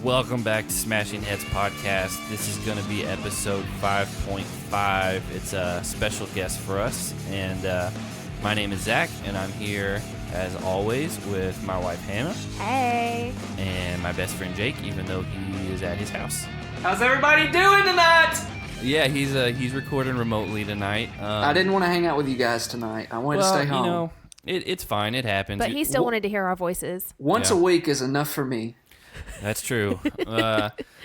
Welcome back to Smashing Heads Podcast. This is going to be episode 5.5. It's a special guest for us, and my name is Zach, and I'm here, as always, with my wife, Hannah. Hey. And my best friend, Jake, even though he is at his house. How's everybody doing tonight? Yeah, he's recording remotely tonight. I didn't want to hang out with you guys tonight. I wanted to stay home. You know, it's fine. It happens. But he still wanted to hear our voices. Once a week is enough for me. That's true.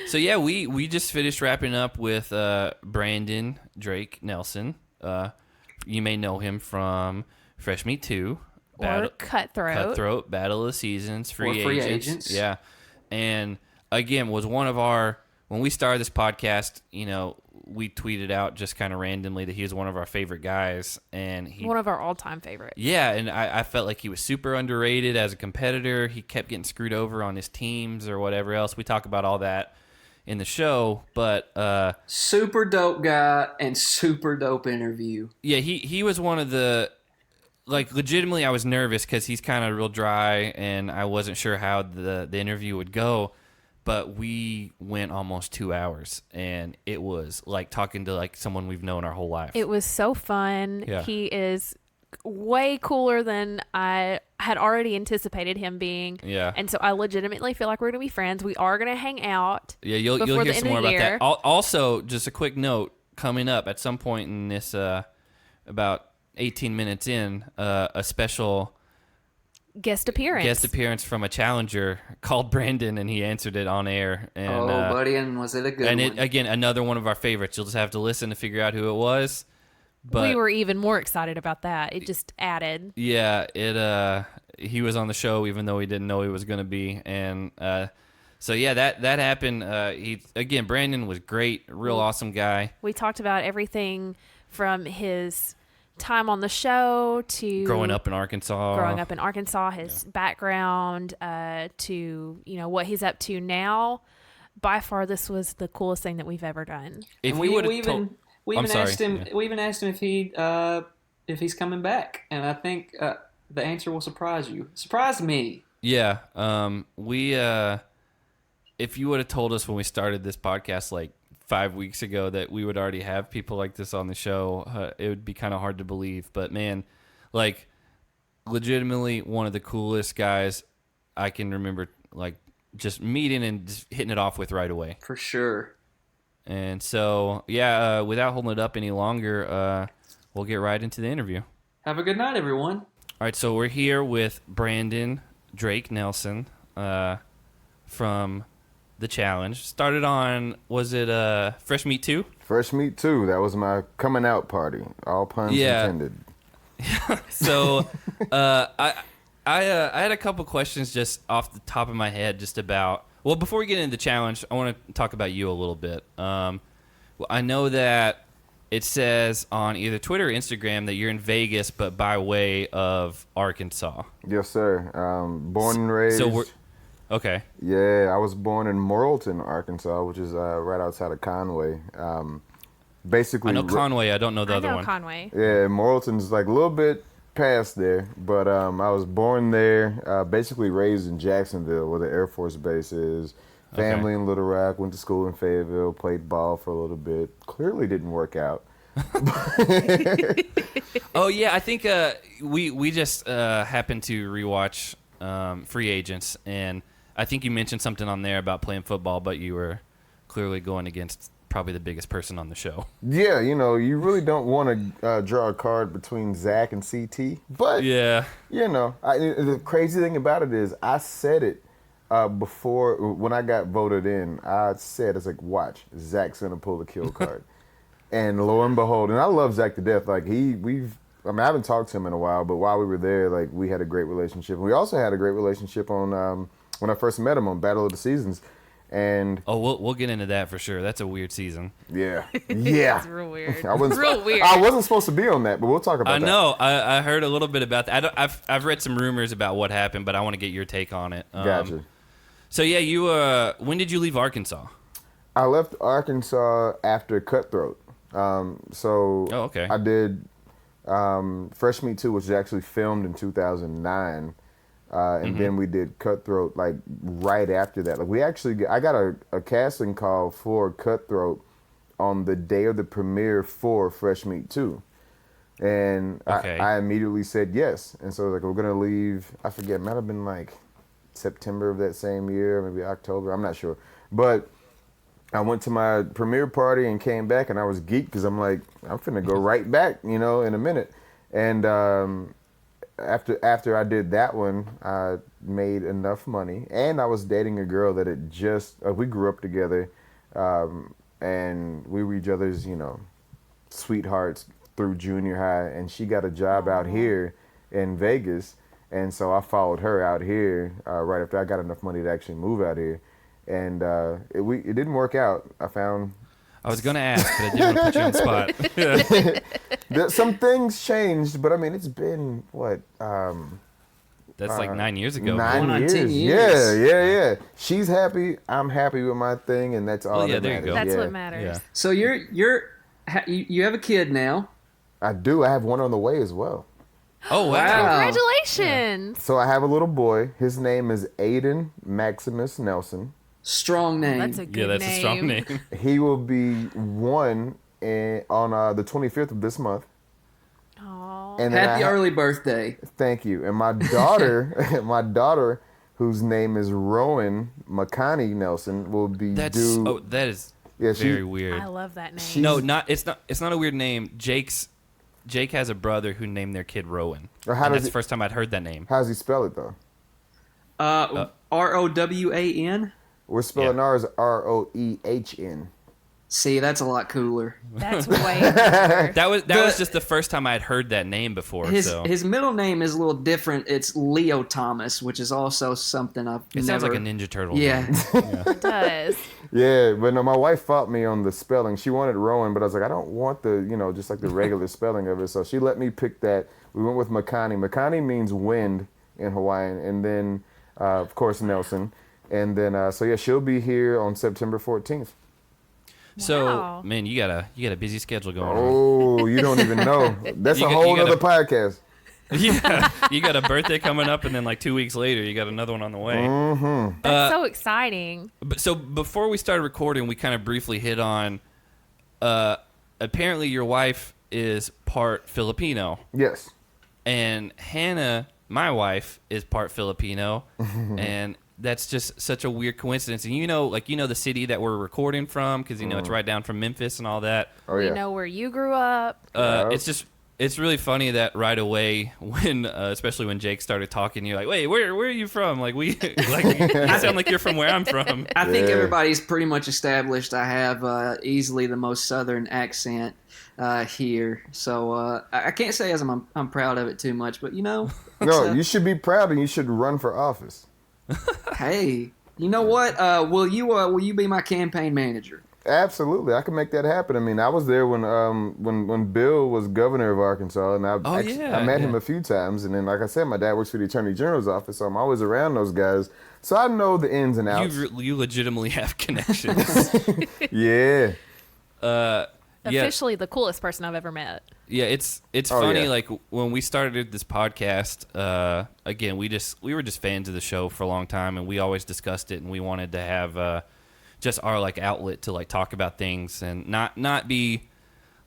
So yeah, we just finished wrapping up with Brandon Drake Nelson. You may know him from Fresh Meat 2. Or Cutthroat. Battle of the Seasons, Free Agents. Yeah. And again, was one of our, when we started this podcast, you know, we tweeted out just kind of randomly that he was one of our favorite guys. And one of our all-time favorites. Yeah, and I felt like he was super underrated as a competitor. He kept getting screwed over on his teams or whatever else. We talk about all that in the show, but super dope guy and super dope interview. Yeah, he was one of the, like, legitimately I was nervous because he's kind of real dry and I wasn't sure how the interview would go. But we went almost 2 hours, and it was like talking to like someone we've known our whole life. It was so fun. Yeah. He is way cooler than I had already anticipated him being. Yeah. And so I legitimately feel like we're going to be friends. We are going to hang out. Yeah, you'll hear some more about that. Also, just a quick note, coming up at some point in this, about 18 minutes in, a special guest appearance from a challenger called Brandon, and he answered it on air. And, buddy, and was it a good one? And again, another one of our favorites. You'll just have to listen to figure out who it was. But we were even more excited about that. It just added. Yeah, he was on the show even though we didn't know he was going to be, and so yeah, that happened. Brandon was great, real awesome guy. We talked about everything from his time on the show to growing up in Arkansas, his background, to what he's up to now. By far, this was the coolest thing that we've ever done. We even asked him if he's coming back, and I think the answer will surprise you. Surprised me. Yeah. If you would have told us when we started this podcast like 5 weeks ago that we would already have people like this on the show, it would be kind of hard to believe. But man, like, legitimately one of the coolest guys I can remember, like, just meeting and just hitting it off with right away. For sure. And so, yeah, without holding it up any longer, we'll get right into the interview. Have a good night, everyone. All right, so we're here with Brandon Drake Nelson from The Challenge. Started on, was it Fresh Meat 2? Fresh Meat 2. That was my coming out party. All puns intended. So I had a couple questions just off the top of my head just about, well, before we get into the challenge, I want to talk about you a little bit. I know that it says on either Twitter or Instagram that you're in Vegas, but by way of Arkansas. Yes, sir. Born and raised. Okay. Yeah, I was born in Morrilton, Arkansas, which is right outside of Conway. Basically, I know Conway. I don't know the other one. Conway. Yeah, Morrilton's like a little bit past there, but I was born there, basically raised in Jacksonville, where the Air Force Base is. Family in Little Rock, went to school in Fayetteville, played ball for a little bit. Clearly didn't work out. Oh, yeah, I think we just happened to rewatch Free Agents, and I think you mentioned something on there about playing football, but you were clearly going against probably the biggest person on the show. Yeah, you really don't want to draw a card between Zach and CT, but yeah, the crazy thing about it is I said it before when I got voted in. I said, it's like, watch, Zach's gonna pull the kill card, and lo and behold, and I love Zach to death. Like I haven't talked to him in a while, but while we were there, like, we had a great relationship. We also had a great relationship on when I first met him on Battle of the Seasons. And we'll get into that for sure. That's a weird season. Yeah. It's real weird. Real weird. I wasn't supposed to be on that, but we'll talk about that. I know. I heard a little bit about that. I've read some rumors about what happened, but I want to get your take on it. Gotcha. So yeah, you when did you leave Arkansas? I left Arkansas after Cutthroat. Okay. I did Fresh Meat 2, which was actually filmed in 2009. and then we did Cutthroat like right after that. Like I got a casting call for Cutthroat on the day of the premiere for Fresh Meat 2. And I immediately said yes. And so like we're gonna leave. I forget. It might have been like September of that same year, maybe October. I'm not sure. But I went to my premiere party and came back, and I was geeked because I'm like, I'm finna go right back, in a minute. And after I did that one, I made enough money, and I was dating a girl that had just we grew up together, and we were each other's sweethearts through junior high, and she got a job out here in Vegas, and so I followed her out here right after I got enough money to actually move out here, and it didn't work out. I was gonna ask, but I didn't want to put you on the spot. Some things changed, but I mean, it's been what? That's like 9 years ago. 9 years. 10 years. Yeah. She's happy. I'm happy with my thing, and that's all. Well, yeah, that there you matters. go. That's Yeah. what matters. Yeah. So you have a kid now. I do. I have one on the way as well. Oh wow! Congratulations. So I have a little boy. His name is Aiden Maximus Nelson. Strong name. That's a good Yeah, that's name. a strong name. He will be one on the 25th of this month. Aw. And then Happy early birthday. Thank you. And my daughter, whose name is Rowan McConaughey Nelson, will be That is very weird. I love that name. No, it's not a weird name. Jake has a brother who named their kid Rowan. That's the first time I'd heard that name. How does he spell it though? Rowan. We're spelling ours Roehn. See, that's a lot cooler. That's way better. That was just the first time I'd heard that name before. His middle name is a little different. It's Leo Thomas, which is also something I've It never... sounds like a Ninja Turtle. Yeah. name. It does. Yeah, but no, my wife fought me on the spelling. She wanted Rowan, but I was like, I don't want the, just like the regular spelling of it. So she let me pick that. We went with Makani. Makani means wind in Hawaiian, and then of course Nelson, and then she'll be here on September 14th. So, Wow. man, you got a busy schedule going on. Oh, you don't even know. That's a whole other podcast. Yeah, you got a birthday coming up, and then like 2 weeks later, you got another one on the way. Mm-hmm. That's so exciting. So before we started recording, we kind of briefly hit on. Apparently, your wife is part Filipino, Yes. and Hannah, my wife, is part Filipino, and that's just such a weird coincidence. And the city that we're recording from, because it's right down from Memphis and all that. Oh We yeah. know where you grew up. It's really funny that right away when, especially when Jake started talking, you're like, wait, where are you from? Like you sound like you're from where I'm from. I think Yeah. everybody's pretty much established I have easily the most southern accent here. So I can't say as I'm proud of it too much, but No, it's, you should be proud and you should run for office. hey, you know what? Will you be my campaign manager? Absolutely, I can make that happen. I mean, I was there when Bill was governor of Arkansas, and I met him a few times. And then, like I said, my dad works for the Attorney General's office, so I'm always around those guys. So I know the ins and outs. You legitimately have connections. Yeah. Officially the coolest person I've ever met. Yeah, it's funny. yeah. Like when we started this podcast, again, we were just fans of the show for a long time, and we always discussed it, and we wanted to have just our like outlet to like talk about things and not be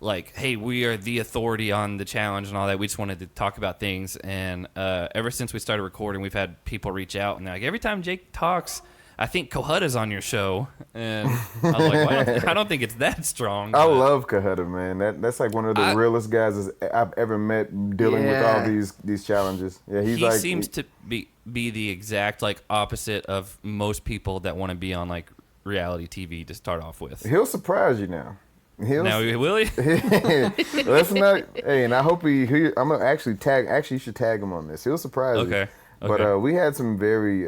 like, hey, we are the authority on the challenge and all that. We just wanted to talk about things, and ever since we started recording, we've had people reach out, and they're like, every time Jake talks, I think Cohutta's on your show, and I was like, well, I don't think it's that strong. I but- love Cohutta, man. That's like one of the realest guys I've ever met dealing with all these challenges. Yeah, he seems to be the exact like opposite of most people that want to be on like reality TV to start off with. He'll surprise you now. Now will he? Let's not. Hey, and I hope I'm gonna actually tag. Actually, you should tag him on this. He'll surprise you. Okay. But we had some very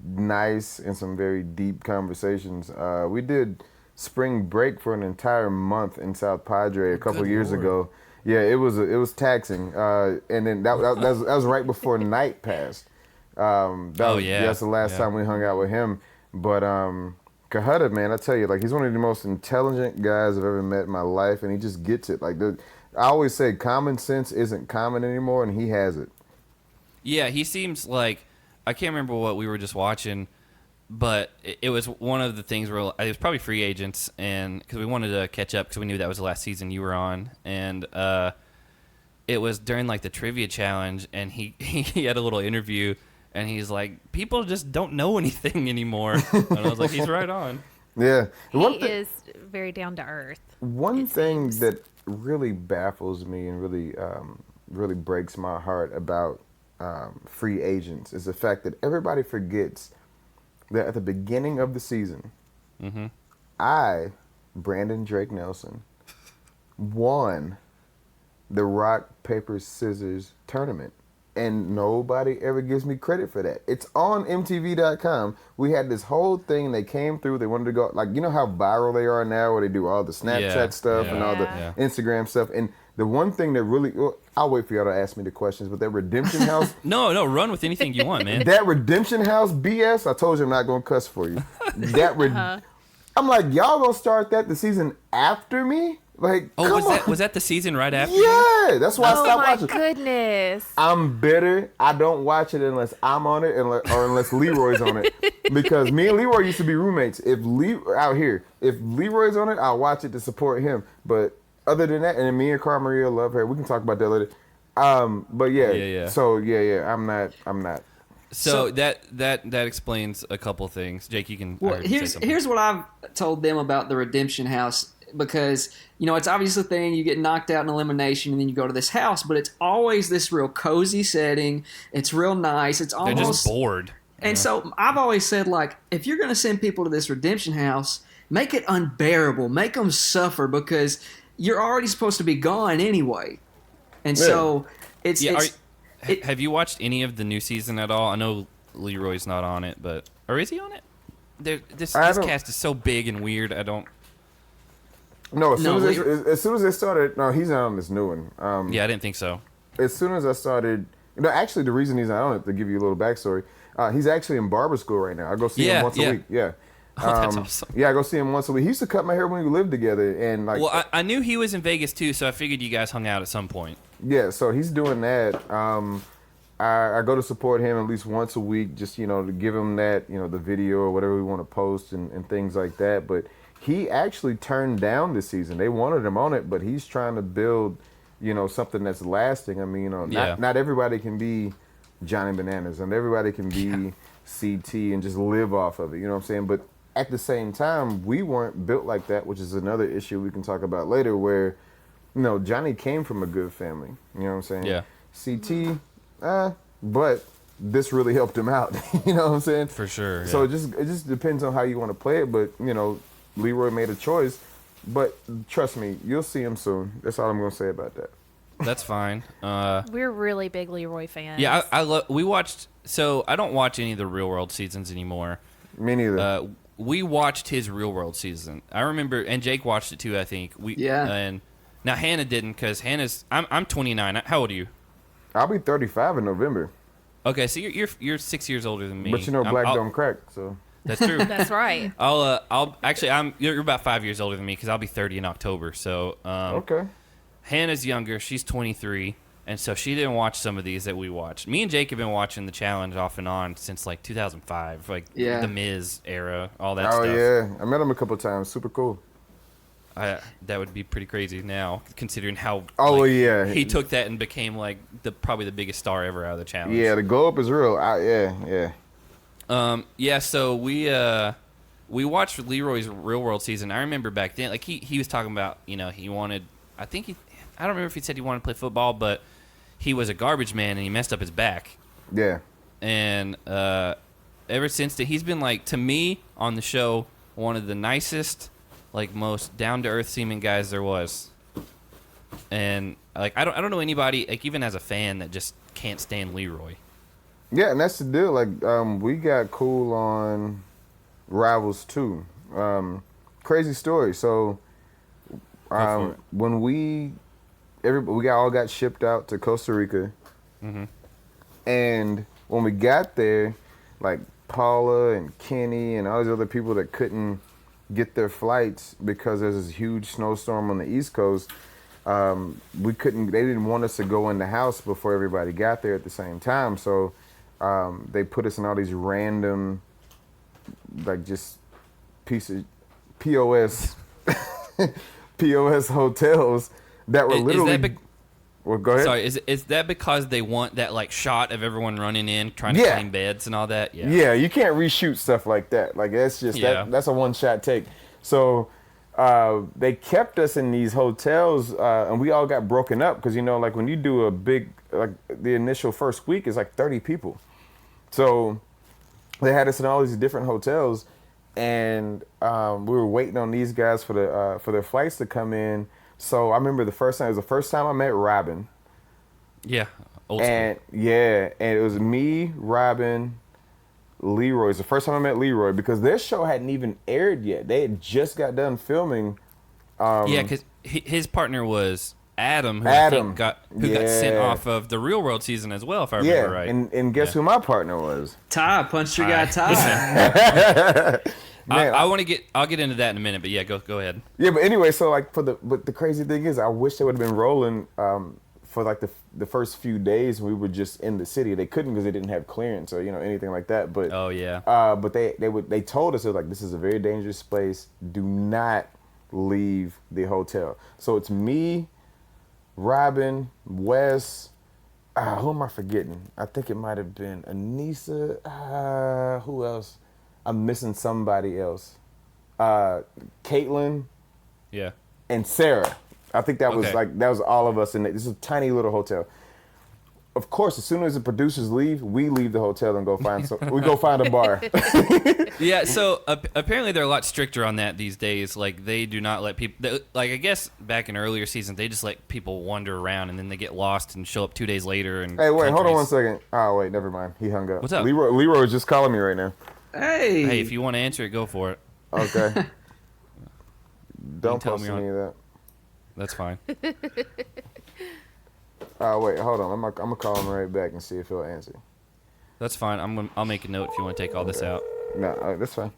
nice and some very deep conversations. We did spring break for an entire month in South Padre a couple years ago. Yeah, it was taxing. And then that was right before Night passed. That's the last time we hung out with him. But Cohutta, man, I tell you, like, he's one of the most intelligent guys I've ever met in my life, and he just gets it. Like, I always say common sense isn't common anymore, and he has it. Yeah, he seems like, I can't remember what we were just watching, but it was one of the things where it was probably free agents, and because we wanted to catch up because we knew that was the last season you were on, and it was during like the trivia challenge, and he had a little interview, and he's like, people just don't know anything anymore, and I was like, he's right on. Yeah. He is very down to earth. One thing that really baffles me and really breaks my heart about free agents is the fact that everybody forgets that at the beginning of the season, Brandon Drake Nelson, won the rock, paper, scissors tournament. And nobody ever gives me credit for that. It's on MTV.com. We had this whole thing. They came through. They wanted to go, like, you know how viral they are now where they do all the Snapchat stuff and all the Instagram stuff. And the one thing that really, well, I'll wait for y'all to ask me the questions, but that Redemption House. No, run with anything you want, man. That Redemption House BS, I told you I'm not going to cuss for you. I'm like, y'all going to start that the season after me? Like, was that the season right after? Yeah, that's why I stopped watching. Oh my goodness! I'm bitter. I don't watch it unless I'm on it, or unless Leroy's on it, because me and Leroy used to be roommates. If Leroy's on it, I'll watch it to support him. But other than that, and me and Carl Maria love her. We can talk about that later. But yeah. So yeah, I'm not. So that explains a couple things. Jake, you can. Well, here's what I've told them about the Redemption House. Because, you know, it's obviously a thing, you get knocked out in elimination and then you go to this house, but it's always this real cozy setting. It's real nice. It's almost... They're just bored. And so I've always said, like, if you're going to send people to this Redemption House, make it unbearable. Make them suffer because you're already supposed to be gone anyway. And so it's... have you watched any of the new season at all? I know Leroy's not on it, but... Or is he on it? This cast is so big and weird, I don't... No, as soon as they started, no, he's not on this new one. Yeah, I didn't think so. As soon as I started, actually, the reason he's not on it, to give you a little backstory, he's actually in barber school right now. I go see him once a week. Yeah. Oh, that's awesome. Yeah, I go see him once a week. He used to cut my hair when we lived together, and like. Well, I knew he was in Vegas too, so I figured you guys hung out at some point. Yeah, so he's doing that. I go to support him at least once a week, just to give him that, the video or whatever we want to post and things like that, but. He actually turned down this season. They wanted him on it, but he's trying to build, something that's lasting. I mean, not everybody can be Johnny Bananas, and everybody can be CT and just live off of it. You know what I'm saying? But at the same time, we weren't built like that, which is another issue we can talk about later. Where, Johnny came from a good family. You know what I'm saying? Yeah. CT, but this really helped him out. You know what I'm saying? For sure. Yeah. So it just depends on how you want to play it, but Leroy made a choice, but trust me, you'll see him soon. That's all I'm going to say about that. That's fine. We're really big Leroy fans. Yeah, we watched. So I don't watch any of the Real World seasons anymore. Me neither. We watched his Real World season. I remember, and Jake watched it too. I think And now Hannah didn't because Hannah's. I'm 29. How old are you? I'll be 35 in November. Okay, so you're 6 years older than me. But black don't crack, so. That's true. That's right. You're about 5 years older than me because I'll be 30 in October. So okay. Hannah's younger. She's 23, and so she didn't watch some of these that we watched. Me and Jake have been watching the challenge off and on since like 2005, the Miz era, all that stuff. Oh yeah, I met him a couple times. Super cool. That would be pretty crazy now, considering how. Oh yeah, he took that and became like probably the biggest star ever out of the challenge. Yeah, the glow up is real. Yeah. So we watched Leroy's Real World season. I remember back then, like he was talking about, he wanted. I don't remember if he said he wanted to play football, but he was a garbage man and he messed up his back. Yeah. And ever since then, he's been like, to me on the show, one of the nicest, like most down to earth seeming guys there was. And like I don't know anybody, like even as a fan, that just can't stand Leroy. Yeah, and that's the deal. Like, we got cool on Rivals too. Crazy story. So, when we all got shipped out to Costa Rica, and when we got there, like Paula and Kenny and all these other people that couldn't get their flights because there's this huge snowstorm on the East Coast, we couldn't. They didn't want us to go in the house before everybody got there at the same time. So they put us in all these random, like just pieces, POS, POS hotels that were literally. Well, go ahead. Sorry, is that because they want that like shot of everyone running in trying to claim beds and all that? Yeah. Yeah, you can't reshoot stuff like that. Like that's just that's a one shot take. So they kept us in these hotels, and we all got broken up because like when you do a big the initial first week is like 30 people. So they had us in all these different hotels, and we were waiting on these guys for their flights to come in. So I remember it was the first time I met Robin. Yeah, old school. And it was me, Robin, Leroy. It's the first time I met Leroy because their show hadn't even aired yet. They had just got done filming. Because his partner was Adam, who I think got sent off of the Real World season as well, if I remember right. And guess who my partner was? Ty, punched your guy Ty. Man, I'll get into that in a minute, but yeah, go ahead. Yeah, but anyway, so like but the crazy thing is, I wish they would have been rolling for like the first few days. We were just in the city. They couldn't because they didn't have clearance or anything like that. But but they told us, like, this is a very dangerous place. Do not leave the hotel. So it's me, Robin, Wes. Who am I forgetting? I think it might have been Anissa. Who else? I'm missing somebody else. Caitlin. Yeah. And Sarah. I think that was all of us in it. This is a tiny little hotel. Of course, as soon as the producers leave, we leave the hotel and go find a bar. Yeah, so apparently they're a lot stricter on that these days. Like, they do not let people, like, I guess back in earlier seasons, they just let people wander around and then they get lost and show up 2 days later. And hey, wait, hold on one second. Oh, wait, never mind. He hung up. What's up? Leroy is just calling me right now. Hey, if you want to answer it, go for it. Okay. Don't tell post me any of that. That's fine. Wait, hold on. I'm gonna call him right back and see if he'll answer. That's fine. I'll make a note if you want to take all this out. No, that's fine.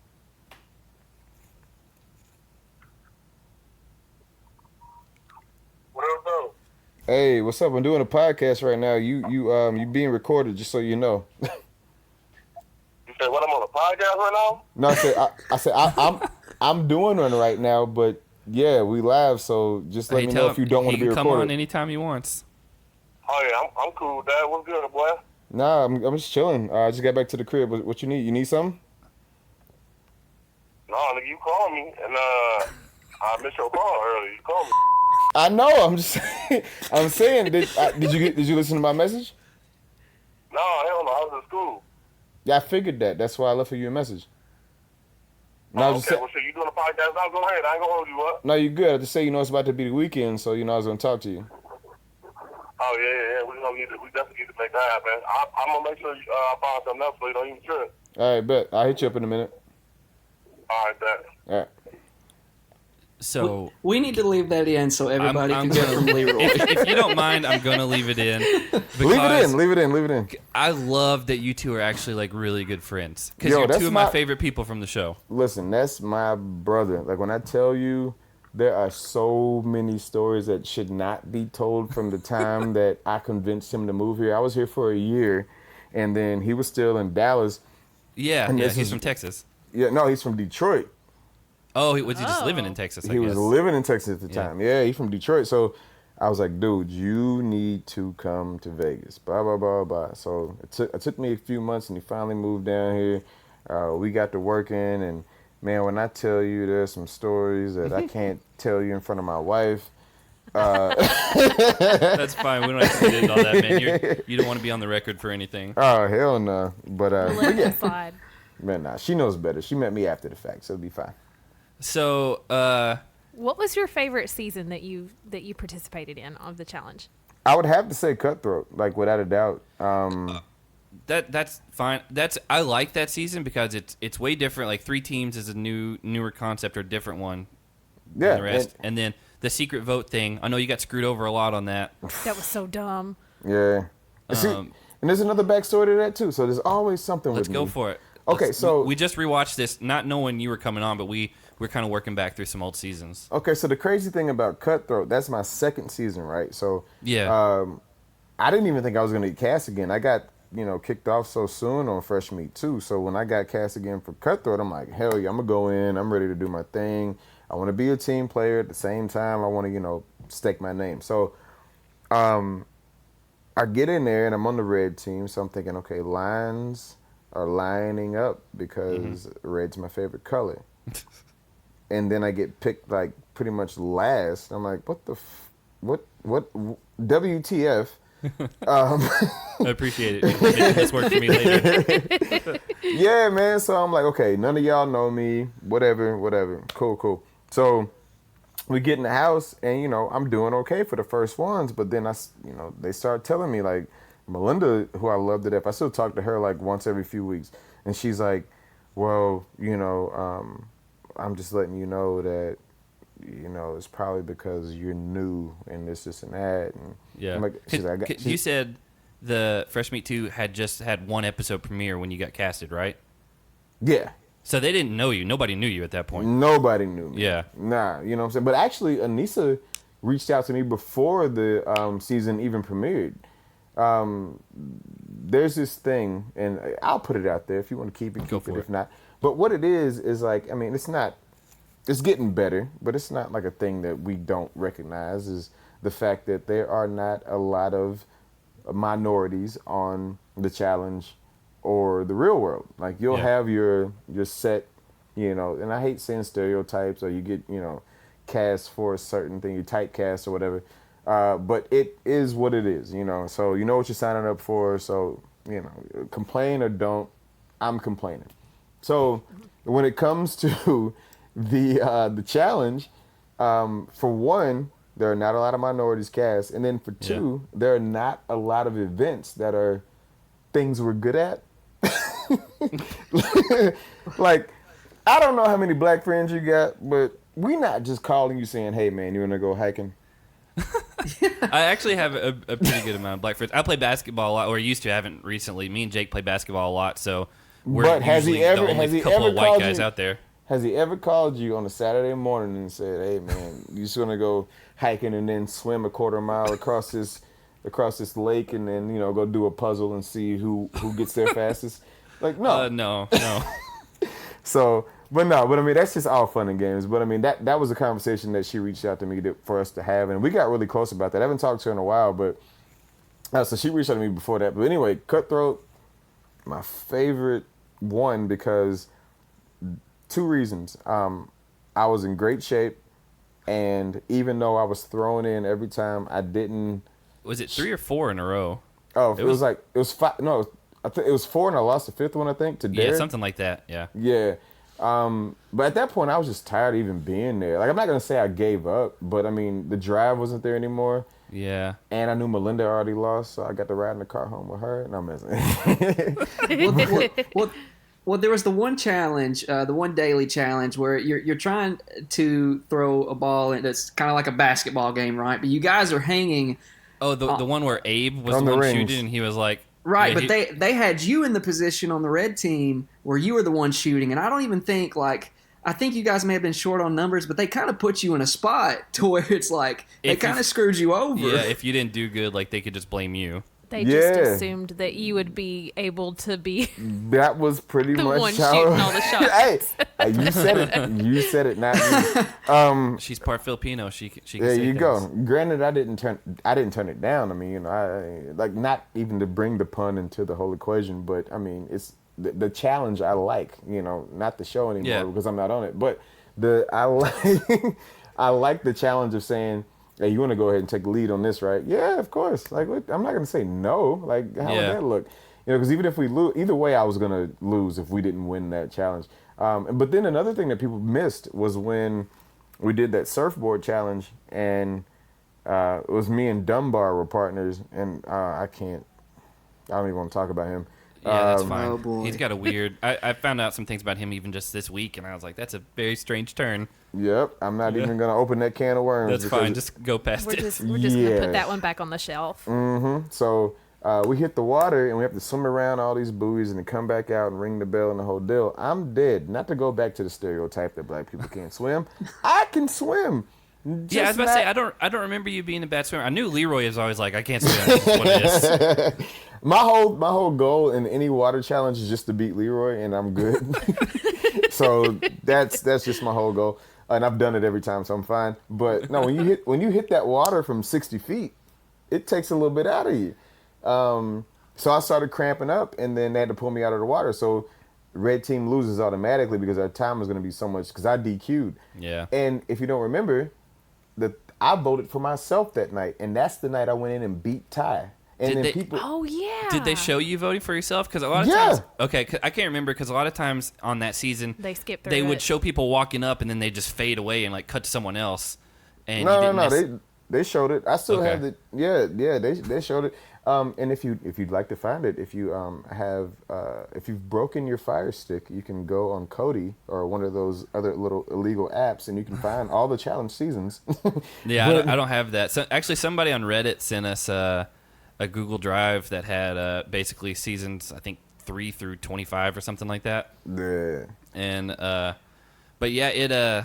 What up, Hey, what's up? I'm doing a podcast right now. You being recorded, just so you know. You said what? I'm on a podcast right now? No, I said I'm doing one right now, but yeah, we live. So just let me know if you don't want to be recorded. Come on anytime you want. Oh yeah, I'm cool with that. What's good, boy? Nah, I'm just chilling. I just got back to the crib. What you need? You need something? No, nigga, you called me and I missed your call earlier. You called me. I know. I'm just I'm saying. Did you listen to my message? No, hell no. I was in school. Yeah, I figured that. That's why I left for you a message. No, Oh, okay, well, shit, you doing a podcast now? Go ahead. I ain't gonna hold you up. No, you're good. I have to say, it's about to be the weekend, so I was gonna talk to you. Oh yeah. We definitely need to make that happen. I'm gonna make sure I find something else so you don't even trip. All right, bet. I'll hit you up in a minute. All right, bet. All right. So we need to leave that in so everybody I'm can hear from Leroy. if you don't mind, I'm gonna leave it in. Leave it in. I love that you two are actually like really good friends because you're two of my favorite people from the show. Listen, that's my brother. Like when I tell you, there are so many stories that should not be told from the time that I convinced him to move here. I was here for a year, and then he was still in Dallas. Yeah, he's from Texas. Yeah, no, he's from Detroit. Oh, was he just living in Texas? He was living in Texas at the time. Yeah, he's from Detroit. So I was like, dude, you need to come to Vegas. Blah, blah, blah, blah. So it took me a few months, and he finally moved down here. We got to working, and man, when I tell you there's some stories that I can't tell you in front of my wife. That's fine. We don't have to get into all that, man. You don't want to be on the record for anything. Oh, hell no. But slide. Man, nah, she knows better. She met me after the fact, so it'll be fine. So, what was your favorite season that you participated in of the challenge? I would have to say Cutthroat, like without a doubt. That's fine. I like that season because it's way different. Like 3 teams is a newer concept or a different one than the rest. And then the secret vote thing. I know you got screwed over a lot on that. That was so dumb. Yeah. And there's another backstory to that too. So there's always something. Let's go for it. Okay, so we just rewatched this, not knowing you were coming on, but we we're kind of working back through some old seasons. Okay, so the crazy thing about Cutthroat, that's my second season, right? So Yeah. I didn't even think I was going to get cast again. I got, kicked off so soon on Fresh Meat too. So when I got cast again for Cutthroat, I'm like, hell yeah, I'm going to go in. I'm ready to do my thing. I want to be a team player. At the same time, I want to, stake my name. So I get in there and I'm on the red team. So I'm thinking, okay, lines are lining up because red's my favorite color. And then I get picked like pretty much last. I'm like, what WTF? I appreciate it. Making this work for me later. Yeah, man. So I'm like, okay, none of y'all know me. Whatever. Cool. So we get in the house and, I'm doing okay for the first ones. But then they start telling me like, Melinda, who I love to death, I still talk to her like once every few weeks. And she's like, well, I'm just letting you know that, it's probably because you're new and this and that. And Yeah. I'm like, You said the Fresh Meat 2 had just had one episode premiere when you got casted, right? Yeah. So they didn't know you. Nobody knew you at that point. Nobody knew me. Yeah. Nah, you know what I'm saying? But actually, Anissa reached out to me before the season even premiered. There's this thing, and I'll put it out there. If you want to keep it, Go keep it. for If not. But what it is like, I mean, it's getting better, but it's not like a thing that we don't recognize, is the fact that there are not a lot of minorities on the challenge or the real world. Like you'll have your set, and I hate saying stereotypes, or you get, cast for a certain thing, you typecast or whatever. But it is what it is, so you know what you're signing up for. So, complain or don't, I'm complaining. So when it comes to the challenge, for one, there are not a lot of minorities cast, and then for two, there are not a lot of events that are things we're good at. Like, I don't know how many black friends you got, but we not just calling you saying, hey man, you wanna go hiking? I actually have a pretty good amount of black friends. I play basketball a lot, or used to. I haven't recently. Me and Jake play basketball a lot, so we're But has usually he ever- the only has he couple ever of white called guys you- out there. Has he ever called you on a Saturday morning and said, hey man, you just wanna go hiking and then swim a quarter mile across this lake and then, go do a puzzle and see who gets there fastest? Like, no. No. So, but I mean, that's just all fun and games. But I mean, that was a conversation that she reached out to me for us to have, and we got really close about that. I haven't talked to her in a while, but so she reached out to me before that. But anyway, Cutthroat, my favorite one because two reasons. I was in great shape, and even though I was thrown in every time, I didn't. Was it 3 or 4 in a row? Oh, it was 5. No, I think it was 4, and I lost the 5th one. I think to Derek. Yeah, something like that. Yeah. Yeah. But at that point, I was just tired of even being there. Like, I'm not going to say I gave up, but I mean, the drive wasn't there anymore. Yeah. And I knew Melinda already lost, so I got to ride in the car home with her. And I'm messing. Well, there was the one challenge, the one daily challenge where you're trying to throw a ball, and it's kind of like a basketball game, right? But you guys are hanging. Oh, the one where Abe was on the the one rings. shooting, and he was like, Right, yeah, but they had you in the position on the red team where you were the one shooting, and I don't even think I think you guys may have been short on numbers, but they kind of put you in a spot to where it's like they kind of screwed you over. Yeah, if you didn't do good, like they could just blame you. They just assumed that you would be able to be That was pretty the much one how. shooting all the shots. Hey, you said it. You said it, not me. She's part Filipino. She can There say you things. go. Granted, I didn't turn it down. I mean, I like not even to bring the pun into the whole equation, but I mean, it's the challenge I like. Not the show anymore because I'm not on it. But I like the challenge of saying, hey, you want to go ahead and take the lead on this, right? Yeah, of course. Like, I'm not gonna say no. Like, how would that look? Because even if we lose, either way, I was gonna lose if we didn't win that challenge. But then another thing that people missed was when we did that surfboard challenge, and it was me and Dunbar were partners, and I don't even want to talk about him. Yeah, that's fine. Oh, boy. He's got a weird. I found out some things about him even just this week, and I was like, that's a very strange turn. Yep, I'm not even gonna open that can of worms. That's fine. Just go past We're it. just gonna put that one back on the shelf. So we hit the water and we have to swim around all these buoys and then come back out and ring the bell and the whole deal. I'm dead. Not to go back to the stereotype that black people can't swim. I can swim. Yeah, I was about to say, I don't remember you being a bad swimmer. I knew Leroy is always like, I can't swim. That's what it is. My whole goal in any water challenge is just to beat Leroy, and I'm good. So that's just my whole goal, and I've done it every time, so I'm fine. But no, when you hit that water from 60 feet, it takes a little bit out of you. So I started cramping up, and then they had to pull me out of the water. So red team loses automatically because our time was going to be so much because I DQ'd. Yeah. And if you don't remember, I voted for myself that night, and that's the night I went in and beat Ty. And people. Oh yeah. Did they show you voting for yourself? Because a lot of times, okay, I can't remember because a lot of times on that season, they skip through. They would it. show people walking up and then they just fade away and like cut to someone else. And No. They showed it. I still have it. Yeah. They showed it. And if you'd like to find it, if you've broken your Fire Stick, you can go on Kodi or one of those other little illegal apps, and you can find all the challenge seasons. Yeah, I don't have that. So actually, somebody on Reddit sent us a Google Drive that had basically seasons, I think 3 through 25 or something like that. Yeah. And but yeah,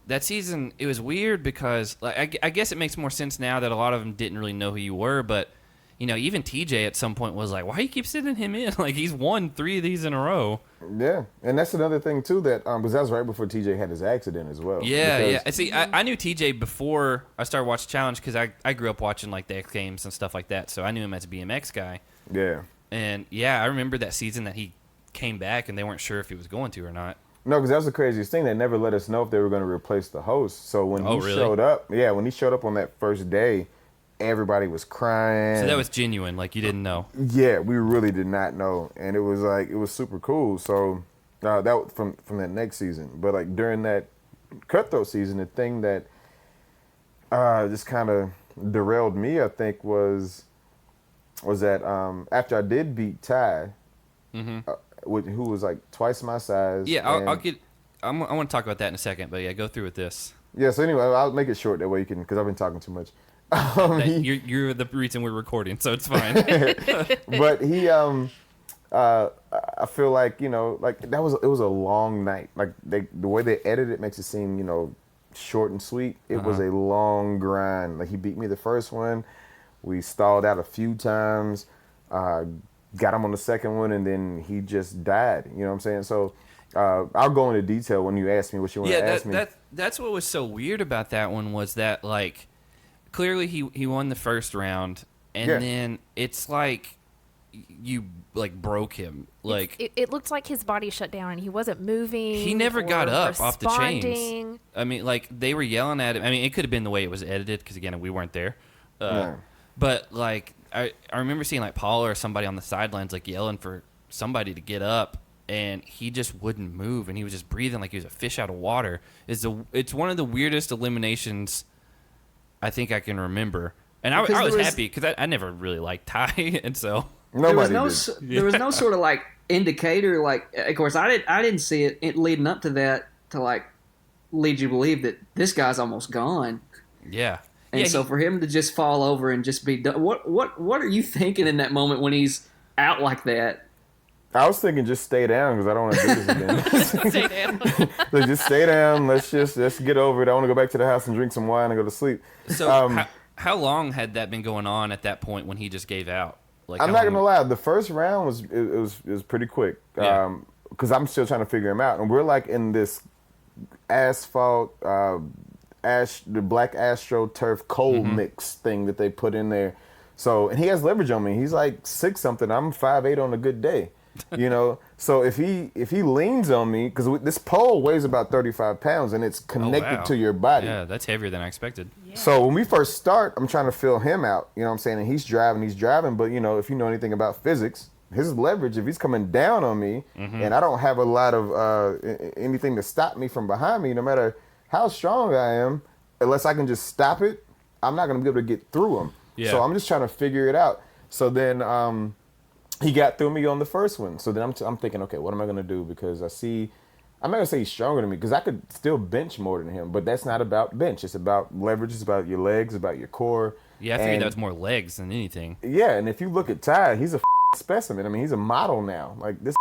that season it was weird because like I guess it makes more sense now that a lot of them didn't really know who you were, but. You know, even TJ at some point was like, why do you keep sending him in? Like, he's won 3 of these in a row. Yeah, and that's another thing, too, that because that was right before TJ had his accident as well. Yeah. See, I knew TJ before I started watching Challenge because I grew up watching, like, the X Games and stuff like that, so I knew him as a BMX guy. Yeah. And, yeah, I remember that season that he came back and they weren't sure if he was going to or not. No, because that was the craziest thing. They never let us know if they were going to replace the host. So when showed up, when he showed up on that first day, everybody was crying. So that was genuine, like you didn't know. Yeah, we really did not know, and it was super cool. So that was from that next season, but like during that cutthroat season, the thing that just kind of derailed me, I think, was that after I did beat Ty, who was like twice my size. Yeah, I want to talk about that in a second, but yeah, go through with this. Yeah, so anyway, I'll make it short that way you can, because I've been talking too much. You're the reason we're recording, so it's fine. But he, I feel like, like it was a long night. Like the way they edit it makes it seem, short and sweet. It was a long grind. Like he beat me the first one. We stalled out a few times, got him on the second one, and then he just died. You know what I'm saying? So I'll go into detail when you ask me what you want to ask me. That's what was so weird about that one was that, like, clearly he won the first round, and then it's like you like broke him. Like it looked like his body shut down and he wasn't moving. He never got up off the chains. Responding. I mean, like they were yelling at him. I mean, it could have been the way it was edited because again, we weren't there. But like I remember seeing like Paul or somebody on the sidelines like yelling for somebody to get up, and he just wouldn't move, and he was just breathing like he was a fish out of water. It's one of the weirdest eliminations I think I can remember, and I was happy because I never really liked Ty, and so there was no sort of like indicator. Like, of course, I didn't see it leading up to that to like lead you to believe that this guy's almost gone. Yeah, and so for him to just fall over and just be done, what are you thinking in that moment when he's out like that? I was thinking just stay down because I don't want to do this again. Stay down. So just stay down. Let's get over it. I want to go back to the house and drink some wine and go to sleep. So how long had that been going on at that point when he just gave out? Like, I'm not gonna lie. The first round was pretty quick because I'm still trying to figure him out, and we're like in this asphalt the black AstroTurf cold mix thing that they put in there. So and he has leverage on me. He's like 6 something. I'm 5'8" on a good day. So if he leans on me, because this pole weighs about 35 pounds and it's connected to your body. Yeah, that's heavier than I expected. Yeah. So when we first start, I'm trying to feel him out, you know what I'm saying? And he's driving, but if you know anything about physics, his leverage, if he's coming down on me and I don't have a lot of anything to stop me from behind me, no matter how strong I am, unless I can just stop it, I'm not going to be able to get through him. Yeah. So I'm just trying to figure it out. So then he got through me on the first one. So then I'm thinking, okay, what am I going to do? Because I'm not going to say he's stronger than me because I could still bench more than him. But that's not about bench. It's about leverage. It's about your legs, about your core. Yeah, I figured that was more legs than anything. Yeah, and if you look at Ty, he's a specimen. I mean, he's a model now. Like this.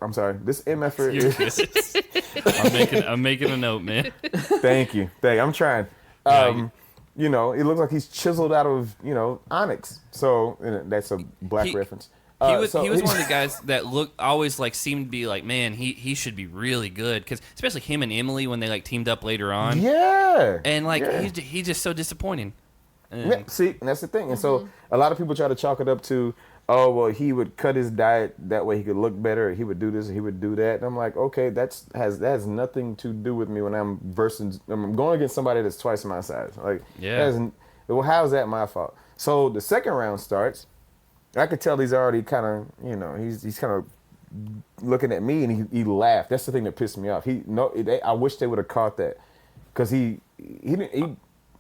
I'm sorry, this MFer is. I'm making a note, man. Thank you. I'm trying. You know, it looks like he's chiseled out of onyx. So that's a black reference. He was one of the guys that always seemed to be like, man, he should be really good, because especially him and Emily when they teamed up later on. Yeah. And he's just so disappointing. Yeah, see, and that's the thing. And so a lot of people try to chalk it up to, oh, well, he would cut his diet that way he could look better, or he would do this, or he would do that. And I'm like, okay, that has nothing to do with me when I'm going against somebody that's twice my size. Well, how is that my fault? So the second round starts. I could tell he's already kind of, he's kind of looking at me, and he laughed. That's the thing that pissed me off. I wish they would have caught that, because he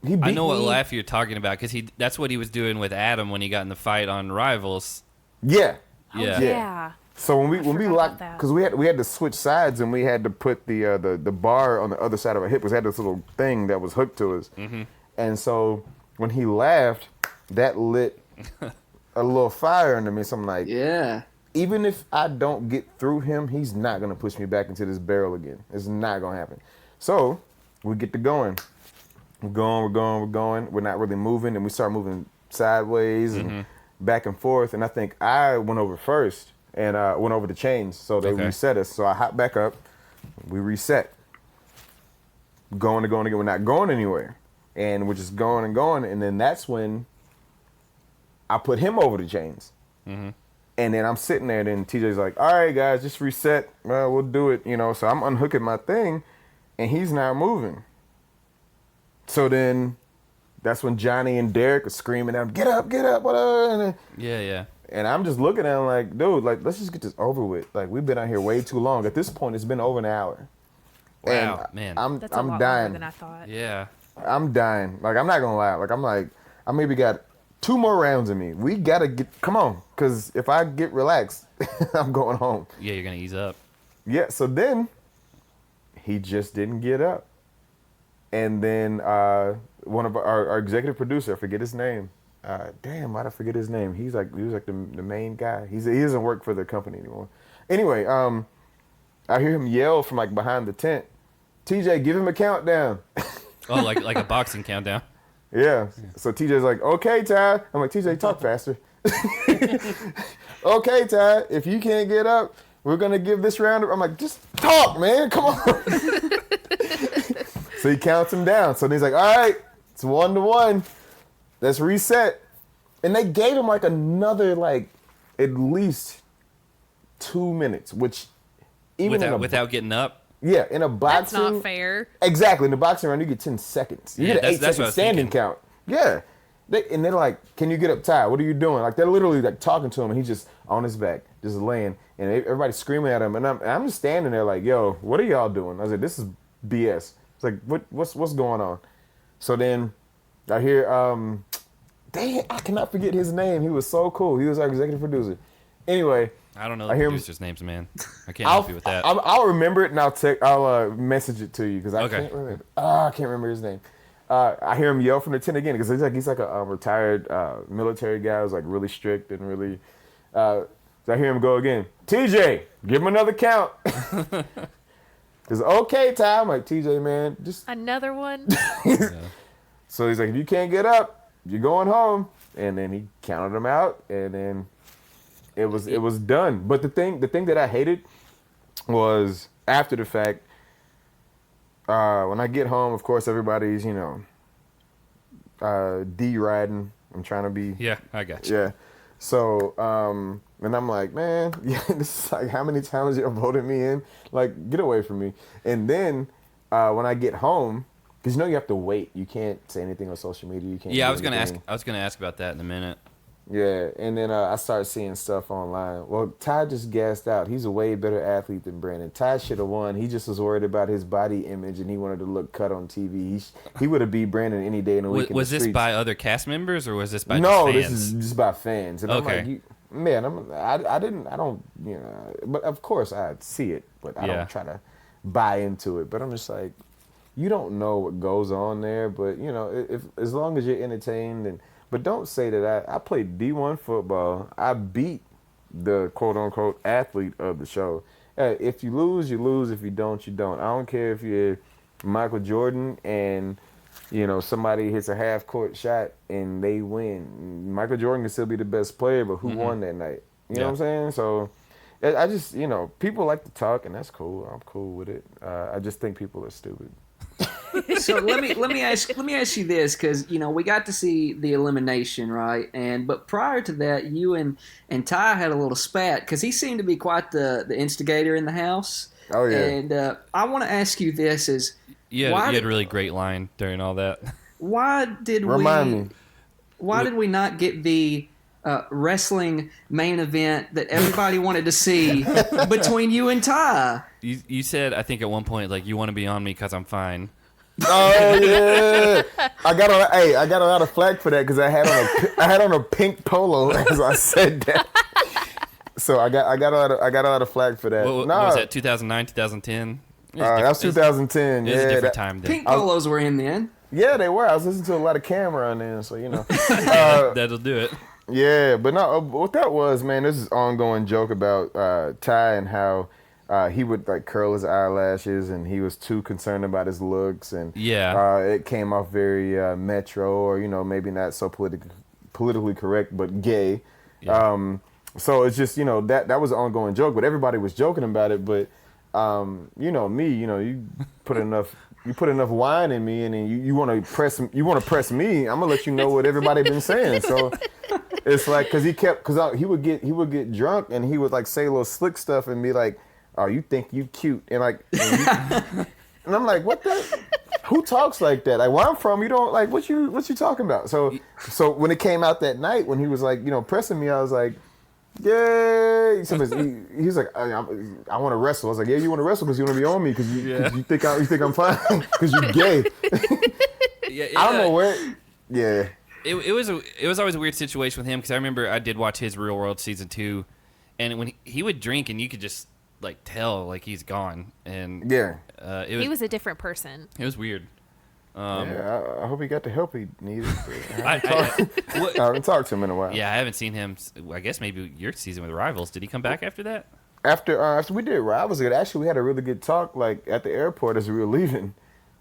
beat I know what me. laugh you're talking about, because that's what he was doing with Adam when he got in the fight on Rivals. Yeah. Yeah. So when we locked, that. because we had to switch sides, and we had to put the bar on the other side of our hip, because we had this little thing that was hooked to us. Mm-hmm. And so when he laughed, that lit a little fire under me. So I'm like, yeah. Even if I don't get through him, he's not gonna push me back into this barrel again. It's not gonna happen. So we get to going. We're going. We're not really moving, and we start moving sideways and back and forth. And I think I went over first and went over the chains, so they reset us. So I hop back up. We reset. Going again. We're not going anywhere, and we're just going and going. And then that's when I put him over the chains. Mm-hmm. And then I'm sitting there, and then TJ's like, all right, guys, just reset. Well, we'll do it, So I'm unhooking my thing, and he's not moving. So then that's when Johnny and Derek are screaming out, get up, whatever. Yeah. And I'm just looking at him like, dude, let's just get this over with. We've been out here way too long. At this point, it's been over an hour. Wow, man. That's a lot dying. longer than I thought. Yeah. I'm dying. I'm not going to lie. I maybe got 2 more rounds in me. We got to come on. Because if I get relaxed, I'm going home. Yeah, you're going to ease up. Yeah, so then he just didn't get up. And then one of our executive producer, I forget his name. Damn, why'd I forget his name? He was like the main guy. He doesn't work for the company anymore. Anyway, I hear him yell from behind the tent, TJ, give him a countdown. Oh, like a boxing countdown. Yeah. So TJ's like, okay, Ty. I'm like, TJ, talk faster. Okay, Ty, if you can't get up, we're going to give this round. I'm like, just talk, man. Come on. So he counts him down. So he's like, all right, it's 1-1. Let's reset. And they gave him another, at least 2 minutes, which even without getting up. Yeah, in a boxing. That's not fair. Exactly. In the boxing round, you get 10 seconds. You get an 8-second standing count. Yeah. They're like, can you get up, Ty? What are you doing? They're literally talking to him, and he's just on his back, just laying. And everybody's screaming at him. And I'm just standing there like, yo, what are y'all doing? I was like, this is BS. It's like, what's going on? So then I hear, dang, I cannot forget his name. He was so cool. He was our executive producer. Anyway. I don't know the producer's names, man. I can't help you with that. I'll remember it, and I'll message it to you, because I can't remember. I can't remember his name. I hear him yell from the tent again, because he's like a retired military guy who's really strict and really. So I hear him go again. TJ, give him another count. It's okay, Ty. I'm like, TJ, man, just another one. So he's like, if you can't get up, you're going home. And then he counted him out, and then it was done. But the thing that I hated was after the fact. When I get home, of course, everybody's D-riding. I'm trying to be. Yeah, I got you. Yeah. So, and I'm like, man, this is how many times you voted me in? Get away from me. And then when I get home, because you have to wait. You can't say anything on social media. You can't. Yeah, I was gonna ask about that in a minute. Yeah, and then I started seeing stuff online. Well, Ty just gassed out. He's a way better athlete than Brandon. Ty should have won. He just was worried about his body image, and he wanted to look cut on TV. He would have beat Brandon any day in the week. Was this by other cast members, or was this by no? Just fans? This is just by fans. And okay. I don't, but of course I see it, but I don't try to buy into it. But I'm just like, you don't know what goes on there, but if as long as you're entertained but don't say that I played D1 football. I beat the quote unquote athlete of the show. If you lose, you lose. If you don't, you don't. I don't care if you're Michael Jordan and somebody hits a half court shot and they win. Michael Jordan can still be the best player, but who won that night? You know what I'm saying? So I just, people like to talk, and that's cool. I'm cool with it. I just think people are stupid. So let me ask you this, because we got to see the elimination, right? But prior to that, you and Ty had a little spat because he seemed to be quite the instigator in the house. Oh yeah. And I want to ask you this: you had a really great line during all that. Why did did we not get the wrestling main event that everybody wanted to see between you and Ty? You said, I think at one point, like, you want to be on me because I'm fine. Oh yeah, I got a lot of flack for that because I had on a pink polo as I said that. So I got a lot of flack for that. What was that? 2009, 2010. That was 2010. It was a different time then. Pink polos were in then. Yeah, they were. I was listening to a lot of Cameron then, so that'll do it. Yeah, but no, what that was, man, this is an ongoing joke about Ty and how he would like curl his eyelashes and he was too concerned about his looks, and it came off very metro, or maybe not so politically correct, but gay. Yeah. So it's just that was an ongoing joke, but everybody was joking about it. But me, you put enough wine in me, and then you want to press me. I'm gonna let you know what everybody been saying. So it's like because he would get drunk and he would like say little slick stuff and be like, "Oh, you think you cute?" And like, and I'm like, "What the? Who talks like that? Like, where I'm from, you don't like what you talking about?" So when it came out that night when he was like pressing me, I was like, "Yay!" He's like, "I want to wrestle." I was like, "Yeah, you want to wrestle because you want to be on me because you think I'm fine because you're gay." I don't know where. Yeah. It was always a weird situation with him because I remember I did watch his Real World season 2, and when he would drink and you could just like tell like he's gone, and he was a different person. It was weird. I hope he got the help he needed. I I haven't talked to him in a while. Yeah, I haven't seen him. I guess maybe your season with Rivals. Did he come back after that? After we did Rivals, actually we had a really good talk like at the airport as we were leaving.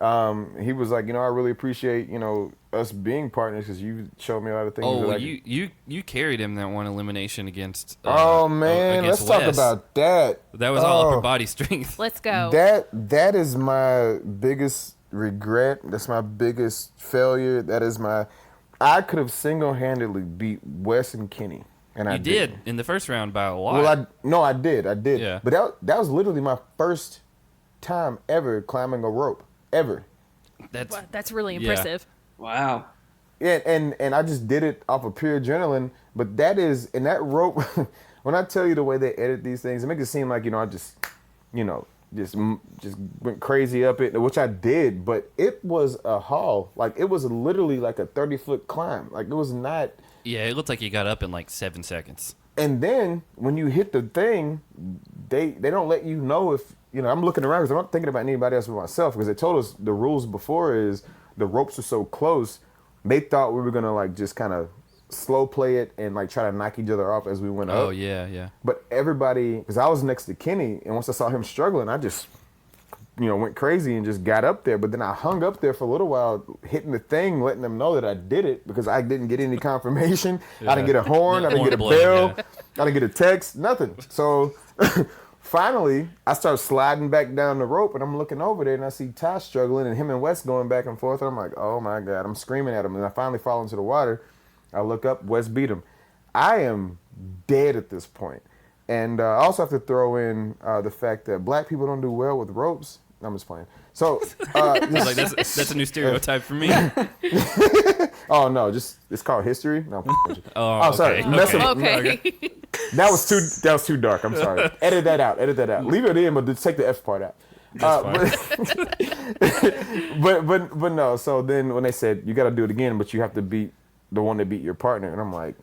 He was like, I really appreciate us being partners because you showed me a lot of things. Oh, you carried him that one elimination against. Oh man, let's talk about that. That was all upper body strength. Let's go. That is my biggest regret. That's my biggest failure. I could have single-handedly beat Wes and Kenny, and I did in the first round by a lot. Well, I did. Yeah. But that was literally my first time ever climbing a rope ever. That's really impressive. Wow. Yeah, and I just did it off of pure adrenaline. But that rope. When I tell you the way they edit these things, it makes it seem like I just went crazy up it, which I did, but it was a haul. Like, it was literally like a 30-foot climb. Like, it was not... Yeah, it looked like you got up in like 7 seconds. And then, when you hit the thing, they don't let you know if... I'm looking around because I'm not thinking about anybody else but myself, because they told us the rules before is the ropes are so close, they thought we were going to, like, just kind of slow play it and, like, try to knock each other off as we went up. Oh, yeah. But everybody, because I was next to Kenny, and once I saw him struggling, I just, went crazy and just got up there. But then I hung up there for a little while, hitting the thing, letting them know that I did it, because I didn't get any confirmation. Yeah. I didn't get a horn. I didn't get a bell. Yeah. I didn't get a text. Nothing. So finally, I start sliding back down the rope, and I'm looking over there, and I see Ty struggling, and him and Wes going back and forth. And I'm like, oh, my God. I'm screaming at him. And I finally fall into the water. I look up, Wes beat him. I am dead at this point. And I also have to throw in the fact that black people don't do well with ropes. I'm just playing. So like that's a new stereotype for me. Oh no, it's called history. No, oh, sorry. Okay. That was too dark. I'm sorry. Edit that out. Leave it in, but just take the F part out. But no. So then when they said you got to do it again, but you have to beat the one that beat your partner, and I'm like,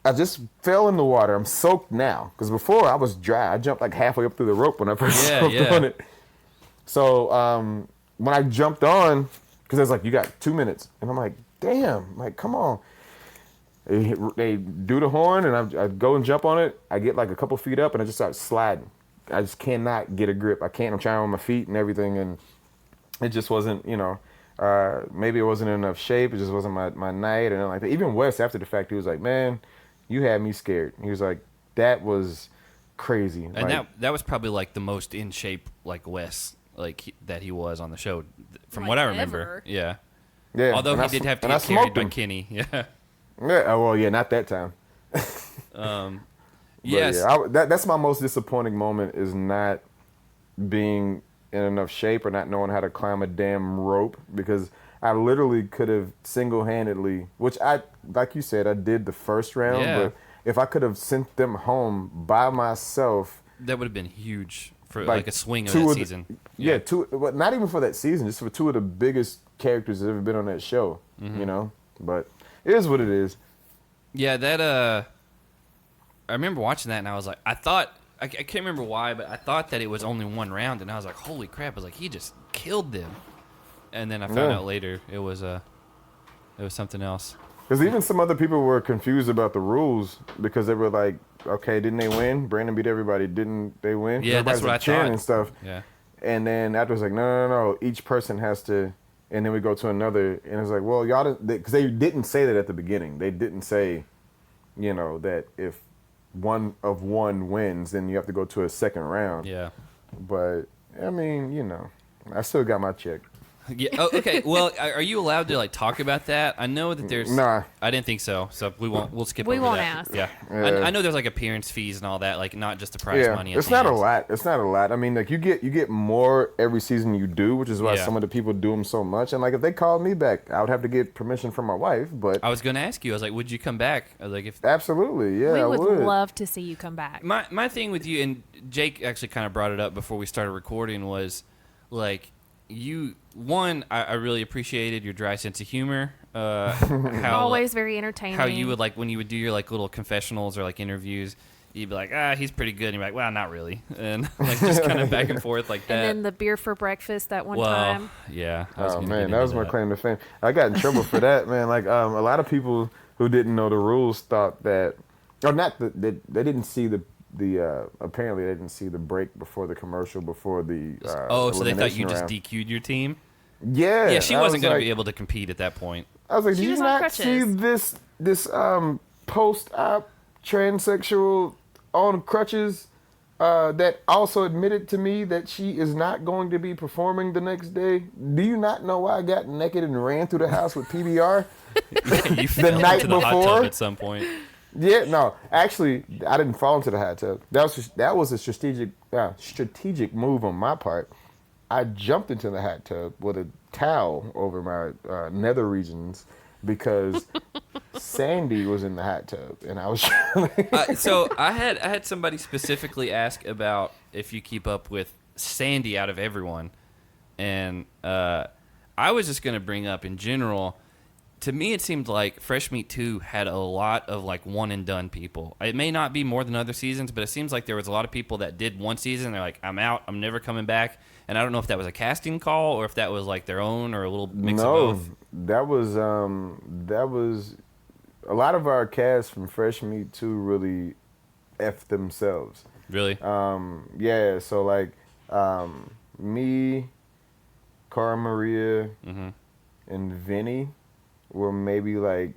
I just fell in the water. I'm soaked now because before I was dry. I jumped like halfway up through the rope when I first jumped on it. So when I jumped on, because I was like, you got 2 minutes. And I'm like, damn, like, come on. They do the horn, and I go and jump on it. I get like a couple feet up, and I just start sliding. I just cannot get a grip. I can't. I'm trying on my feet and everything, and it just wasn't, maybe it wasn't in enough shape. It just wasn't my night. And like that. Even Wes, after the fact, he was like, man, you had me scared. He was like, that was crazy. And like, that was probably like the most in shape like Wes that he was on the show from Like what I remember. ever. Yeah. yeah. Although and he did have to and I get carried smoked by him. Kenny. Yeah. Yeah. Oh, well, yeah, not that time. Yes. Yeah, that's my most disappointing moment, is not being in enough shape or not knowing how to climb a damn rope, because I literally could have single-handedly, which like you said, I did the first round, Yeah. but if I could have sent them home by myself, That would have been huge for like like a swing of two that the- season. yeah, but not even for that season, just for two of the biggest characters that have ever been on that show, But it is what it is. Yeah, that I remember watching that and I was like, I can't remember why, but I thought that it was only one round, and I was like, holy crap! I was like, he just killed them, and then I found out later it was something else. Because even some other people were confused about the rules, because they were like, okay, didn't they win? Brandon beat everybody. Didn't they win? Yeah, that's Everybody's what like I cheering thought. and stuff. Yeah. And then afterwards, like, no. Each person has to, and then we go to another, and it's like, well, y'all didn't, because they didn't say that at the beginning. They didn't say, that if one of one wins, then you have to go to a second round. Yeah. But I mean, I still got my check. Yeah. Oh, okay. Well, are you allowed to like talk about that? I know that there's. Nah. I didn't think so. So we won't. We'll skip. We over won't that. ask. Yeah. Yeah. I know there's like appearance fees and all that. Like not just the prize money. At it's the not a end. lot. It's not a lot. I mean, like you get more every season you do, which is why Yeah. some of the people do them so much. And like if they called me back, I would have to get permission from my wife. But I was going to ask you. I was like, would you come back? I was like, if absolutely, yeah, we I would would. love to see you come back. my thing with you, and Jake actually kind of brought it up before we started recording, was like I really appreciated your dry sense of humor. How Always very entertaining. how you would like when you would do your like little confessionals or like interviews, you'd be like, he's pretty good, and you're like, well, not really, and like just kind of back and forth like that. And then the beer for breakfast that one well, time. yeah. I was Oh gonna man, get that was into my claim to fame. I got in trouble for that, man. Like a lot of people who didn't know the rules thought that, or not that they didn't see the apparently they didn't see the break before the commercial, before the so they thought you elimination just round. DQ'd your team. Yeah, She I wasn't was going like- to be able to compete at that point. I was like, She did you was on not see crutches. this post-op transsexual on crutches that also admitted to me that she is not going to be performing the next day? Do you not know why I got naked and ran through the house with PBR? You fell night into the hot tub before? at some point. Yeah, no, actually, I didn't fall into the hot tub. That was a strategic move on my part. I jumped into the hot tub with a towel over my nether regions because Sandy was in the hot tub, and I was So I had somebody specifically ask about if you keep up with Sandy out of everyone, and I was just going to bring up in general. To me, it seemed like Fresh Meat 2 had a lot of like one and done people. It may not be more than other seasons, but it seems like there was a lot of people that did one season. They're like, I'm out. I'm never coming back. And I don't know if that was a casting call or if that was like their own or a little mix of both. that was a lot of our cast from Fresh Meat 2 really F themselves. Really? Yeah, so like me, Cara Maria, and Vinny were maybe like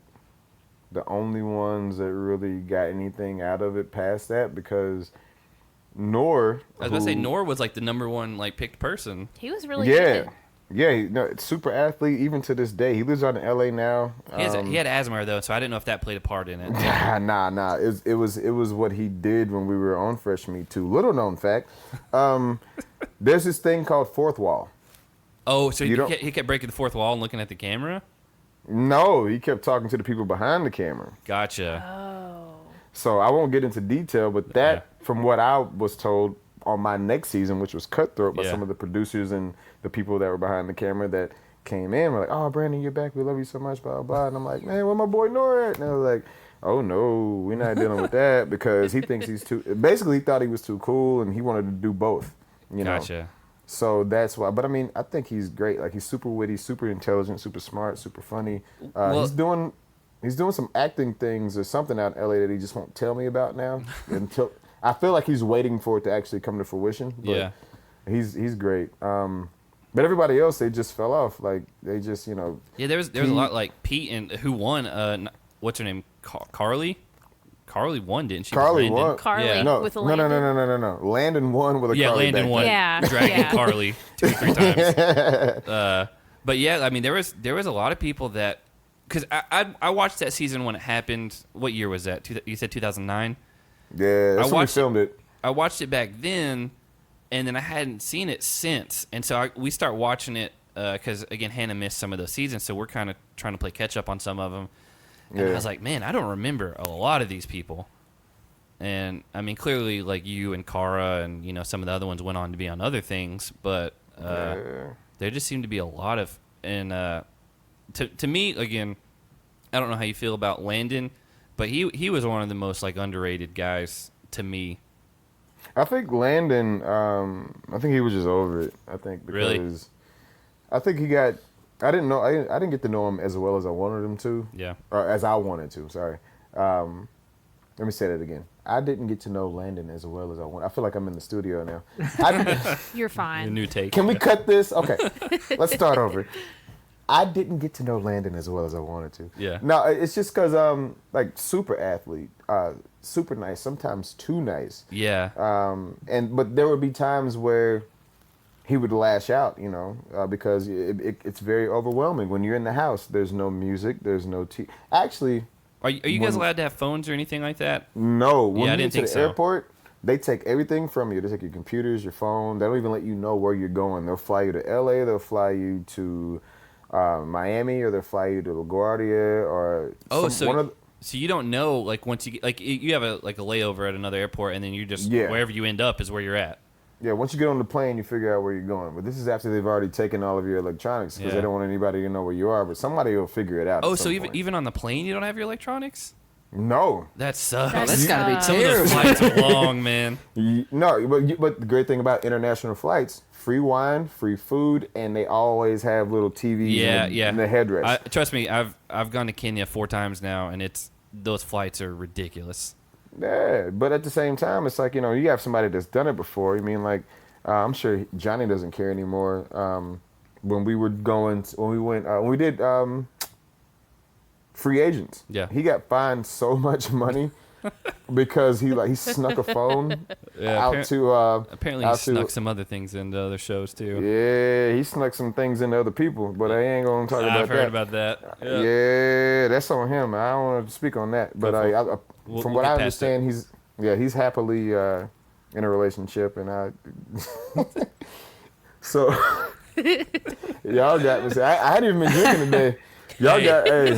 the only ones that really got anything out of it past that, because Noor, I was about to say, Noor was like the number one like picked person. He was really yeah, good. yeah, super athlete even to this day. He lives out in LA now. He had asthma though, so I didn't know if that played a part in it. Nah. It was what he did when we were on Fresh Meat 2. Little known fact. There's this thing called fourth wall. Oh, so You don't- he kept breaking the fourth wall and looking at the camera? No, he kept talking to the people behind the camera. Gotcha. Oh. So I won't get into detail, but that, from what I was told on my next season, which was Cutthroat, by Yeah. some of the producers and the people that were behind the camera that came in, were like, "Oh, Brandon, you're back. We love you so much." Blah blah blah. And I'm like, "Man, where my boy Nora at?" And I was like, "Oh no, we're not dealing with that," because he thinks he's too. Basically, he thought he was too cool, and he wanted to do both. You know. Gotcha. So that's why. But I mean, I think he's great. Like he's super witty, super intelligent, super smart, super funny. Well- He's doing some acting things or something out in LA that he just won't tell me about now. Until I feel like he's waiting for it to actually come to fruition. But Yeah. he's great. But everybody else, they just fell off. Like they just, Yeah, there was a lot like Pete and who won. What's her name? Carly. Carly won, didn't she? Carly Landon. won. Carly Yeah. No, with a no, Landon. no. Landon won with a Yeah, Carly Landon back won. then. Yeah, Dragging yeah. Carly 2-3 times. But yeah, I mean, there was a lot of people that, because I watched that season when it happened. What year was that? You said 2009. Yeah, that's when we watched filmed it. I watched it back then, and then I hadn't seen it since. And so we start watching it because again, Hannah missed some of those seasons, so we're kind of trying to play catch up on some of them. And I Yeah. was like, man, I don't remember a lot of these people. And I mean, clearly, like you and Cara and some of the other ones went on to be on other things, but Yeah. there just seemed to be a lot of. And to me, again, I don't know how you feel about Landon, but he was one of the most like underrated guys to me. I think Landon. I think he was just over it. I think because Really? I think he got. I didn't know. I didn't get to know him as well as I wanted him to. Yeah. Or as I wanted to. Sorry. Let me say that again. I didn't get to know Landon as well as I wanted. I feel like I'm in the studio now. You're The fine. new take. Can we cut this? Okay. Let's start over. I didn't get to know Landon as well as I wanted to. Yeah. No, it's just because like super athlete, super nice, sometimes too nice. Yeah. But there would be times where he would lash out, because it's very overwhelming when you're in the house. There's no music, there's no Actually, Are you guys allowed to have phones or anything like that? no. When Yeah, I you didn't get to think the so. airport, they take everything from you. They take your computers, your phone. They don't even let you know where you're going. They'll fly you to LA. They'll fly you to Miami, or they'll fly you to LaGuardia, or Oh, one so you don't know like once you get like you have a layover at another airport and then you just Yeah. wherever you end up is where you're at. Yeah, once you get on the plane, you figure out where you're going. But this is after they've already taken all of your electronics because Yeah. they don't want anybody to know where you are. But somebody will figure it out. Oh, at so some even point. even on the plane you don't have your electronics? No. That sucks. That's gotta be Some of those terrible. flights are long, man. No, but the great thing about international flights, free wine, free food, and they always have little TVs Yeah, yeah. in the headrest. Trust me, I've gone to Kenya 4 times now, and those flights are ridiculous. Yeah, but at the same time, it's like, you have somebody that's done it before. I mean, like, I'm sure Johnny doesn't care anymore. When we did Free Agents, Yeah. he got fined so much money because he snuck a phone Yeah, out to apparently he out snuck to, some other things into other shows too. yeah, he snuck some things into other people, but I ain't gonna talk about I've heard that. about that. Yeah, that's on him. I don't want to speak on that, but We'll from what get I past understand, he's happily in a relationship, and I. So, y'all got me. I hadn't even been drinking today. Y'all got. Hey,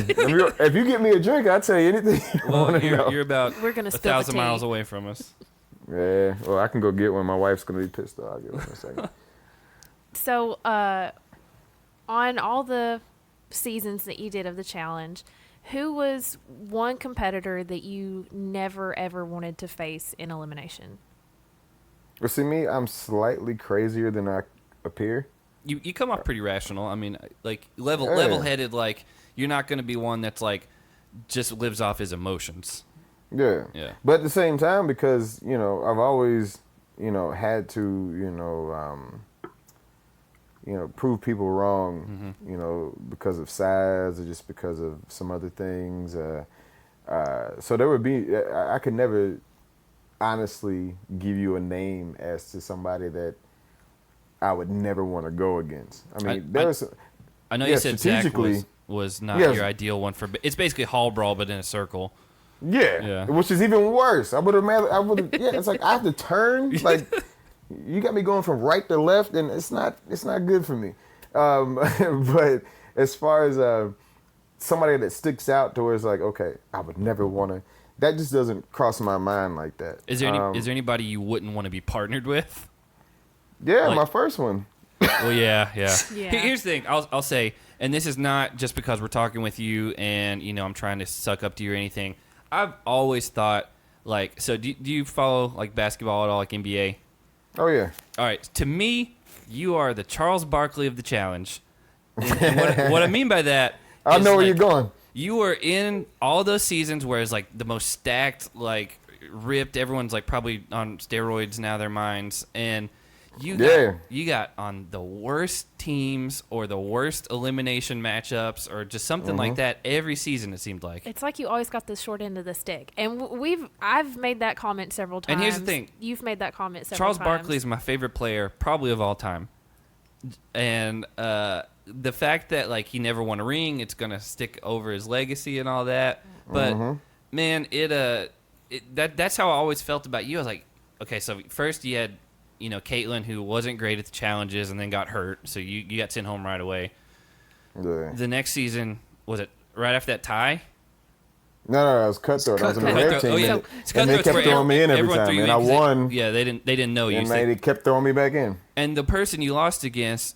if you get me a drink, I'll tell you anything. You Well, wanna know. you're about We're gonna spill the 1,000 miles tea. away from us. Yeah, well, I can go get one. My wife's gonna be pissed though. I'll get one in a second. So, on all the seasons that you did of the challenge, who was one competitor that you never ever wanted to face in elimination? Well, see, me, I'm slightly crazier than I appear. You come off pretty rational. I mean, like level Yeah. headed. Like you're not going to be one that's like just lives off his emotions. Yeah. Yeah. But at the same time, because, I've always, had to, prove people wrong, because of size or just because of some other things. So there would be, I could never honestly give you a name as to somebody that I would never want to go against. I mean, I know Yeah, you said Zach strategically- was not Yes. your ideal one for. It's basically hall brawl, but in a circle. Yeah, which is even worse. I would have. Yeah, it's like I have to turn. Like you got me going from right to left, and it's not good for me. But as far as somebody that sticks out to where it's like, okay, I would never want to. That just doesn't cross my mind like that. Is there anybody you wouldn't want to be partnered with? Yeah, like- my first one. Well, yeah. Yeah. Here's the thing. I'll say, and this is not just because we're talking with you, and I'm trying to suck up to you or anything. I've always thought, like, so do you follow like basketball at all, like NBA? Oh yeah. All right. To me, you are the Charles Barkley of the challenge. And what I mean by that, I is, know where like, you're going. You were in all those seasons where it's like the most stacked, like ripped. Everyone's like probably on steroids now, their minds, and you got on the worst teams or the worst elimination matchups or just something like that every season. It seemed like It's like you always got the short end of the stick, and I've made that comment several times. And here's the thing: you've made that comment several Charles times. Barkley is my favorite player, probably of all time, and the fact that like he never won a ring, it's gonna stick over his legacy and all that. But man, that's how I always felt about you. I was like, okay, so first you had, you know, Caitlin, who wasn't great at the challenges and then got hurt, so you got sent home right away. Yeah. The next season, was it right after that tie? No, it was Cutthroat. I was on the red team, Oh yeah, and they kept throwing me in every everyone time, threw and you I in 'cause won. Yeah, they didn't know you. And So- they kept throwing me back in. And the person you lost against,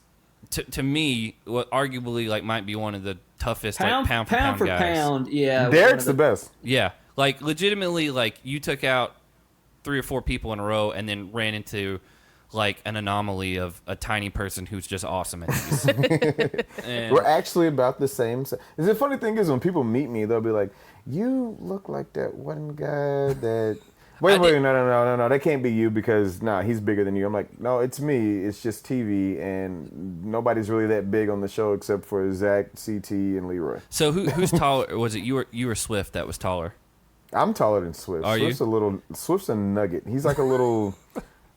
to me, what arguably like might be one of the toughest Pound, like pound for for guys. pound, yeah. Derek's the best. Yeah, like legitimately, like you took out 3 or 4 people in a row, and then ran into like an anomaly of a tiny person who's just awesome at these. And- We're actually about the same. The funny thing is, when people meet me, they'll be like, "You look like that one guy that." Wait, no. That can't be you because he's bigger than you. I'm like, no, it's me. It's just TV, and nobody's really that big on the show except for Zach, CT, and Leroy. So who's taller? Was it you or Swift that was taller? I'm taller than Swift. Are you? Swift's a nugget. He's like a little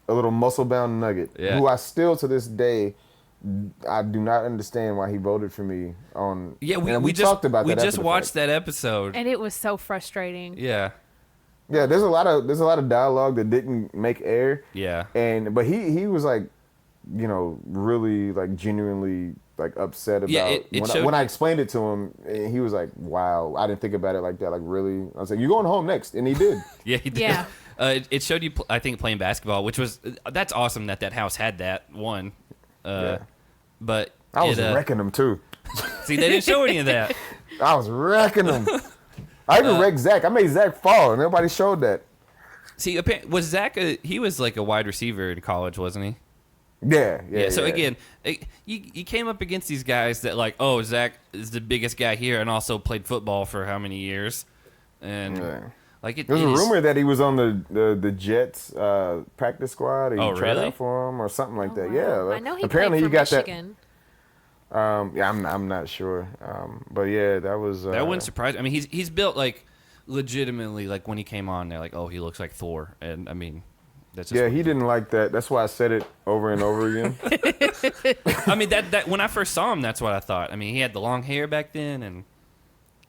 muscle-bound nugget. Yeah. Who I still to this day, I do not understand why he voted for me on. Yeah, and we just talked about that. We just after the watched fact. that episode. and it was so frustrating. Yeah, Yeah, there's a lot of dialogue that didn't make air. yeah. But he was like, you know, really like genuinely like upset about Yeah, it showed- when I explained it to him. And he was like, "Wow, I didn't think about it like that. Like really?" I was like, "You're going home next," and he did. Yeah, he did. Yeah. It showed you, I think, playing basketball, which was that's awesome that house had that one. Yeah. But I was wrecking him too. see, they didn't show any of that. I was wrecking him. I even wrecked Zach. I made Zach fall, and nobody showed that. See, was Zach? He was like a wide receiver in college, wasn't he? Yeah. So again, you came up against these guys that like, oh, Zach is the biggest guy here, and also played football for how many years, and like There's a rumor that he was on the Jets practice squad. He tried really? out for him or something like that. Wow. Yeah. I know he apparently played for he got Michigan. that. Yeah, I'm not sure. But yeah, that was. that wouldn't surprise. I mean, he's built like legitimately like when he came on, they're like, oh, he looks like Thor, and I mean, that's just Yeah, he didn't like that. That's why I said it over and over again. I mean, that when I first saw him, that's what I thought. I mean, he had the long hair back then, and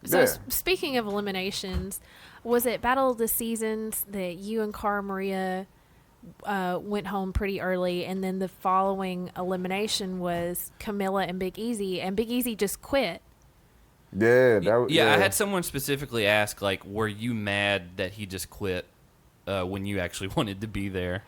So Yeah. speaking of eliminations, was it Battle of the Seasons that you and Cara Maria went home pretty early, and then the following elimination was Camilla and Big Easy, and Big Easy just quit? Yeah, I had someone specifically ask, like, were you mad that he just quit when you actually wanted to be there?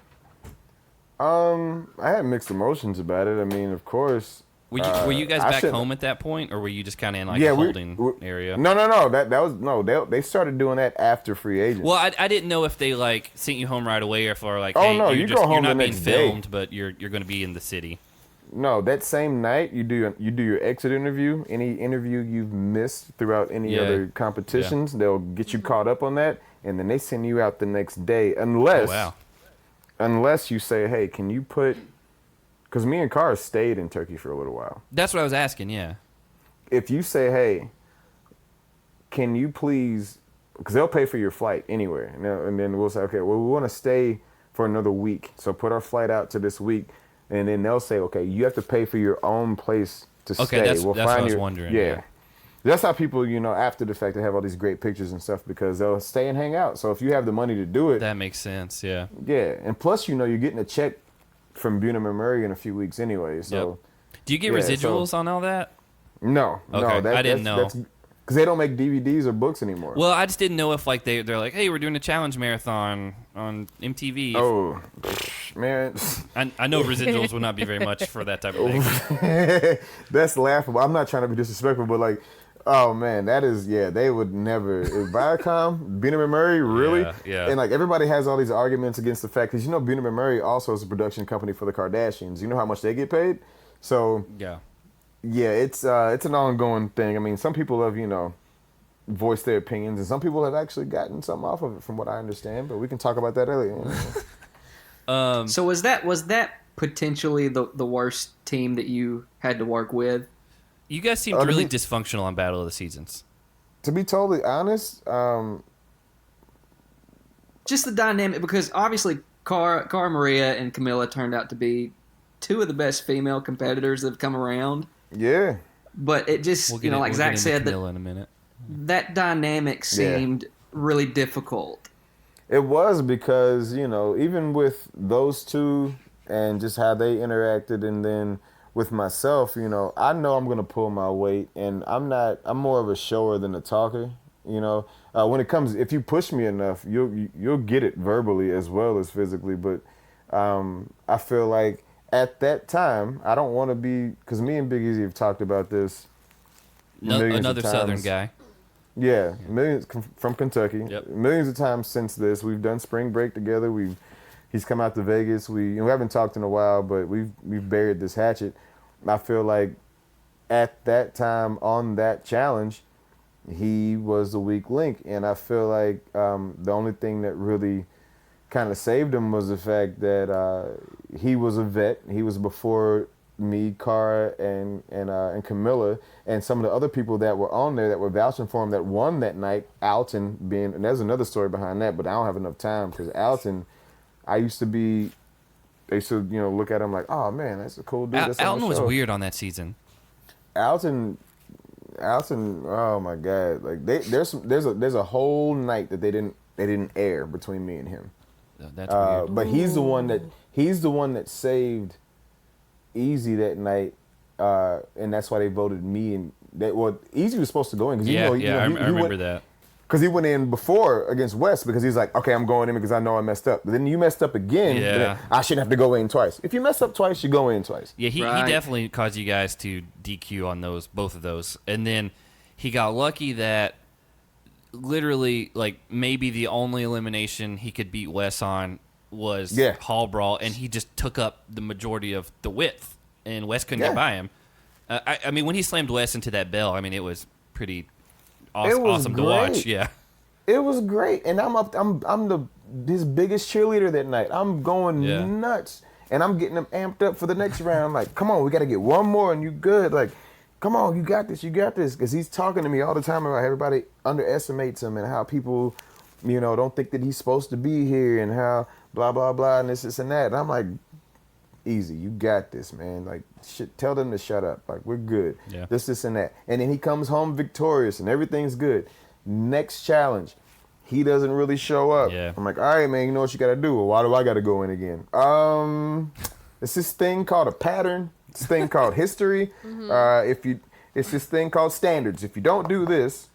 I had mixed emotions about it. I mean, of course. Were you guys I back shouldn't- home at that point, or were you just kind of in like Yeah, a we- holding area? No. That was no. They started doing that after free agents. Well, I didn't know if they like sent you home right away, or if like, Oh, hey, no, you're you just, go home you're not the being next day. filmed, but you're going to be in the city. No, that same night you do your exit interview. Any interview you've missed throughout any Yeah. other competitions, they'll get you caught up on that, and then they send you out the next day. Unless, Oh, wow. unless you say, hey, can you put? Because me and Cara stayed in Turkey for a little while. That's what I was asking. Yeah. If you say, hey, can you please? Because they'll pay for your flight anywhere, and then we'll say, okay, well, we want to stay for another week, so put our flight out to this week. And then they'll say, okay, you have to pay for your own place to Okay, stay. that's what I was wondering, yeah. That's how people, after the fact, they have all these great pictures and stuff because they'll stay and hang out. So if you have the money to do it, That makes sense. Yeah. yeah. And plus, you're getting a check from Bunim and Murray in a few weeks anyway. So Do you get Yeah, residuals on all that? no, Okay, no, I didn't know. Because they don't make DVDs or books anymore. Well, I just didn't know if like they're like, hey, we're doing a challenge marathon on MTV. oh, man. I know residuals will not be very much for that type of thing. That's laughable. I'm not trying to be disrespectful, but like Oh man, that is they would never. If Viacom, Beanham and Murray, really? Yeah. And like everybody has all these arguments against the fact because Beanham and Murray also is a production company for the Kardashians. You know how much they get paid? So Yeah. it's an ongoing thing. I mean, some people have voiced their opinions, and some people have actually gotten something off of it, from what I understand. But we can talk about that earlier. So was that potentially the worst team that you had to work with? You guys seemed really dysfunctional on Battle of the Seasons. To be totally honest, Just the dynamic, because obviously Cara Maria and Camilla turned out to be two of the best female competitors that have come around. yeah. But it just, We'll get like we'll Zach get into said, Camilla in a minute. that dynamic seemed really difficult. It was because, even with those two and just how they interacted, and then with myself, I know I'm going to pull my weight, and I'm more of a shower than a talker, when it comes, if you push me enough, you'll get it verbally as well as physically. But I feel like at that time, I don't want to be, because me and Big Easy have talked about this. Another Southern guy. Yeah, millions from Kentucky. Yep. Millions of times since this, we've done spring break together. He's come out to Vegas. We haven't talked in a while, but we've buried this hatchet. I feel like at that time on that challenge, he was the weak link, and I feel like the only thing that really kind of saved him was the fact that he was a vet. He was before me, Cara, and Camilla, and some of the other people that were on there that were vouching for him that won that night. Alton being, and there's another story behind that, but I don't have enough time because Alton, they used to look at him like, oh man, that's a cool dude. That's on the Alton was show. weird on that season. Alton, oh my god, like there's a whole night that they didn't air between me and him. That's weird. But he's the one that saved Easy that night, and that's why they voted me. And Easy was supposed to go in because I remember that. Because he went in before against West because he's like, okay, I'm going in because I know I messed up. But then you messed up again. Yeah. Then I shouldn't have to go in twice. If you mess up twice, you go in twice. Yeah, he definitely caused you guys to DQ on both of those. And then he got lucky that literally, like, maybe the only elimination he could beat Wes on was Hall Brawl, and he just took up the majority of the width, and Wes couldn't get by him. I mean, when he slammed Wes into that bell, I mean, it was pretty awesome to watch. Yeah, it was great, and I'm his biggest cheerleader that night. I'm going nuts, and I'm getting him amped up for the next round. I'm like, come on, we got to get one more, and you good. Like, come on, you got this, because he's talking to me all the time about how everybody underestimates him and how people, don't think that he's supposed to be here, and how blah blah blah and this and that. And I'm like, Easy, you got this, man. Like, tell them to shut up. Like, we're good. Yeah. This and that. And then he comes home victorious and everything's good. Next challenge, he doesn't really show up. Yeah. I'm like, all right, man, you know what you got to do? Well, why do I got to go in again? It's this thing called a pattern. This thing called history. It's this thing called standards. If you don't do this,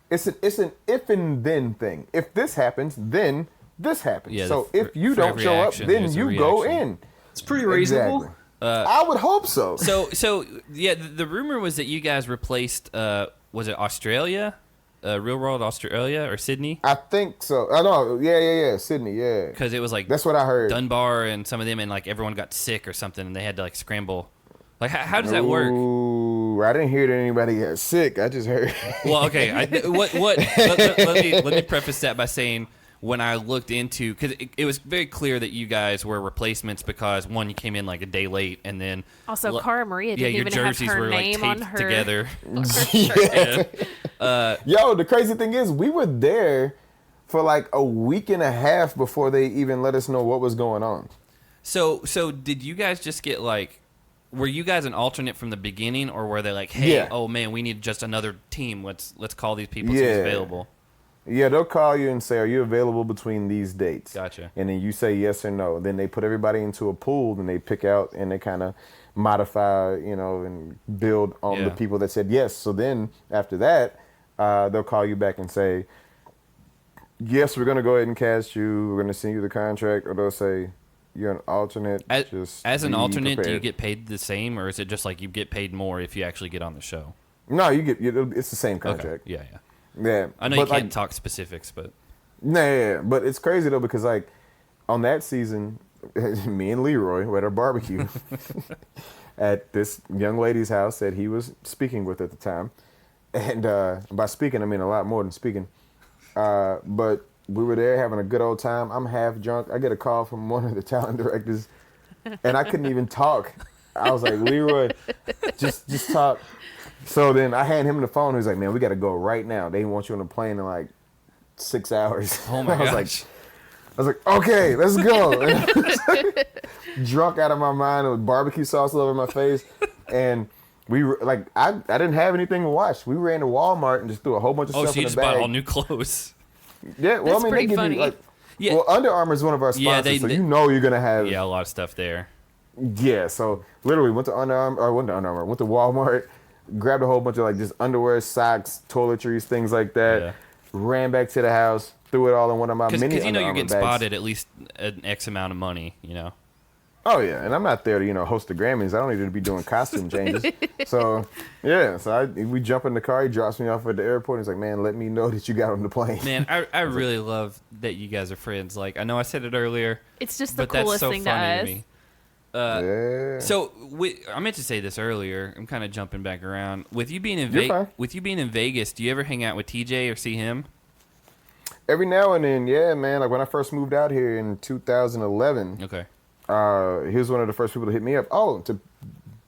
it's an if and then thing. If this happens, then this happens. Yeah, so if you don't show up, then you go in. It's pretty reasonable. Exactly. I would hope so. So yeah, the rumor was that you guys replaced, was it Australia? Real World Australia or Sydney? I think so. I know. Yeah. Sydney, yeah. Because it was like that's what I heard. Dunbar and some of them, and like everyone got sick or something, and they had to like scramble. Like, how does that work? Ooh, I didn't hear that anybody got sick. I just heard. Well, okay. Let me preface that by saying, when I looked into, because it was very clear that you guys were replacements because, one, you came in like a day late, and then Also, Cara Maria didn't your even have jerseys her were like name on taped her. together. Yo, the crazy thing is, we were there for like a week and a half before they even let us know what was going on. So did you guys just get like, were you guys an alternate from the beginning, or were they like, hey, oh man, we need just another team. Let's call these people who's available. Yeah, they'll call you and say, are you available between these dates? Gotcha. And then you say yes or no. Then they put everybody into a pool and they pick out and they kind of modify, and build on the people that said yes. So then after that, they'll call you back and say, yes, we're going to go ahead and cast you. We're going to send you the contract. Or they'll say, you're an alternate. As an alternate, prepared. do you get paid the same, or is it just like you get paid more if you actually get on the show? No, it's the same contract. Okay. Yeah. Yeah. I know but you can't like, talk specifics, but Nah, yeah, but it's crazy though because like on that season, me and Leroy were at a barbecue at this young lady's house that he was speaking with at the time, and by speaking I mean a lot more than speaking. But we were there having a good old time. I'm half drunk. I get a call from one of the talent directors, and I couldn't even talk. I was like, Leroy, just talk. So then I hand him the phone. He's like, man, we got to go right now. They want you on the plane in like 6 hours. oh my gosh. I was like, okay, let's go. And I was like, drunk out of my mind with barbecue sauce all over my face. And we were like, I didn't have anything to watch. We ran to Walmart and just threw a whole bunch of stuff so you in the just bag. bought all new clothes. Yeah, well, That's I mean, pretty they give funny. you like, Yeah. well, Under Armour is one of our Yeah, sponsors, so they- you know you're gonna have. Yeah, a lot of stuff there. Yeah, so literally went to went to Walmart, grabbed a whole bunch of like just underwear, socks, toiletries, things like that. Yeah. Ran back to the house, threw it all in one of my Because mini you know Under you're Armour getting bags. spotted at least an X amount of money, you know. Oh yeah, and I'm not there to host the Grammys. I don't need to be doing costume changes. So yeah, we jump in the car. He drops me off at the airport. He's like, "Man, let me know that you got on the plane." Man, I really love that you guys are friends. Like, I know I said it earlier, It's just the but that's coolest so thing to funny us. to me. Yeah. So I meant to say this earlier. I'm kind of jumping back around. With you being in You're fine. Vegas, do you ever hang out with TJ or see him? Every now and then, yeah, man. Like when I first moved out here in 2011, Okay. he was one of the first people to hit me up. Oh, to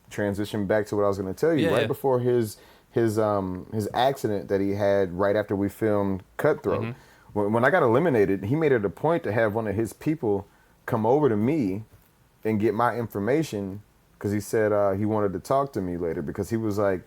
transition back to what I was going to tell you, Yeah, right yeah. before his accident that he had right after we filmed Cutthroat. Mm-hmm. When I got eliminated, he made it a point to have one of his people come over to me and get my information because he said he wanted to talk to me later because he was like,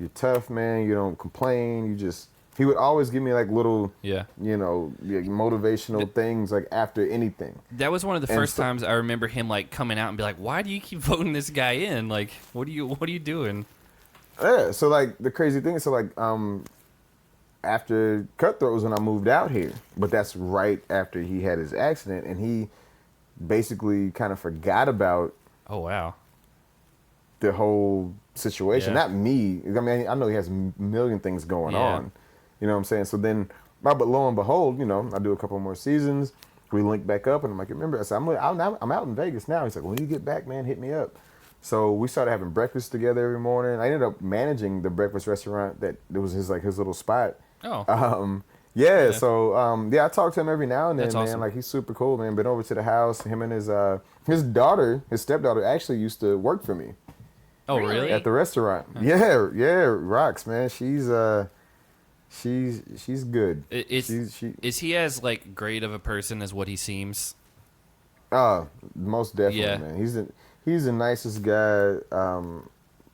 "You're tough, man. You don't complain. You just." He would always give me like little, Yeah. motivational things like after anything. That was one of the And first so- times I remember him like coming out and be like, "Why do you keep voting this guy in? Like, what are you doing?" Yeah. So like the crazy thing is, so like after Cutthroat was when I moved out here, but that's right after he had his accident, and he basically kind of forgot about Oh wow. the whole situation. Yeah. Not me. I mean, I know he has a million things going Yeah. on. You know what I'm saying? So then, but lo and behold, I do a couple more seasons. We link back up, and I'm like, remember? I said, I'm out in Vegas now. He's like, when you get back, man, hit me up. So we started having breakfast together every morning. I ended up managing the breakfast restaurant that it was his little spot. Oh. Yeah. So I talk to him every now and then, That's man. awesome. Like he's super cool, man. Been over to the house. Him and his daughter, his stepdaughter, actually used to work for me Oh Really? really? at the restaurant. Yeah, rocks, man. She's good. Is he as like great of a person as what he seems? Most definitely, Yeah. man. He's the nicest guy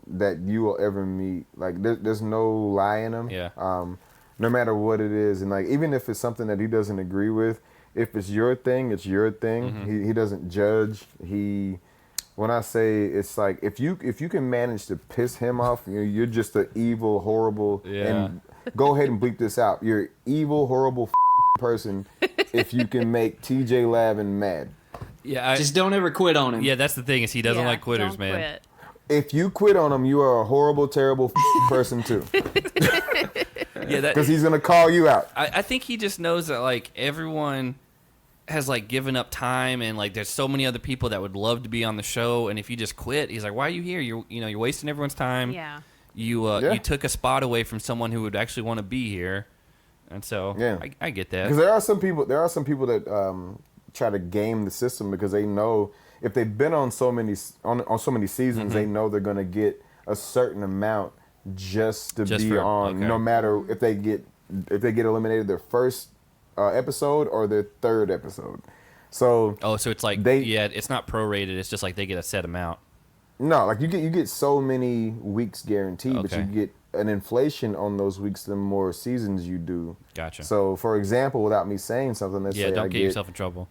that you will ever meet. Like there's no lie in him. Yeah. No matter what it is, and like even if it's something that he doesn't agree with, if it's your thing, it's your thing. Mm-hmm. He doesn't judge. When I say it's like if you can manage to piss him off, you're just an evil, horrible. Yeah. And go ahead and bleep this out. You're an evil, horrible person if you can make TJ Lavin mad. Yeah. Just don't ever quit on him. Yeah, that's the thing is he doesn't Yeah, like quitters, don't man. quit. If you quit on him, you are a horrible, terrible person too, Yeah, that because he's gonna call you out. I think he just knows that like everyone has like given up time and like there's so many other people that would love to be on the show, and if you just quit, he's like, "Why are you here? You're wasting everyone's time. Yeah. Yeah. You took a spot away from someone who would actually want to be here." And so Yeah. I get that. Because there are some people that try to game the system because they know if they've been on so many seasons, they know they're gonna get a certain amount just Just be for- on, okay. no matter if they get eliminated their first episode or their third episode. So Oh, so it's like it's not prorated. It's just like they get a set amount. no, like you get so many weeks guaranteed, but Okay. you get an inflation on those weeks the more seasons you do. Gotcha. So, for example, without me saying something, let's say Don't get yourself in trouble.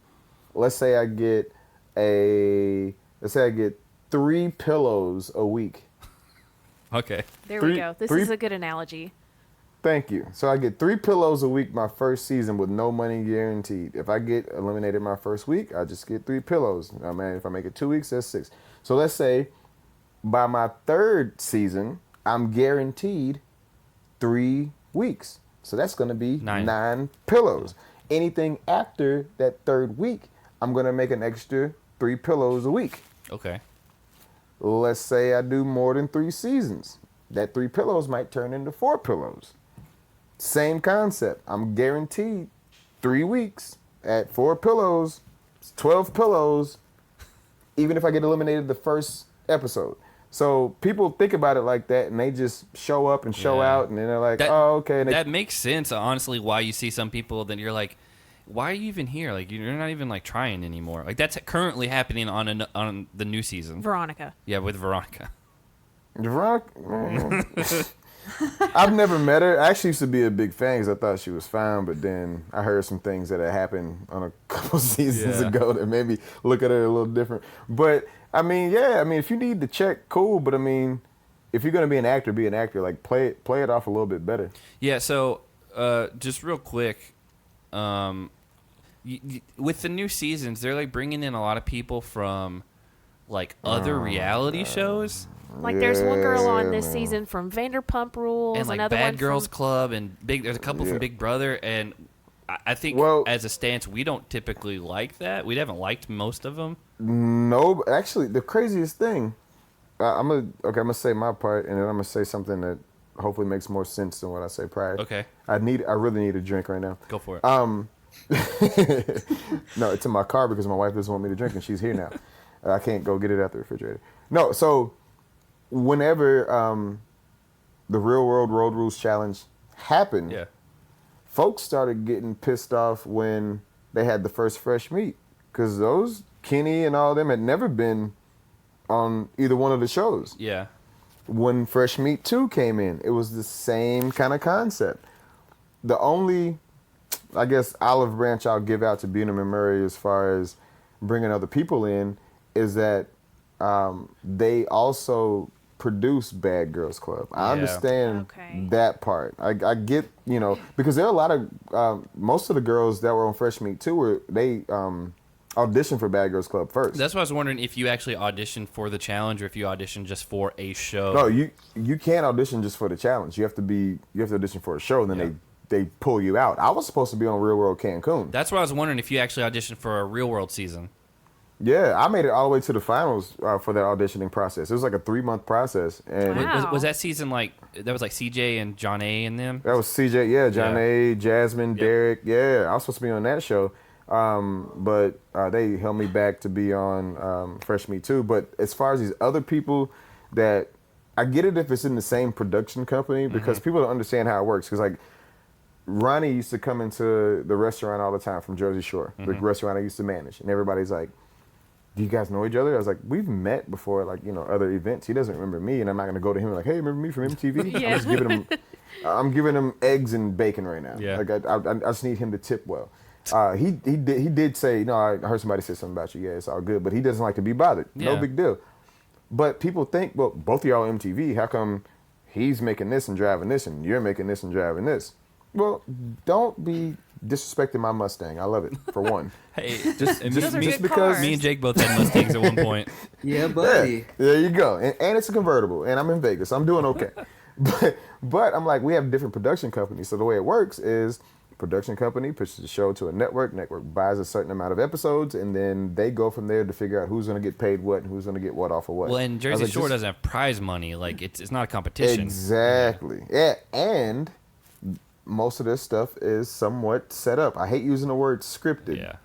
let's say I get 3 pillows a week. Okay. There Three- we go. This three- is a good analogy. Thank you. So I get 3 pillows a week my first season with no money guaranteed. If I get eliminated my first week, I just get 3 pillows. If I make it 2 weeks, that's 6. So let's say by my third season, I'm guaranteed 3 weeks. So that's going to be 9 pillows. Anything after that 3rd week, I'm going to make an extra 3 pillows a week. Okay. Let's say I do more than 3 seasons. That 3 pillows might turn into 4 pillows. Same concept. I'm guaranteed 3 weeks at 4 pillows, 12 pillows, even if I get eliminated the first episode. So people think about it like that, and they just show up and show out, and then they're like, oh, okay. And that makes sense, honestly, why you see some people that you're like, why are you even here? Like, you're not even, like, trying anymore. Like, that's currently happening on the new season. Veronica. Yeah, with Veronica. Veronica? I've never met her. I actually used to be a big fan because I thought she was fine, but then I heard some things that had happened on a couple seasons ago that made me look at her a little different. But, I mean, if you need to check, cool, but I mean, if you're going to be an actor, be an actor. Like, play it off a little bit better. Yeah, so just real quick, with the new seasons, they're, like, bringing in a lot of people from, like, other reality shows. Like, there's one girl on this season from Vanderpump Rules. And, like, another Bad one Girls from... Club, and there's a couple from Big Brother, and I think as a stance, we don't typically like that. We haven't liked most of them. No, actually, the craziest thing, I'm gonna say my part, and then I'm gonna say something that hopefully makes more sense than what I say prior. Okay. I really need a drink right now. Go for it. No, it's in my car because my wife doesn't want me to drink, and she's here now. I can't go get it out the refrigerator. No, so whenever the Real World Road Rules Challenge happened, folks started getting pissed off when they had the first fresh meat, because those Kenny and all of them had never been on either one of the shows. Yeah. When Fresh Meat 2 came in, it was the same kind of concept. The only, I guess, olive branch I'll give out to Beanham and Murray as far as bringing other people in is that they also produce Bad Girls Club. I understand that part. I get, because there are a lot of, most of the girls that were on Fresh Meat 2 they auditioned for Bad Girls Club first. That's why I was wondering if you actually auditioned for the challenge or if you auditioned just for a show. No, you can't audition just for the challenge. You have to audition for a show, and then they pull you out. I was supposed to be on Real World Cancun. That's why I was wondering if you actually auditioned for a Real World season. Yeah, I made it all the way to the finals for that auditioning process. It was like a 3-month process. And was that season that was like CJ and John A and them? That was CJ, John A, Jasmine, Derek. Yeah, I was supposed to be on that show. But they held me back to be on Fresh Meat 2. But as far as these other people that, I get it if it's in the same production company, because people don't understand how it works. Because, like, Ronnie used to come into the restaurant all the time from Jersey Shore, the restaurant I used to manage. And everybody's like, do you guys know each other? I was like, we've met before, like, other events. He doesn't remember me, and I'm not going to go to him like, hey, remember me from MTV? I'm giving him eggs and bacon right now. Yeah. Like, I just need him to tip well. He did say, I heard somebody say something about you. Yeah, it's all good. But he doesn't like to be bothered. No big deal. But people think, well, both of y'all MTV. How come he's making this and driving this, and you're making this and driving this? Well, don't be disrespecting my Mustang. I love it, for one. Hey, Those are good because cars. Me and Jake both had Mustangs at one point. Yeah, buddy. Yeah, there you go. And it's a convertible, and I'm in Vegas. I'm doing okay. But I'm like, we have different production companies. So the way it works is production company pitches the show to a network buys a certain amount of episodes, and then they go from there to figure out who's going to get paid what and who's going to get what off of what. Well, and Jersey Shore doesn't have prize money. Like, it's not a competition. Exactly. Yeah, and most of this stuff is somewhat set up. I hate using the word scripted. Yeah.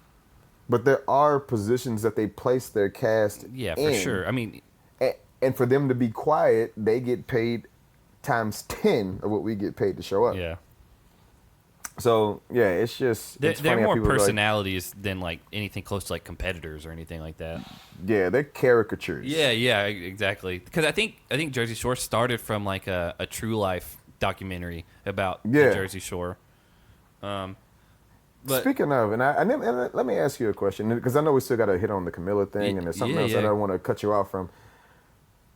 But there are positions that they place their cast in. Yeah, for sure. I mean, and for them to be quiet, they get paid times 10 of what we get paid to show up. yeah. So, yeah, it's just... They're more personalities than, like, anything close to, like, competitors or anything like that. Yeah, they're caricatures. Yeah, exactly. Because I think Jersey Shore started from, like, a true life documentary about the Jersey Shore. But Speaking of, and let me ask you a question, because I know we still got to hit on the Camilla thing, and there's something else that I want to cut you off from.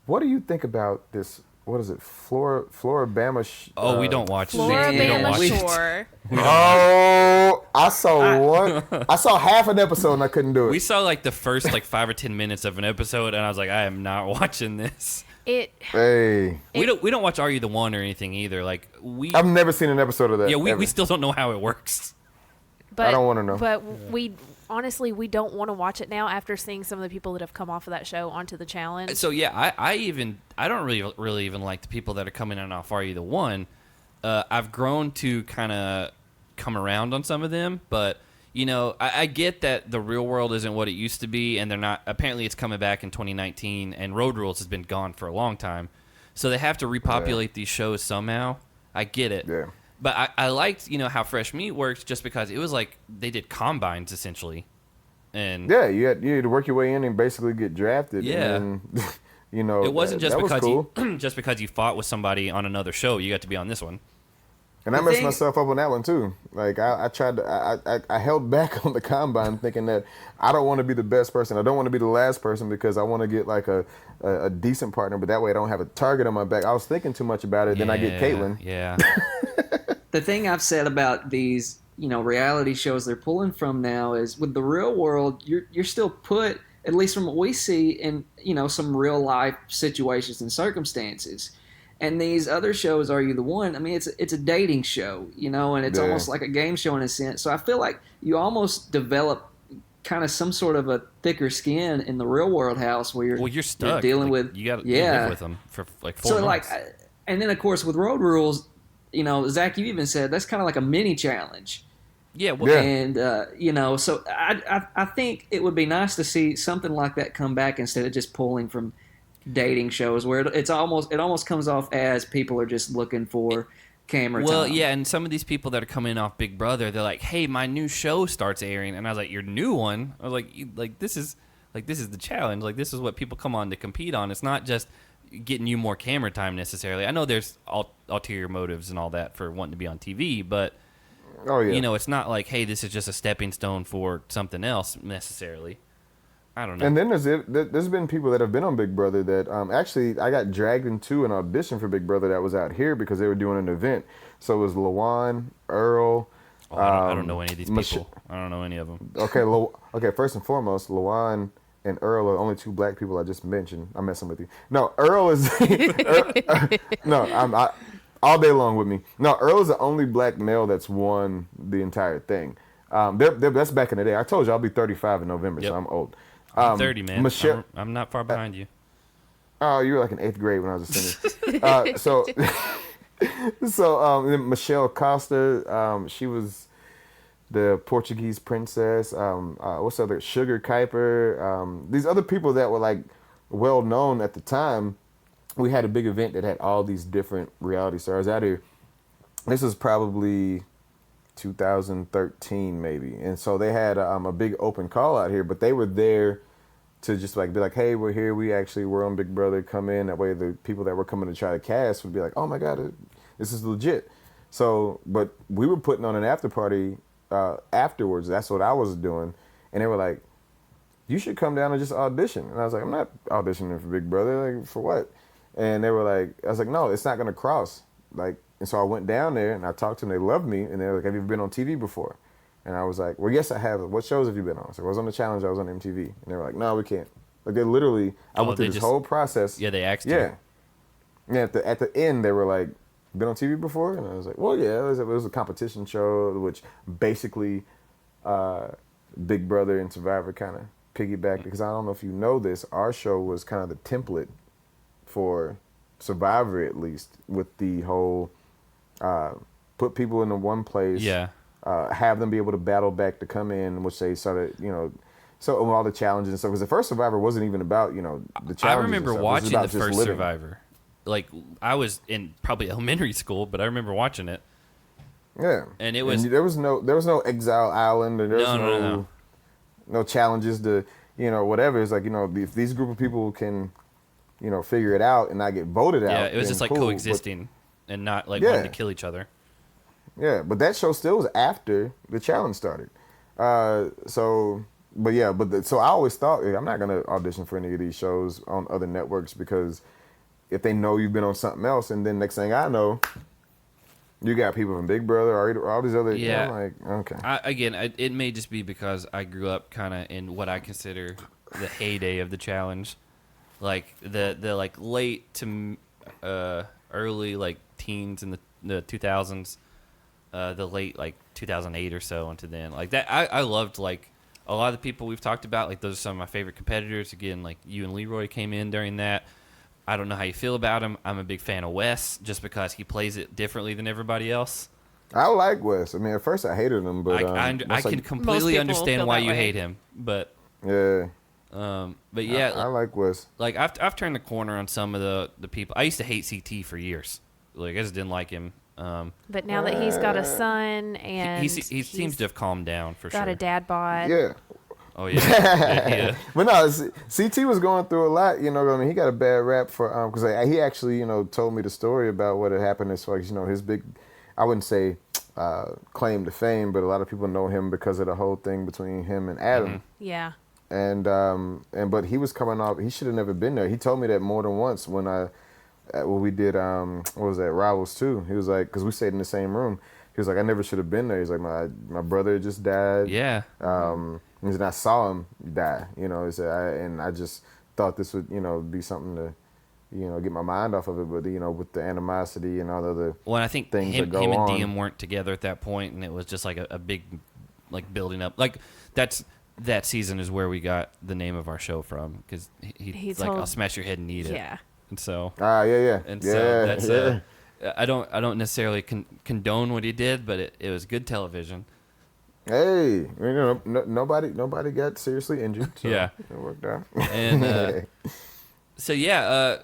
What do you think about this? What is it? Floribama? We don't watch it. Floribama Shore. Oh, I saw one. I saw half an episode and I couldn't do it. We saw like the first like 5 or 10 minutes of an episode, and I was like, I am not watching this. Hey, We don't watch Are You the One or anything either. Like I've never seen an episode of that. yeah, we ever. still don't know how it works. But I don't wanna know. But we honestly we don't want to watch it now after seeing some of the people that have come off of that show onto the challenge. So yeah, I don't really even like the people that are coming in off Are You the One. I've grown to kind of come around on some of them, but you know, I get that the real world isn't what it used to be, and they're not. Apparently, it's coming back in 2019, and Road Rules has been gone for a long time, so they have to repopulate these shows somehow. I get it, Yeah. but I liked how Fresh Meat works just because it was like they did combines essentially, and Yeah, you had to work your way in and basically get drafted. Yeah. And then, it wasn't just that was because cool. you just because you fought with somebody on another show, you got to be on this one. And I The messed thing- myself up on that one too. Like I tried to, I held back on the combine, thinking that I don't want to be the best person. I don't want to be the last person because I want to get like a decent partner, but that way I don't have a target on my back. I was thinking too much about it. Then I get Caitlin. Yeah. The thing I've said about these, reality shows they're pulling from now is with the real world, you're still put, at least from what we see, in some real life situations and circumstances. And these other shows, Are You the One? I mean, it's a dating show, and it's Yeah. almost like a game show in a sense. So I feel like you almost develop kind of some sort of a thicker skin in the real world house where Well, you're stuck. dealing Like, with you got to yeah. live with them for like 4 So months. and then of course with Road Rules, Zach, you even said that's kind of like a mini challenge. yeah. Well, Yeah. And so I think it would be nice to see something like that come back instead of just pulling from dating shows where it almost comes off as people are just looking for camera Well, time. yeah, and some of these people that are coming off Big Brother, they're like, "Hey, my new show starts airing," and I was like, "Your new one?" I was like, this is the challenge. Like, this is what people come on to compete on. It's not just getting you more camera time necessarily. I know there's ulterior motives and all that for wanting to be on TV, but Oh yeah. it's not like, hey, this is just a stepping stone for something else necessarily. I don't know. And then there's been people that have been on Big Brother that actually I got dragged into an audition for Big Brother that was out here because they were doing an event. So it was Lawan, Earl. I don't know any of these Mich- people. I don't know any of them. Okay. First and foremost, Lawan and Earl are the only two black people I just mentioned. I'm messing with you. No, Earl is no. All day long with me. No, Earl is the only black male that's won the entire thing. That's back in the day. I told you I'll be 35 in November, Yep. so I'm old. I'm 30, man. Michelle, I'm not far behind you. oh, you were like in 8th grade when I was a senior. Then Michelle Costa, she was the Portuguese princess. What's the other? Sugar Kuiper. These other people that were like well known at the time. We had a big event that had all these different reality stars out here. This was probably 2013 maybe, and so they had a big open call out here, but they were there to just like be like, hey, we're here, we're on Big Brother, come in. That way the people that were coming to try to cast would be like, oh my god, this is legit. So but we were putting on an after party afterwards. That's what I was doing, and they were like, you should come down and just audition. And I was like, I'm not auditioning for Big Brother, like for what? And they were like, I was like, no, it's not gonna cross. Like, and so I went down there and I talked to them. They loved me, and they were like, have you ever been on TV before? And I was like, well, yes, I have. What shows have you been on? So I was on the challenge. I was on MTV, and they were like, no, we can't. Like they literally, I went through this whole process. Yeah, they asked you. Yeah. Yeah. At the end, they were like, been on TV before? And I was like, well, yeah, it was a competition show, which basically Big Brother and Survivor kind of piggybacked, because I don't know if you know this, our show was kind of the template for Survivor, at least, with the whole put people into one place, Yeah. have them be able to battle back to come in, which they started, so all the challenges and stuff. Because the first Survivor wasn't even about, the challenges. I remember and stuff. It was watching the about just first living. Survivor. Like, I was in probably elementary school, but I remember watching it. Yeah, And it was- there was no Exile Island, and there was No. no challenges to whatever. It's like if these group of people can figure it out and not get voted out. Yeah, it was then just like cool. coexisting and not like Yeah. wanting to kill each other. But that show still was after the challenge started. So I always thought I'm not gonna audition for any of these shows on other networks, because if they know you've been on something else, and then next thing I know, you got people from Big Brother or all these other. Yeah. I'm like, okay. It may just be because I grew up kind of in what I consider the heyday of the challenge. like the like late to early like teens in the 2000s, the late like 2008 or so into then. Like that, I loved like a lot of the people we've talked about. Like those are some of my favorite competitors. Again, like you and Leroy came in during that. I don't know how you feel about him. I'm a big fan of Wes just because he plays it differently than everybody else. I like Wes. I mean, at first I hated him, but I can completely understand why you hate him. But yeah, but yeah, I like Wes. like I've turned the corner on some of the people. I used to hate CT for years. Like I just didn't like him. But now that he's got a son and he seems to have calmed down for sure. got a dad bod. Yeah. Oh yeah. Yeah. But no, CT was going through a lot. You know, I mean, he got a bad rap for because he actually, you know, told me the story about what had happened as far as, you know, his big, I wouldn't say claim to fame, but a lot of people know him because of the whole thing between him and Adam. Mm-hmm. Yeah. And but he was coming off. He should have never been there. He told me that more than once when we did what was that, Rivals 2. He was like, because we stayed in the same room. He was like, I never should have been there. He's like, my brother just died. Yeah. And I saw him die. You know, and I just thought this would, you know, be something to, you know, get my mind off of it. But, you know, with the animosity and all the other Well, I think things him that go and on. Diem weren't together at that point, and it was just like a big, like building up. Like that season is where we got the name of our show from because he's like, I'll smash your head and eat it. Yeah. And so. Yeah. And yeah, so that's yeah. I don't necessarily condone what he did, but it was good television. Hey, you know, nobody got seriously injured. So Yeah. it worked out. And so yeah,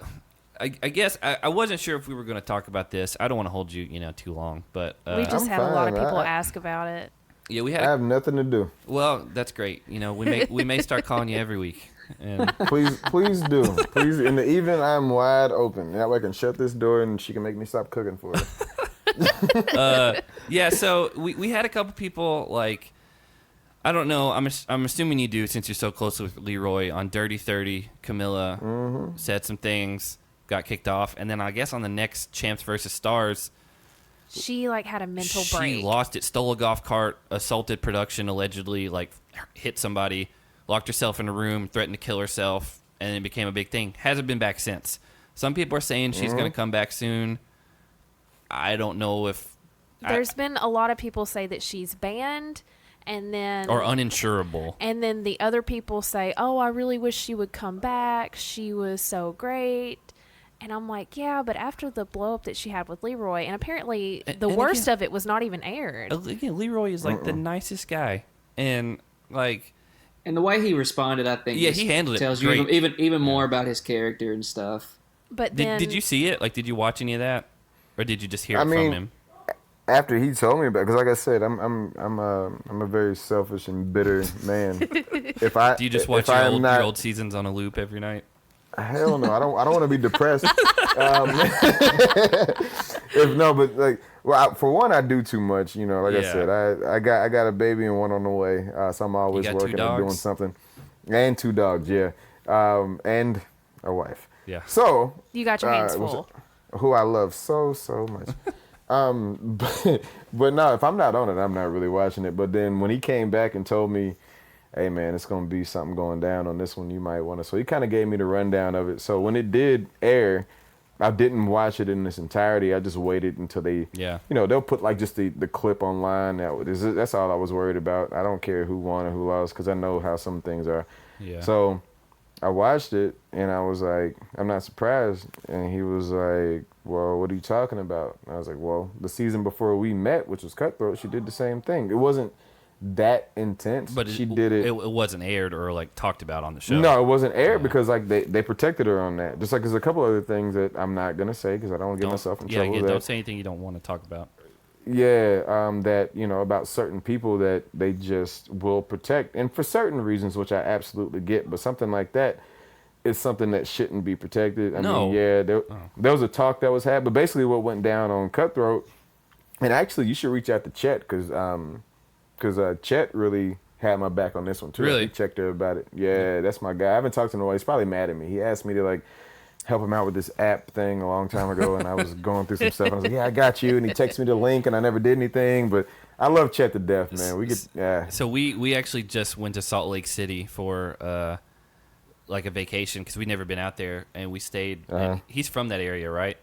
I guess I wasn't sure if we were going to talk about this. I don't want to hold you, too long, but We just I'm had a lot of fine. people ask about it. yeah, we I had. have nothing to do. Well, that's great. We may start calling you every week. And Please do. Please. In the evening, I'm wide open. That way I can shut this door and she can make me stop cooking for her. yeah, so we had a couple people like, I don't know. I'm assuming you do since you're so close with Leroy on Dirty 30. Camilla said some things, got kicked off, and then I guess on the next Champs versus Stars, She had a mental break. she lost it, stole a golf cart, assaulted production, allegedly hit somebody, locked herself in a room, threatened to kill herself, and it became a big thing. Hasn't been back since. Some people are saying she's going to come back soon. I don't know if There's been a lot of people say that she's banned, and then or uninsurable. And then the other people say, "Oh, I really wish she would come back. She was so great." And I'm like, "Yeah, but after the blow up that she had with Leroy, and apparently the and worst again- of it was not even aired." Again, Leroy is the nicest guy, and And the way he responded, I think, Yeah, just he handled it tells great. you even more about his character and stuff. But then did you see it? Did you watch any of that, or did you just hear I it mean, from him? After he told me about, because like I said, I'm a very selfish and bitter man. If I Do you just if watch I your am not, old seasons on a loop every night? Hell no, I don't want to be depressed. For one, I do too much. Like I Yeah. said, I got a baby and one on the way, so I'm always You got 2 working and doing dogs? something. And 2 dogs, yeah, and a wife. Yeah. So you got your hands full. who I love so much. But no, if I'm not on it, I'm not really watching it. But then when he came back and told me, hey man, it's gonna be something going down on this one, you might want to. So he kind of gave me the rundown of it. So when it did air, I didn't watch it in its entirety. I just waited until they, Yeah. they'll put just the clip online. That's all I was worried about. I don't care who won or who lost because I know how some things are. Yeah. So I watched it and I was like, I'm not surprised. And he was like, well, what are you talking about? And I was like, well, the season before we met, which was Cutthroat, she did the same thing. It wasn't that intense, But she did it. It wasn't aired or talked about on the show. No, it wasn't aired because they protected her on that. Just like there's a couple other things that I'm not gonna say because I don't want to get myself in trouble. Yeah, with don't that. say anything you don't want to talk about. Yeah, that about certain people that they just will protect, and for certain reasons, which I absolutely get. But something like that is something that shouldn't be protected. I No. mean, yeah, there was a talk that was had, but basically what went down on Cutthroat, and actually you should reach out to Chet because Chet really had my back on this one too. Really? He checked her about it. Yeah, that's my guy. I haven't talked to him in a while. He's probably mad at me. He asked me to help him out with this app thing a long time ago, and I was going through some stuff. And I was like, yeah, I got you. And he texted me the link, and I never did anything. But I love Chet to death, man. So we actually just went to Salt Lake City for like a vacation because we'd never been out there, and we stayed. Uh-huh. And he's from that area, right?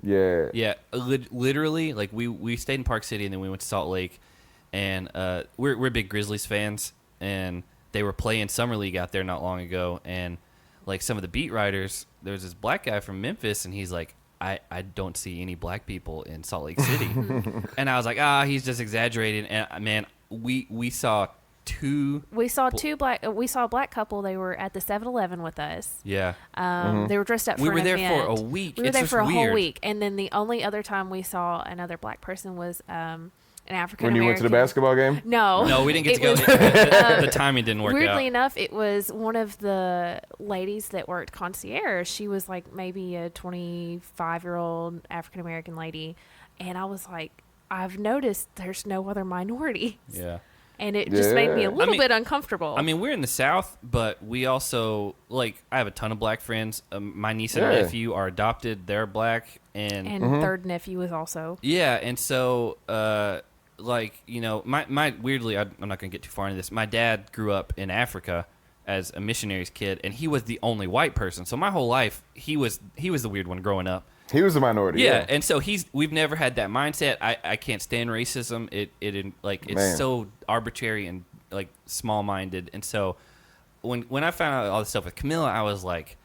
Yeah. Yeah, literally, like we stayed in Park City and then we went to Salt Lake, and we're big Grizzlies fans, and they were playing summer league out there not long ago, and like some of the beat writers, there was this black guy from Memphis, and he's like, I don't see any black people in Salt Lake City, and I was like, he's just exaggerating, and man, we saw two. We saw a black couple. They were at the 7-Eleven with us. Yeah. They were dressed up for We an were there event. for a week. We were It's there just for a whole weird. week. And then the only other time we saw another black person was an African When American. you went to the basketball game? No. No, we didn't get to go. was- The timing didn't work Weirdly out. enough, it was one of the ladies that worked concierge. She was like maybe a 25-year-old African American lady. And I was like, I've noticed there's no other minorities. Yeah. And it just made me a Yeah. little bit uncomfortable. I mean, we're in the South, but we also, like, I have a ton of black friends. My niece and Yeah. nephew are adopted. They're black. And third nephew was also. yeah, and so, like, you know, my weirdly, I'm not going to get too far into this. My dad grew up in Africa as a missionary's kid, and he was the only white person. So my whole life, he was the weird one growing up. He was a minority. Yeah, and so we've never had that mindset. I can't stand racism. It's Man. so arbitrary and like small minded. And so when I found out all this stuff with Camilla, I was like,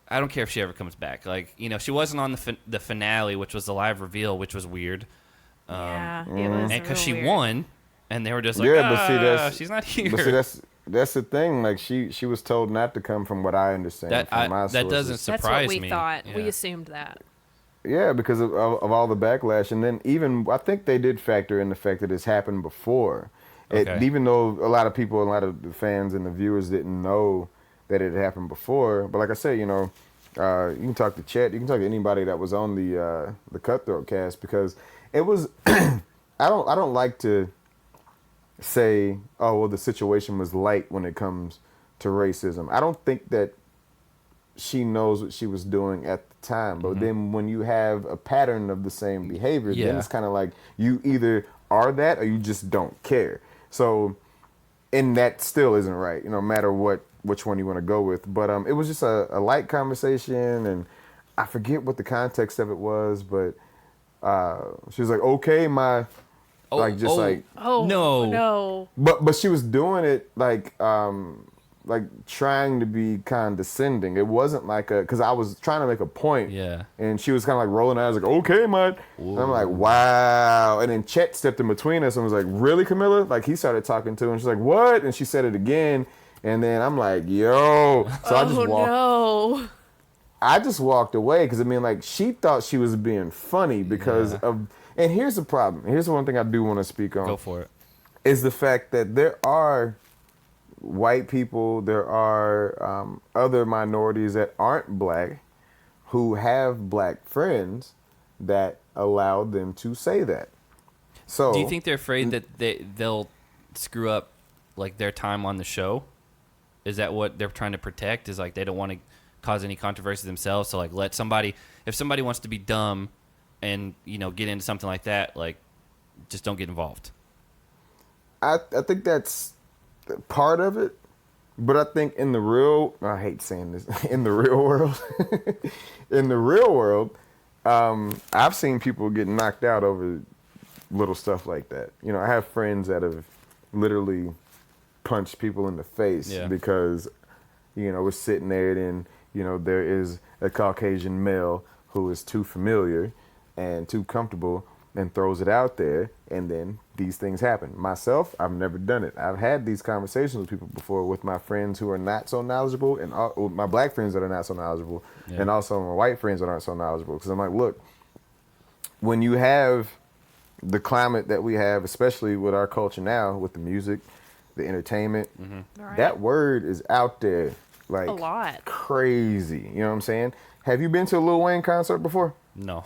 I don't care if she ever comes back. Like, you know, she wasn't on the finale, which was the live reveal, which was weird. Yeah, it was. And because real she weird. won, and they were just like, Yeah, but see, she's not here. But see, that's the thing. Like she was told not to come, from what I understand. From my that doesn't sources. That's surprise what we me. thought. Yeah. We assumed that. Yeah, because of all the backlash, and then even I think they did factor in the fact that it's happened before. Okay. Even though a lot of people, a lot of the fans and the viewers didn't know that it had happened before. But like I said, you know, you can talk to Chet, you can talk to anybody that was on the Cutthroat cast, because it was. I don't like to say, oh well, the situation was light when it comes to racism. I don't think that she knows what she was doing at the time, but then when you have a pattern of the same behavior, then Yeah. it's kind of like you either are that or you just don't care. So, and that still isn't right, you know, no matter which one you want to go with. But it was just a light conversation, and I forget what the context of it was, but she was like, okay, like Oh no! but she was doing it like trying to be condescending. It wasn't like because I was trying to make a point. Yeah. And she was kind of like rolling her eyes like, okay, man. And I'm like, wow. And then Chet stepped in between us and was like, really, Camilla? Like he started talking to her, and she's like, what? And she said it again. And then I'm like, yo. So I just walked away, because I mean, like, she thought she was being funny because of. And here's the problem. Here's the one thing I do want to speak on. Go for it. Is the fact that there are white people, there are other minorities that aren't black who have black friends that allow them to say that. So, Do you think they're afraid that they'll screw up like their time on the show? Is that what they're trying to protect? Is like they don't want to cause any controversy themselves? So like if somebody wants to be dumb and, you know, get into something like that, like just don't get involved. I think that's part of it, but I think I hate saying this, in the real world, I've seen people get knocked out over little stuff like that. You know, I have friends that have literally punched people in the face because, you know, we're sitting there and, you know, there is a Caucasian male who is too familiar and too comfortable and throws it out there, and then these things happen. Myself, I've never done it. I've had these conversations with people before, with my friends who are not so knowledgeable, and my black friends that are not so knowledgeable, and also my white friends that aren't so knowledgeable. Because I'm like, look, when you have the climate that we have, especially with our culture now, with the music, the entertainment, Right. that word is out there like A lot. crazy. You know what I'm saying? Have you been to a Lil Wayne concert before? No.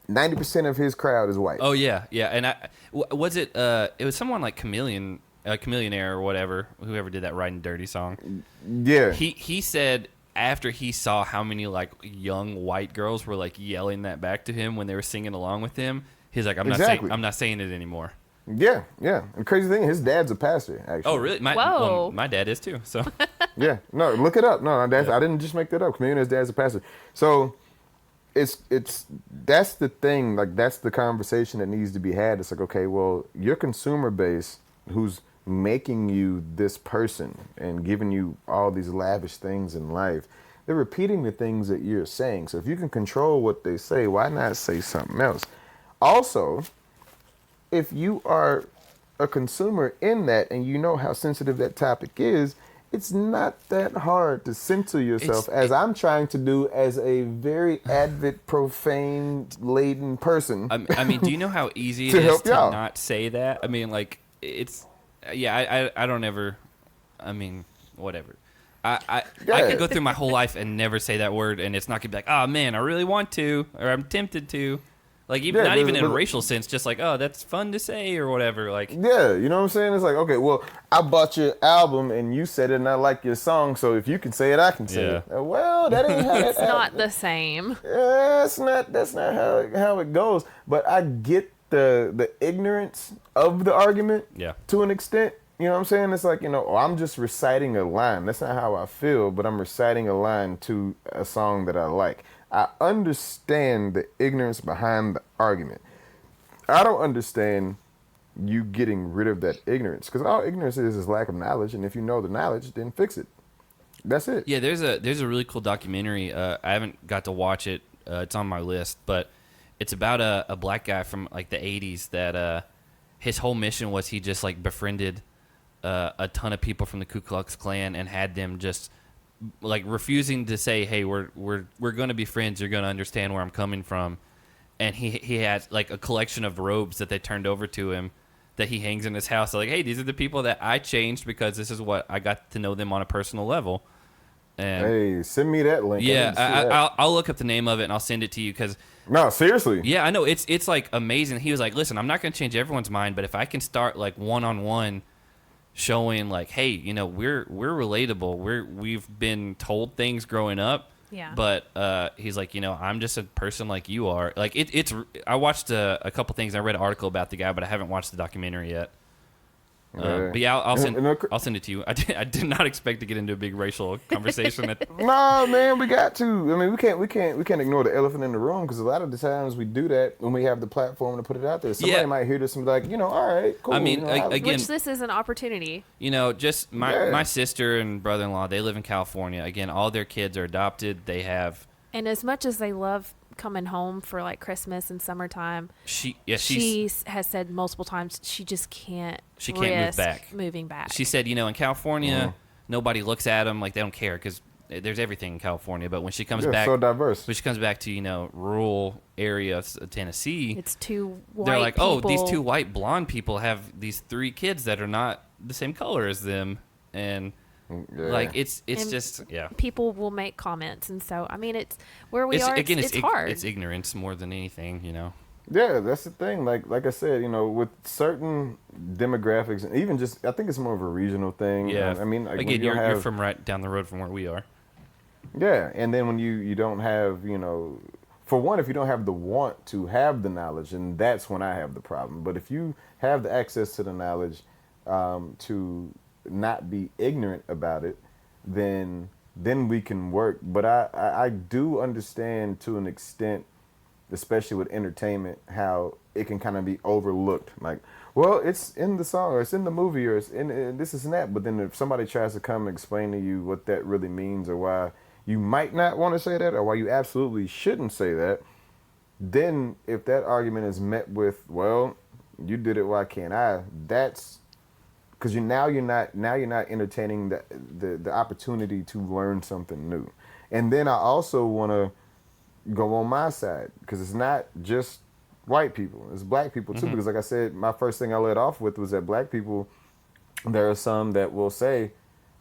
90% of his crowd is white. Oh yeah, yeah. And was it? It was someone like Chameleonaire or whatever, whoever did that "Riding Dirty" song. Yeah. He said after he saw how many like young white girls were like yelling that back to him when they were singing along with him, he's like, I'm Exactly. not saying it anymore. Yeah. And the crazy thing, his dad's a pastor, actually. Oh, really? Whoa. My dad is too. So Yeah. No, look it up. No, I didn't just make that up. Camilla, his dad's a pastor. So it's that's the thing. Like, that's the conversation that needs to be had. It's like, okay, well, your consumer base, who's making you this person and giving you all these lavish things in life, they're repeating the things that you're saying. So if you can control what they say, why not say something else? Also, if you are a consumer in that and you know how sensitive that topic is, it's not that hard to censor yourself, as I'm trying to do as a very avid, profane-laden person. I mean, do you know how easy it To is help to y'all. not say that? I mean, like, it's, yeah, I don't ever, I mean, whatever. I could go through my whole life and never say that word, and it's not gonna be like, oh man, I really want to, or I'm tempted to. Like, even, Yeah, not even in a but- racial sense, just like, oh, that's fun to say or whatever. Like, Yeah, you know what I'm saying? It's like, okay, well, I bought your album and you said it and I like your song, so if you can say it, I can say Yeah. it. Well, that ain't how It's not the same. that's not how it goes. But I get the ignorance of the argument Yeah. to an extent. You know what I'm saying? It's like, I'm just reciting a line. That's not how I feel, but I'm reciting a line to a song that I like. I understand the ignorance behind the argument. I don't understand you getting rid of that ignorance, because all ignorance is lack of knowledge, and if you know the knowledge, then fix it. That's it. yeah, there's a really cool documentary. I haven't got to watch it. It's on my list, but it's about a black guy from like the 80s that his whole mission was he just like befriended a ton of people from the Ku Klux Klan and had them just like refusing to say, hey, we're going to be friends. You're going to understand where I'm coming from. And he had like a collection of robes that they turned over to him that he hangs in his house. So like, hey, these are the people that I changed because this is what I got to know them on a personal level. And Hey, send me that link. I need yeah, to see that. I'll look up the name of it and I'll send it to you because No, seriously. yeah, I know it's like amazing. He was like, listen, I'm not going to change everyone's mind, but if I can start like one-on-one showing like, hey, we're relatable. We've been told things growing up. Yeah. But he's like, I'm just a person like you are. Like it's. I watched a couple things. I read an article about the guy, but I haven't watched the documentary yet. But yeah, I'll send it to you. I did not expect to get into a big racial conversation. No, man, we got to. I mean, we can't ignore the elephant in the room, because a lot of the times we do that when we have the platform to put it out there. Somebody might hear this and be like, all right, cool. I mean, again, Which this is an opportunity. Just my sister and brother-in-law, they live in California. Again, all their kids are adopted. They have. And as much as they love coming home for like Christmas and summertime, She has said multiple times she just can't. She can't move risk back. Moving back. She said, in California, nobody looks at them like they don't care because there's everything in California. But when she comes back, so diverse. when she comes back to rural areas of Tennessee, it's two white. they're like, people. oh, these two white blonde people have these three kids that are not the same color as them, and like it's And just people will make comments, and so I mean, it's where we are. Again, it's hard. It's ignorance more than anything, Yeah, that's the thing. Like I said, with certain demographics, and even just, I think it's more of a regional thing. Yeah, I mean, like, again, you're from right down the road from where we are. Yeah, and then when you don't have, for one, if you don't have the want to have the knowledge, and that's when I have the problem. But if you have the access to the knowledge to not be ignorant about it, then we can work. But I do understand to an extent, especially with entertainment, how it can kind of be overlooked. Like, well, it's in the song, or it's in the movie, or it's in this and that. But then if somebody tries to come and explain to you what that really means, or why you might not want to say that, or why you absolutely shouldn't say that, then if that argument is met with, well, you did it, why can't I? That's because you're not entertaining the opportunity to learn something new. And then I also want to go on my side, because it's not just white people, it's black people too. Because like I said, my first thing I led off with was that black people, there are some that will say,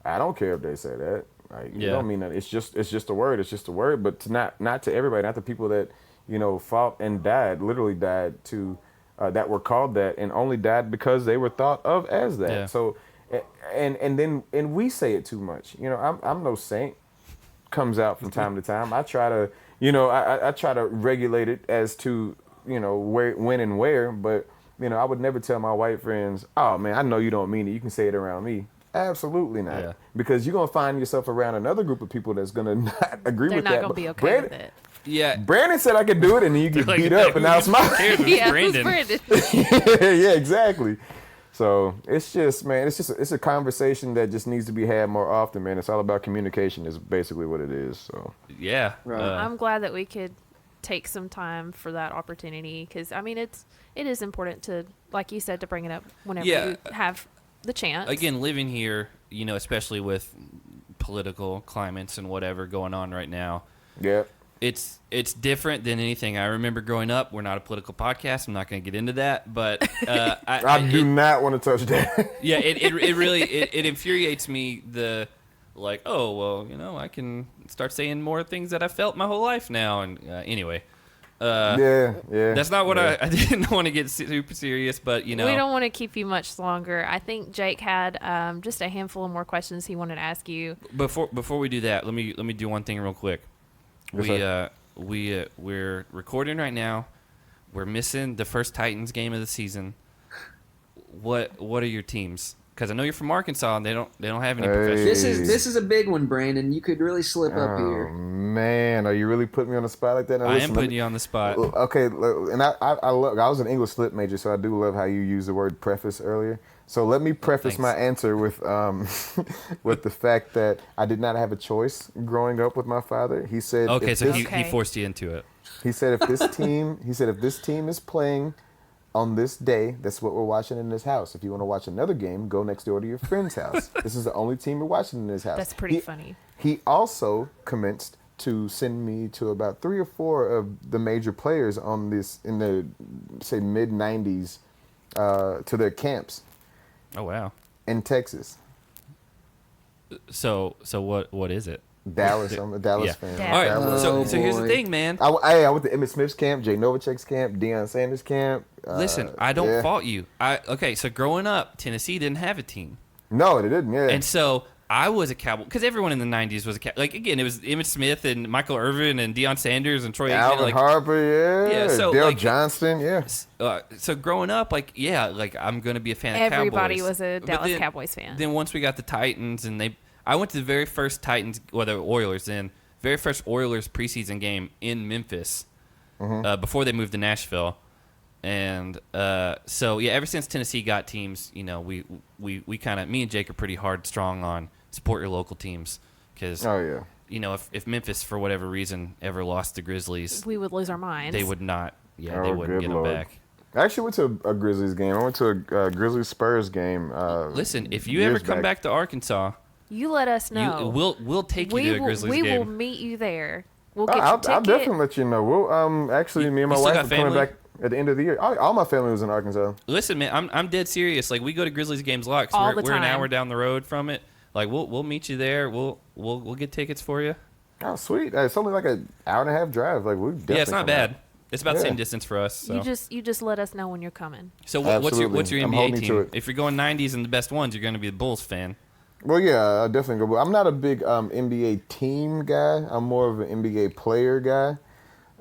I don't care if they say that. Like, you don't mean that. It's just a word. It's just a word. But to not to everybody, not the people that fought and died, literally died to that were called that, and only died because they were thought of as that. Yeah. So, and we say it too much. I'm no saint. Comes out from time to time. I try to, I try to regulate it as to, where, when, and where. But I would never tell my white friends, oh man, I know you don't mean it. You can say it around me. Absolutely not. Yeah. Because you're going to find yourself around another group of people that's going to not agree They're with not that. going to be okay with it. Yeah. Brandon said I could do it, and then you get beat up, and now it's my Yeah, Brandon. who's Brandon? yeah, exactly. So it's just, man, it's a conversation that just needs to be had more often, man. It's all about communication is basically what it is. So Yeah. Right. I'm glad that we could take some time for that opportunity because, I mean, it is important to, like you said, to bring it up whenever you have the chance. Again, living here, especially with political climates and whatever going on right now, yeah. It's different than anything I remember growing up. We're not a political podcast. I'm not going to get into that, but I do not want to touch that. Yeah, it really it infuriates me. I can start saying more things that I felt my whole life now. And anyway, yeah. that's not what I didn't want to get super serious, but we don't want to keep you much longer. I think Jake had just a handful of more questions he wanted to ask you. Before we do that, let me do one thing real quick. Yes, We're recording right now. We're missing the first Titans game of the season. What are your teams? Because I know you're from Arkansas and they don't have any professionals. This is a big one, Brandon. You could really slip up here. Man, are you really putting me on the spot like that? Now, I am putting you on the spot. Okay, and I was an English lit major, so I do love how you used the word preface earlier. So let me preface my answer with with the fact that I did not have a choice growing up with my father. He said, he forced you into it. He said if this team is playing on this day, that's what we're watching in this house. If you want to watch another game, go next door to your friend's house. This is the only team we're watching in this house. That's pretty funny. He also commenced to send me to about 3 or 4 of the major players on this in the, say, mid-'90s to their camps. Oh wow! In Texas. So what is it? Dallas. I'm a Dallas fan. All right. Dallas. So here's the thing, man. I went to Emmitt Smith's camp, Jay Novacek's camp, Deion Sanders' camp. Listen, I don't fault you. So growing up, Tennessee didn't have a team. No, they didn't. Yeah. And so I was a Cowboy because everyone in the '90s was a Cowboy. Like again, it was Emmitt Smith and Michael Irvin and Deion Sanders and Troy Aikman. Alvin Harper, yeah. So Dale Johnston, yeah. So growing up, I'm gonna be a fan of Cowboys. Everybody was a Dallas Cowboys fan. Then once we got the Titans, and I went to the very first Titans, the Oilers then, very first Oilers preseason game in Memphis before they moved to Nashville. And ever since Tennessee got teams, we kind of, me and Jake are pretty strong on support your local teams. Because, if Memphis, for whatever reason, ever lost the Grizzlies, we would lose our minds. they would not, they wouldn't get them back. I actually went to a Grizzlies game. I went to a Grizzlies-Spurs game. Listen, if you ever come back to Arkansas, you let us know. We'll take you to a Grizzlies game. We will meet you there. We'll get I'll your ticket. definitely let you know. We'll actually, me and my you still wife got are coming family? back at the end of the year. All my family was in Arkansas. Listen, man, I'm dead serious. Like we go to Grizzlies games a lot. 'Cause All the we're an time. hour down the road from it. Like we'll meet you there. We'll get tickets for you. Oh, sweet! It's only like an hour and a half drive. Like we definitely. Yeah, it's not come bad. out. It's about the Yeah. same distance for us. So. You just let us know when you're coming. So what's your Absolutely. I'm NBA holding to team? it. If you're going '90s and the best ones, you're going to be a Bulls fan. Well, yeah, I definitely go. I'm not a big NBA team guy. I'm more of an NBA player guy.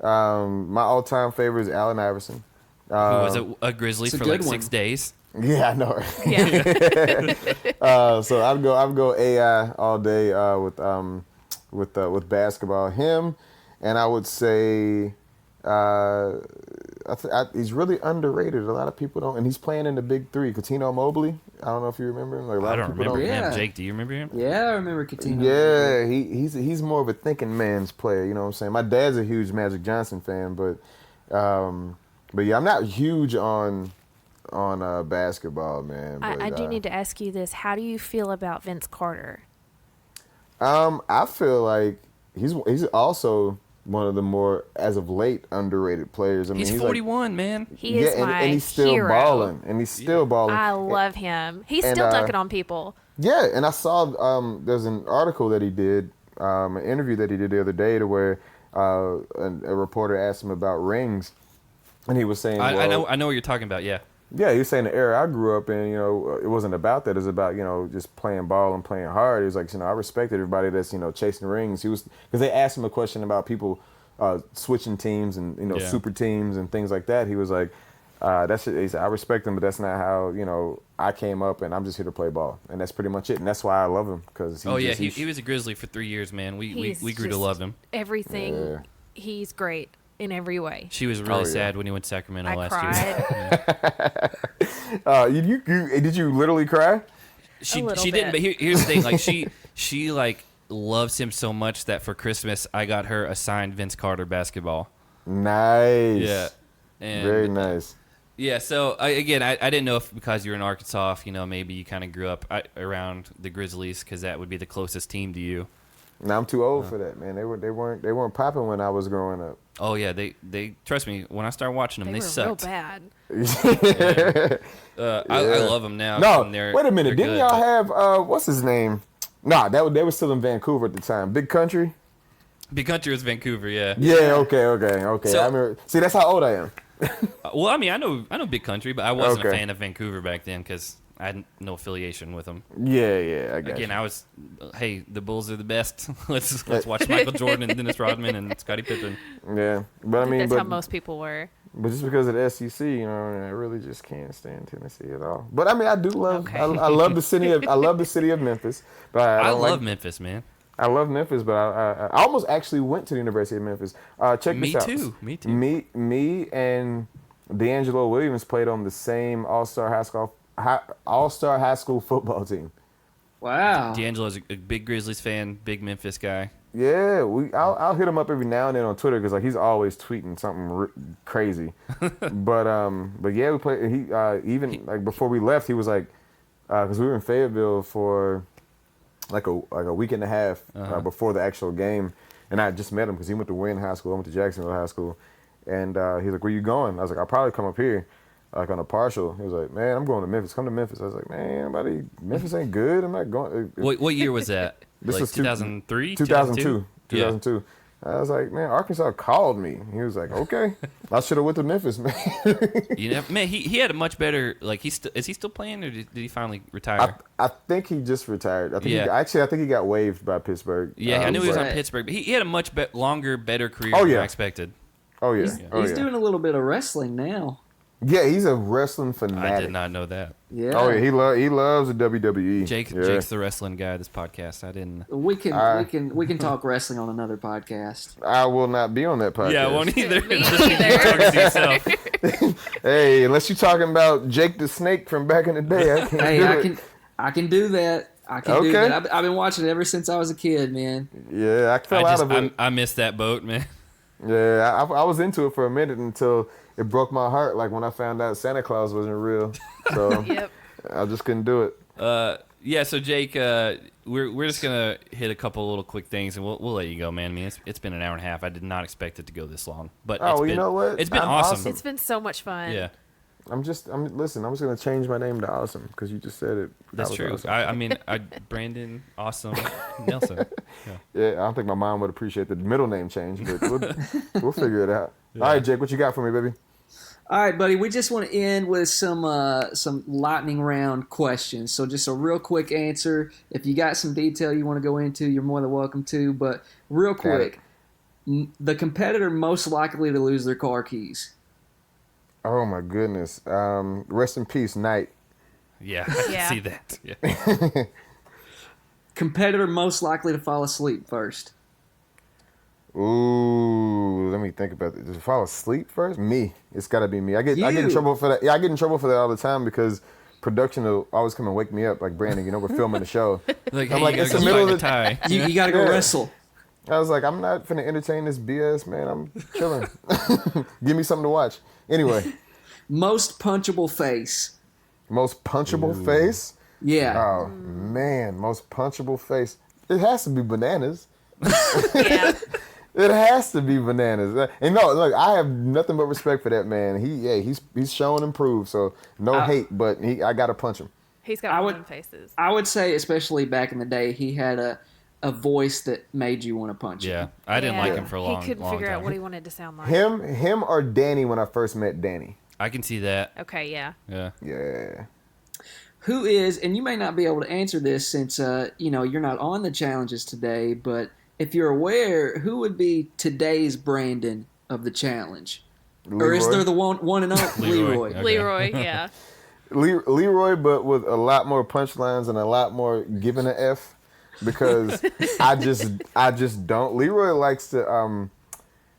My all-time favorite is Allen Iverson. Who was a Grizzly it's a for good like one. 6 days. Yeah, I know. Yeah. So I'd go AI all day with basketball. Him, and I would say he's really underrated. A lot of people don't, and he's playing in the Big Three. Coutinho Mobley. I don't know if you remember him. Like, a lot I of don't people remember him. Yeah. Jake, do you remember him? Yeah, I remember Coutinho. Yeah, he's more of a thinking man's player. You know what I'm saying? My dad's a huge Magic Johnson fan, but yeah, I'm not huge on basketball, man. But, I do need to ask you this. How do you feel about Vince Carter? I feel like he's also one of the more, as of late, underrated players. I mean, He's 41, man. He is my and he's still hero. balling, and he's still balling. I love him. He's and, still dunking on people. Yeah, and I saw there's an article that he did, an interview that he did the other day, to where a reporter asked him about rings, and he was saying, I know what you're talking about. Yeah. Yeah, he was saying the era I grew up in, it wasn't about that. It was about, just playing ball and playing hard. He was like, I respected everybody that's, chasing rings. Because they asked him a question about people switching teams and, Yeah. super teams and things like that. He was like, I respect him, but that's not how I came up, and I'm just here to play ball, and that's pretty much it. And that's why I love him because he was a Grizzly for 3 years, man. We grew to love him. Everything, Yeah. he's great in every way. She was really sad when he went to Sacramento I last cried. year. Did you literally cry? She little didn't, but bit. here's the thing. Like she like loves him so much that for Christmas I got her a signed Vince Carter basketball. Nice. Yeah, and Very nice. Yeah, so I didn't know if because you're in Arkansas, if, maybe you kind of grew up around the Grizzlies because that would be the closest team to you. Now I'm too old for that, man. They weren't popping when I was growing up. Oh yeah, they trust me. When I started watching them, They they were sucked. real bad. I love them now. No, and they're- wait a minute. they're Didn't good, y'all but- have what's his name? Nah, they were still in Vancouver at the time. Big Country. Big Country was Vancouver, yeah. Yeah. Okay. So- I remember. See, that's how old I am. Well, I mean, I know Big Country, but I wasn't a Okay. fan of Vancouver back then because I had no affiliation with them. Yeah. I got Again, you. I was, hey, the Bulls are the best. let's watch Michael Jordan and Dennis Rodman and Scottie Pippen. Yeah, but I I think mean, that's but, how most people were. but just because of the SEC, I really just can't stand Tennessee at all. But I mean, I do love. Okay. I love the city of. I love the city of Memphis. But I don't love Memphis, man. I love Memphis, but I almost actually went to the University of Memphis. Check Me this out. too. Me too. Me and D'Angelo Williams played on the same All-Star high school football team. Wow. D'Angelo's a big Grizzlies fan, big Memphis guy. Yeah, I'll hit him up every now and then on Twitter because he's always tweeting something crazy. but yeah, we played. He before we left, he was like, because we were in Fayetteville for like a week and a half before the actual game, and I just met him because he went to Wynn High School, I went to Jacksonville High School, and he's like, "Where you going?" I was like, "I'll probably come up here." Like on a partial, he was like, "Man, I'm going to Memphis. Come to Memphis." I was like, "Man, Memphis ain't good. I'm not going." What year was that? This like was 2003? 2002. Yeah. 2002. I was like, "Man, Arkansas called me." He was like, "Okay, I should have went to Memphis, man." Man, he had a much better like. Is he still playing or did he finally retire? I think he just retired. I think Yeah. I think he got waived by Pittsburgh. Yeah, I knew he was on Right. Pittsburgh, but he had a much longer, better career Oh, than yeah. I expected. Oh yeah. He's doing a little bit of wrestling now. Yeah, he's a wrestling fanatic. I did not know that. Yeah. Oh yeah, he loves the WWE. Jake's the wrestling guy of this podcast. I didn't. We can talk wrestling on another podcast. I will not be on that podcast. Yeah, I won't either. Me Just you either. talking to yourself. Hey, unless you're talking about Jake the Snake from back in the day, I can't Hey, do I it. can do that. I can do Okay. that. I've been watching it ever since I was a kid, man. Yeah, I fell out of it. I missed that boat, man. Yeah, I was into it for a minute until it broke my heart. Like when I found out Santa Claus wasn't real, so Yep. I just couldn't do it. Yeah, so Jake, we're just gonna hit a couple little quick things, and we'll let you go, man. I mean, it's been an hour and a half. I did not expect it to go this long, but Oh, it's you been, know what? It's been I'm awesome. awesome. It's been so much fun. Yeah, Listen, I was gonna change my name to Awesome because you just said it. that's was true. Awesome. I mean, Brandon, awesome, Nelson. Yeah, I don't think my mom would appreciate the middle name change, but we'll figure it out. All right, Jake, what you got for me, baby? All right, buddy. We just want to end with some lightning round questions. So just a real quick answer. If you got some detail you want to go into, you're more than welcome to. But real quick, the competitor most likely to lose their car keys. Oh my goodness. Rest in peace, Knight. Yeah, I Yeah. can see that. Yeah. Competitor most likely to fall asleep first. Ooh, let me think about it. Does it fall asleep first? Me. It's got to be me. I get in You. trouble for that. Yeah, I get in trouble for that all the time because production will always come and wake me up. Like Brandon, we're filming the show. Like, I'm hey, like, you it's gotta the go middle find of a tie. You got to go Yeah. wrestle. I was like, I'm not finna entertain this BS, man. I'm chilling. Give me something to watch. Anyway, Most punchable face. most punchable face. Yeah. Oh man, most punchable face. It has to be Bananas. Yeah. It has to be Bananas. And no, look, I have nothing but respect for that man. He's shown and proved. So no hate, but I gotta punch him. He's got I one would- of them faces. I would say, especially back in the day, he had a voice that made you want to punch him. Yeah, I didn't like him for a long, He couldn't long figure time. out what he wanted to sound like. Him or Danny when I first met Danny. I can see that. Okay, yeah. Yeah. Yeah. Who is, and you may not be able to answer this since you're not on the challenges today, but if you're aware, who would be today's Brandon of the challenge? Or is there the one and only Leroy? Okay. Leroy, yeah. Leroy, but with a lot more punchlines and a lot more giving a F, because I just don't. Leroy likes to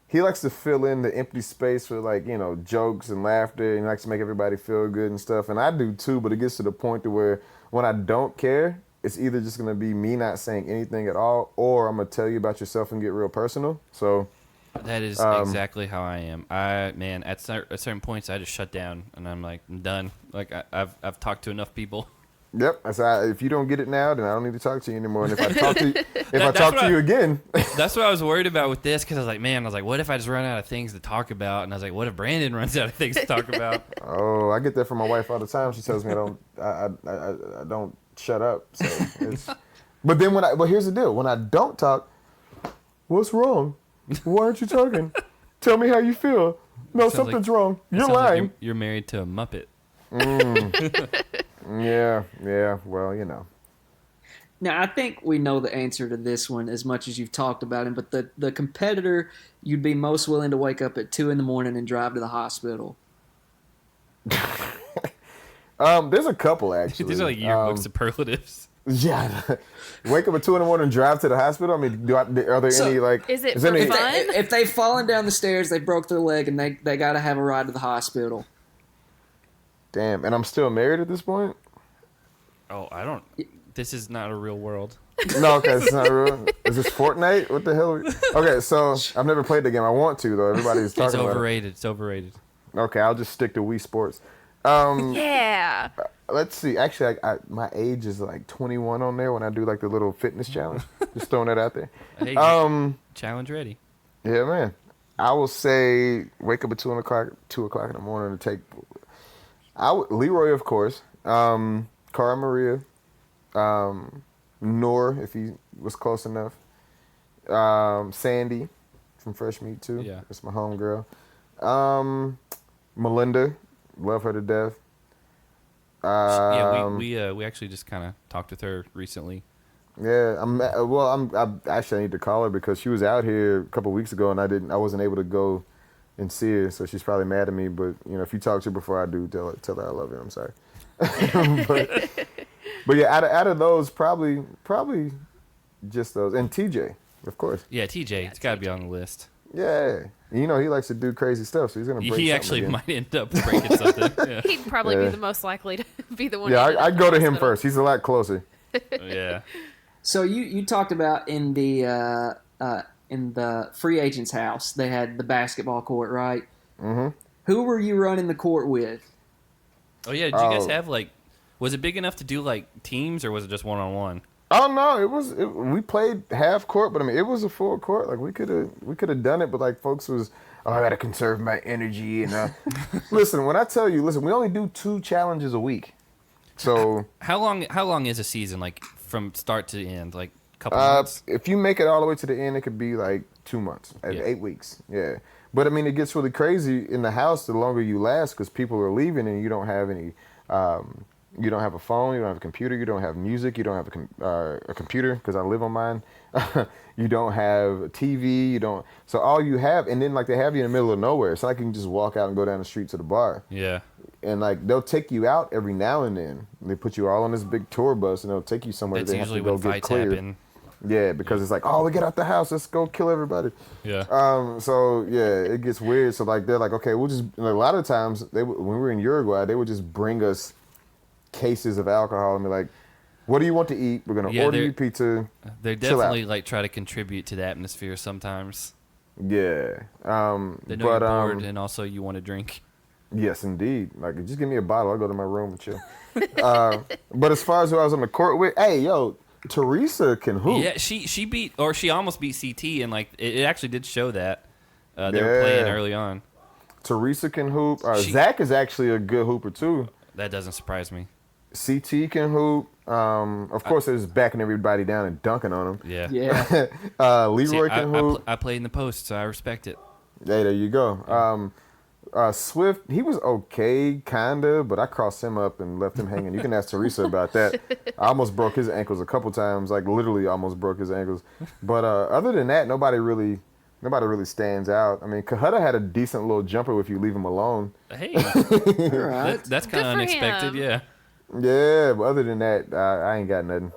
he likes to fill in the empty space with, like, you know, jokes and laughter, and he likes to make everybody feel good and stuff, and I do too. But it gets to the point to where when I don't care, it's either just gonna be me not saying anything at all, or I'm gonna tell you about yourself and get real personal. So. That is exactly how I am. At certain points, I just shut down, and I'm like, I'm done. Like, I've talked to enough people. Yep. If you don't get it now, then I don't need to talk to you anymore. And if I talk to you, I talk to you again. That's what I was worried about with this, because I was like, what if I just run out of things to talk about? And I was like, what if Brandon runs out of things to talk about? Oh, I get that from my wife all the time. She tells me I don't shut up. So but then but here's the deal: when I don't talk, what's wrong? Why aren't you talking? Tell me how you feel. No, something's wrong. You're lying. Like you're married to a Muppet. Yeah. Well, you know. Now, I think we know the answer to this one as much as you've talked about him, but the competitor you'd be most willing to wake up at 2 a.m. and drive to the hospital. There's a couple, actually. These are like yearbook superlatives. Yeah. Wake up at 2 a.m. and drive to the hospital? I mean, are there any, like... Is it if fun? if they've fallen down the stairs, they broke their leg, and they got to have a ride to the hospital. Damn. And I'm still married at this point? Oh, I don't... This is not a real world. No, okay, it's not real. Is this Fortnite? What the hell? Okay, so I've never played the game. I want to, though. Everybody's talking about it. It's overrated. Okay, I'll just stick to Wii Sports. Yeah. Let's see. Actually, my age is like 21 on there when I do like the little fitness challenge. Just throwing that out there. Hey, challenge ready. Yeah, man. I will say wake up at 2 o'clock in the morning to take. Leroy, of course. Cara Maria. Noor, if he was close enough. Sandy from Fresh Meat too. Yeah, that's my homegirl. Melinda, love her to death. We actually just kind of talked with her recently. Yeah, I need to call her because she was out here a couple weeks ago and I wasn't able to go and see her, so she's probably mad at me. But you know, if you talk to her before I do, tell her I love her. I'm sorry. but yeah, out of those, probably just those, and TJ, of course. Yeah, TJ, it's got to be on the list. Yeah, you know he likes to do crazy stuff, so he's gonna break something. He actually again. might end up breaking something. Yeah. He'd probably be the most likely to be the one. Yeah, I'd go to him first. He's a lot closer. Yeah. So you talked about in the free agent's house, they had the basketball court, right? Mm-hmm. Who were you running the court with? Oh yeah, did you guys have was it big enough to do like teams, or was it just one-on-one? Oh no, we played half court, but I mean it was a full court. Like we could have done it, but like folks was, I gotta conserve my energy and listen, when I tell you, we only do 2 challenges a week. So how long is a season, like from start to end? Like a couple months? If you make it all the way to the end, it could be like 2 months, 8 weeks. Yeah. But I mean, it gets really crazy in the house the longer you last because people are leaving and you don't have any. You don't have a phone. You don't have a computer. You don't have music. You don't have a computer because I live on mine. You don't have a TV. You don't. So all you have, and then like they have you in the middle of nowhere. It's not like you can just walk out and go down the street to the bar. Yeah. And like they'll take you out every now and then. They put you all on this big tour bus and they'll take you somewhere. That's they have usually to go when get fights cleared. happen. Yeah, because it's like, oh, we get out the house, let's go kill everybody. Yeah. So yeah, it gets weird. So like they're like, okay, we'll just. Like, a lot of times when we were in Uruguay, they would just bring us cases of alcohol and be like, what do you want to eat? We're gonna order you pizza. They definitely like try to contribute to the atmosphere sometimes. Yeah. They know you're bored and also you want to drink. Yes, indeed. Like, just give me a bottle. I'll go to my room with you. But as far as who I was on the court with, hey, yo, Teresa can hoop. Yeah, she almost beat CT, and like it actually did show that they were playing early on. Teresa can hoop. Zach is actually a good hooper too. That doesn't surprise me. CT can hoop. Of course, there's backing everybody down and dunking on them. Yeah. Leroy can hoop. I played in the post, so I respect it. Hey, there you go. Swift, he was okay, kinda, but I crossed him up and left him hanging. You can ask Teresa about that. I almost broke his ankles a couple times, like literally almost broke his ankles. But other than that, nobody really Nobody really stands out. I mean, Cohutta had a decent little jumper if you leave him alone. Hey, All right. that's Good kind of for unexpected. him. Yeah. Yeah, but other than that, I ain't got nothing.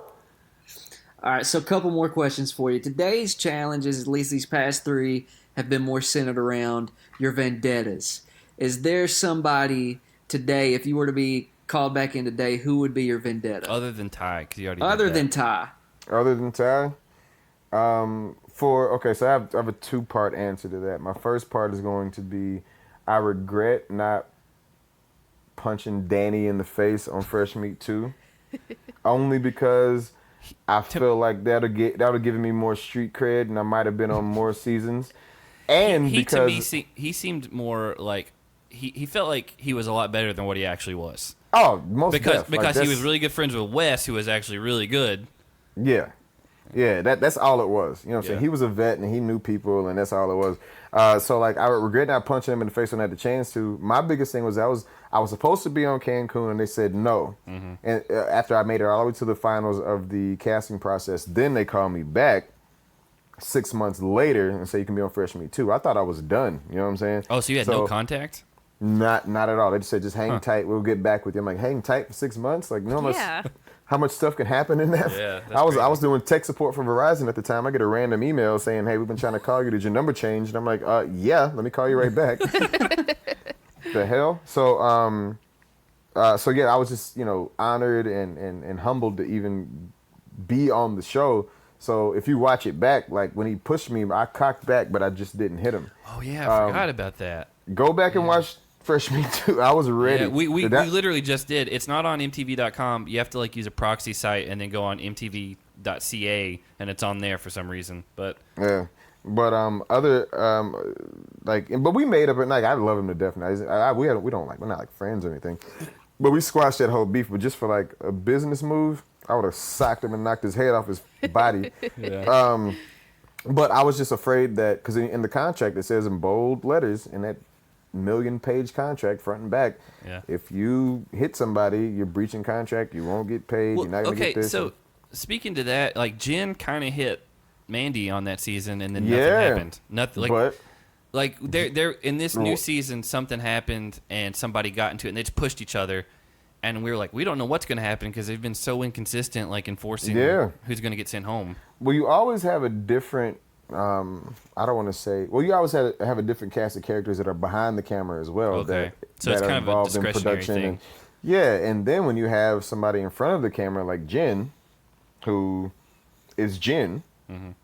All right, so a couple more questions for you. Today's challenges, at least these past three, have been more centered around your vendettas. Is there somebody today, if you were to be called back in today, who would be your vendetta? Other than Ty, because you already. Other did that. than Ty. Other than Ty, so I have a 2-part answer to that. My first part is going to be, I regret not punching Danny in the face on Fresh Meat 2, only because I feel like that would have given me more street cred, and I might have been on more seasons. And he because to me, he seemed more like he felt like he was a lot better than what he actually was. most Because def, like, he was really good friends with Wes, who was actually really good. Yeah. That's all it was. You know what I'm saying? Yeah. He was a vet and he knew people, and that's all it was. So like, I regret not punching him in the face when I had the chance to. My biggest thing was I was supposed to be on Cancun, and they said no. Mm-hmm. And after I made it all the way to the finals of the casting process, then they called me back 6 months later and say you can be on Fresh Meat 2. I thought I was done. You know what I'm saying? Oh, so you had no contact? Not at all. They just said just hang tight. We'll get back with you. I'm like, hang tight for 6 months? Like, you know how much, Yeah. how much stuff can happen in that? Yeah, that's I crazy. was doing tech support for Verizon at the time. I get a random email saying, hey, we've been trying to call you. Did your number change? And I'm like, yeah, let me call you right back. The hell? So yeah, I was just, honored and humbled to even be on the show. So if you watch it back, like when he pushed me, I cocked back, but I just didn't hit him. Oh yeah, I forgot about that. Go back and watch Fresh Meat 2. I was ready. Yeah, we literally just did. It's not on MTV.com. You have to use a proxy site and then go on MTV.ca, and it's on there for some reason. But yeah. But but we made up at night. I love him to death. Now we're not like friends or anything. But we squashed that whole beef. But just for like a business move, I would have socked him and knocked his head off his body. yeah. But I was just afraid that because in the contract it says in bold letters in that 1 million-page contract, front and back, if you hit somebody, you're breaching contract. You won't get paid. You're not gonna get this. So speaking to that, like Jen kind of hit Mandy on that season, and then nothing happened. Nothing. Like they're in this new season, something happened, and somebody got into it, and they just pushed each other. And we were like, we don't know what's going to happen because they've been so inconsistent, like enforcing who's going to get sent home. Well, you always have a different. I don't want to say. Well, you always have a different cast of characters that are behind the camera as well. Okay, so that it's are kind of a involved in discretionary production. thing. And then when you have somebody in front of the camera like Jen, who is Jen,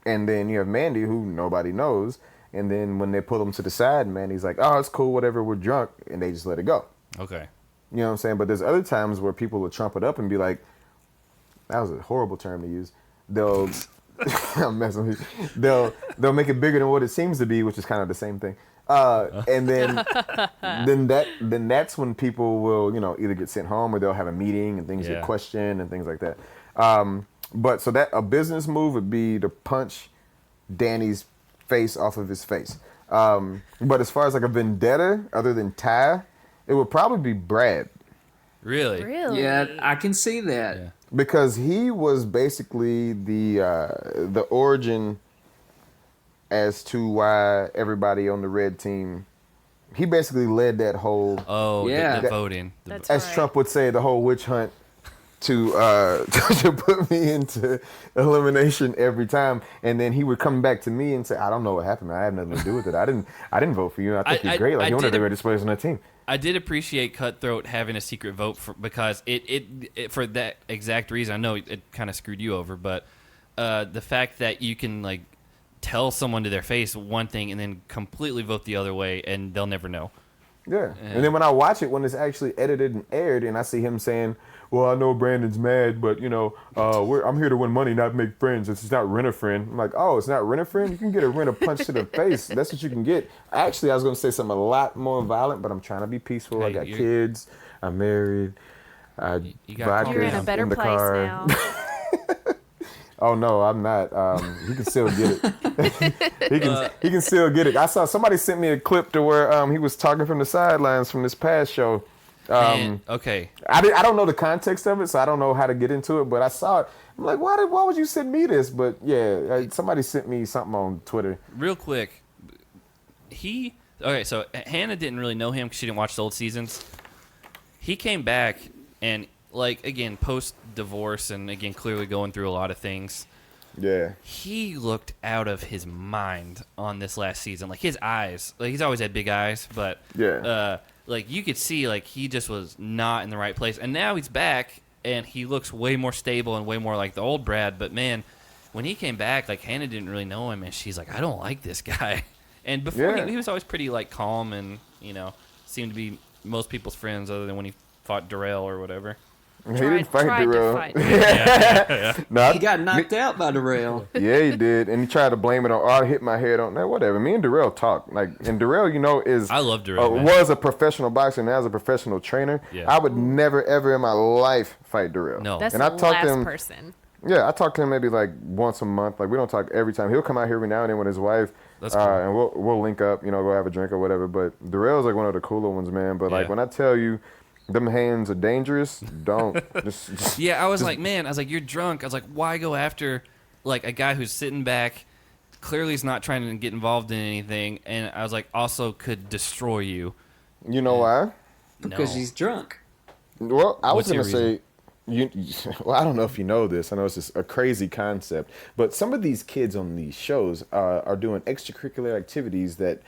and then you have Mandy, who nobody knows, and then when they pull them to the side, Mandy's like, "Oh, it's cool, whatever. We're drunk," and they just let it go. Okay. You know what I'm saying? But there's other times where people will trump it up and be like, that was a horrible term to use. They'll I'm messing with you. They'll make it bigger than what it seems to be, which is kind of the same thing. And then that's when people will, either get sent home or they'll have a meeting and things get questioned and things like that. But so that a business move would be to punch Danny's face off of his face. But as far as like a vendetta, other than Ty, it would probably be Brad. Really? Yeah, I can see that. Yeah. Because he was basically the origin as to why everybody on the red team, he basically led that whole, the voting. That's as right. Trump would say, the whole witch hunt to to put me into elimination every time. And then he would come back to me and say, I don't know what happened, man. I have nothing to do with it. I didn't vote for you. I think you're great. Like, you're one of the greatest players on that team. I did appreciate Cutthroat having a secret vote because it for that exact reason. I know it kind of screwed you over, but the fact that you can tell someone to their face one thing and then completely vote the other way and they'll never know. Yeah. And then when I watch it, when it's actually edited and aired, and I see him saying, well, I know Brandon's mad, but, I'm here to win money, not make friends. It's not rent a friend. I'm like, oh, it's not rent a friend? You can get a rent a punch to the face. That's what you can get. Actually, I was going to say something a lot more violent, but I'm trying to be peaceful. Hey, I got kids. I'm married. You're in a better place now. Oh no, I'm not. He can still get it. he can still get it. I saw somebody sent me a clip to where he was talking from the sidelines from this past show. Okay. I don't know the context of it, so I don't know how to get into it. But I saw it. I'm like, why would you send me this? But yeah, somebody sent me something on Twitter. Real quick, so Hannah didn't really know him because she didn't watch the old seasons. He came back and, like, again, post-divorce and, again, clearly going through a lot of things. Yeah. He looked out of his mind on this last season. Like, his eyes. Like, he's always had big eyes, but, like, you could see, like, he just was not in the right place. And now he's back, and he looks way more stable and way more like the old Brad. But, man, when he came back, like, Hannah didn't really know him, and she's like, I don't like this guy. And before, he was always pretty, like, calm and, you know, seemed to be most people's friends other than when he fought Darrell or whatever. He didn't fight Darrell. No, he got knocked out by Darrell. Yeah, he did. And he tried to blame it on, I hit my head on that. Whatever. Me and Darrell talk. Like, and Darrell, you know, I love Darrell. Was a professional boxer and now is a professional trainer. Yeah. I would never, ever in my life fight Darrell. No. That's and the I talk to last him, person. Yeah, I talk to him maybe like once a month. Like, we don't talk every time. He'll come out here every now and then with his wife. That's cool. And we'll link up, you know, go have a drink or whatever. But Darrell's like one of the cooler ones, man. But like when I tell you, them hands are dangerous. Don't. just, yeah, I was like, man, you're drunk. I was like, why go after like a guy who's sitting back, clearly is not trying to get involved in anything, and I was like, also could destroy you. You know why? Because he's drunk. Well, I was What's your going to say, well, I don't know if you know this. I know it's just a crazy concept, but some of these kids on these shows are doing extracurricular activities that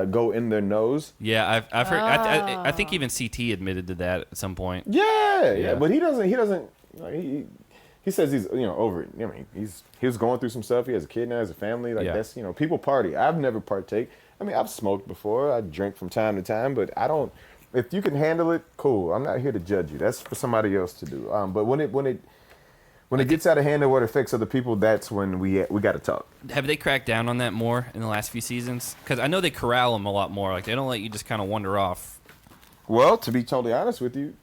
go in their nose. Yeah, I've heard. I think even CT admitted to that at some point. Yeah. But he doesn't. He says he's over it. I mean, he was going through some stuff. He has a kid now, has a family. Like that's people party. I've never partake. I mean, I've smoked before. I drink from time to time, but I don't. If you can handle it, cool. I'm not here to judge you. That's for somebody else to do. But when it gets out of hand and what affects other people, that's when we got to talk. Have they cracked down on that more in the last few seasons? Because I know they corral them a lot more. Like they don't let you just kind of wander off. Well, to be totally honest with you,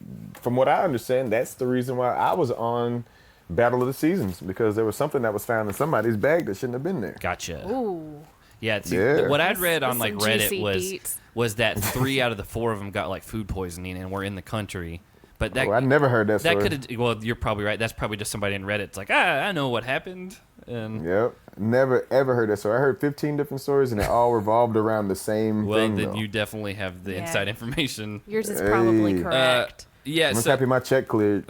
from what I understand, that's the reason why I was on Battle of the Seasons, because there was something that was found in somebody's bag that shouldn't have been there. Gotcha. Ooh. Yeah. What I'd read on like Reddit was that 3 out of the 4 of them got like food poisoning and were in the country. But that I never heard that story. That could have. Well, you're probably right. That's probably just somebody in Reddit. It's like I know what happened. And yep, never ever heard that story. I heard 15 different stories and they all revolved around the same thing. Well, then though. you definitely have the inside information. Yours is probably correct. Yeah, I'm happy my check cleared.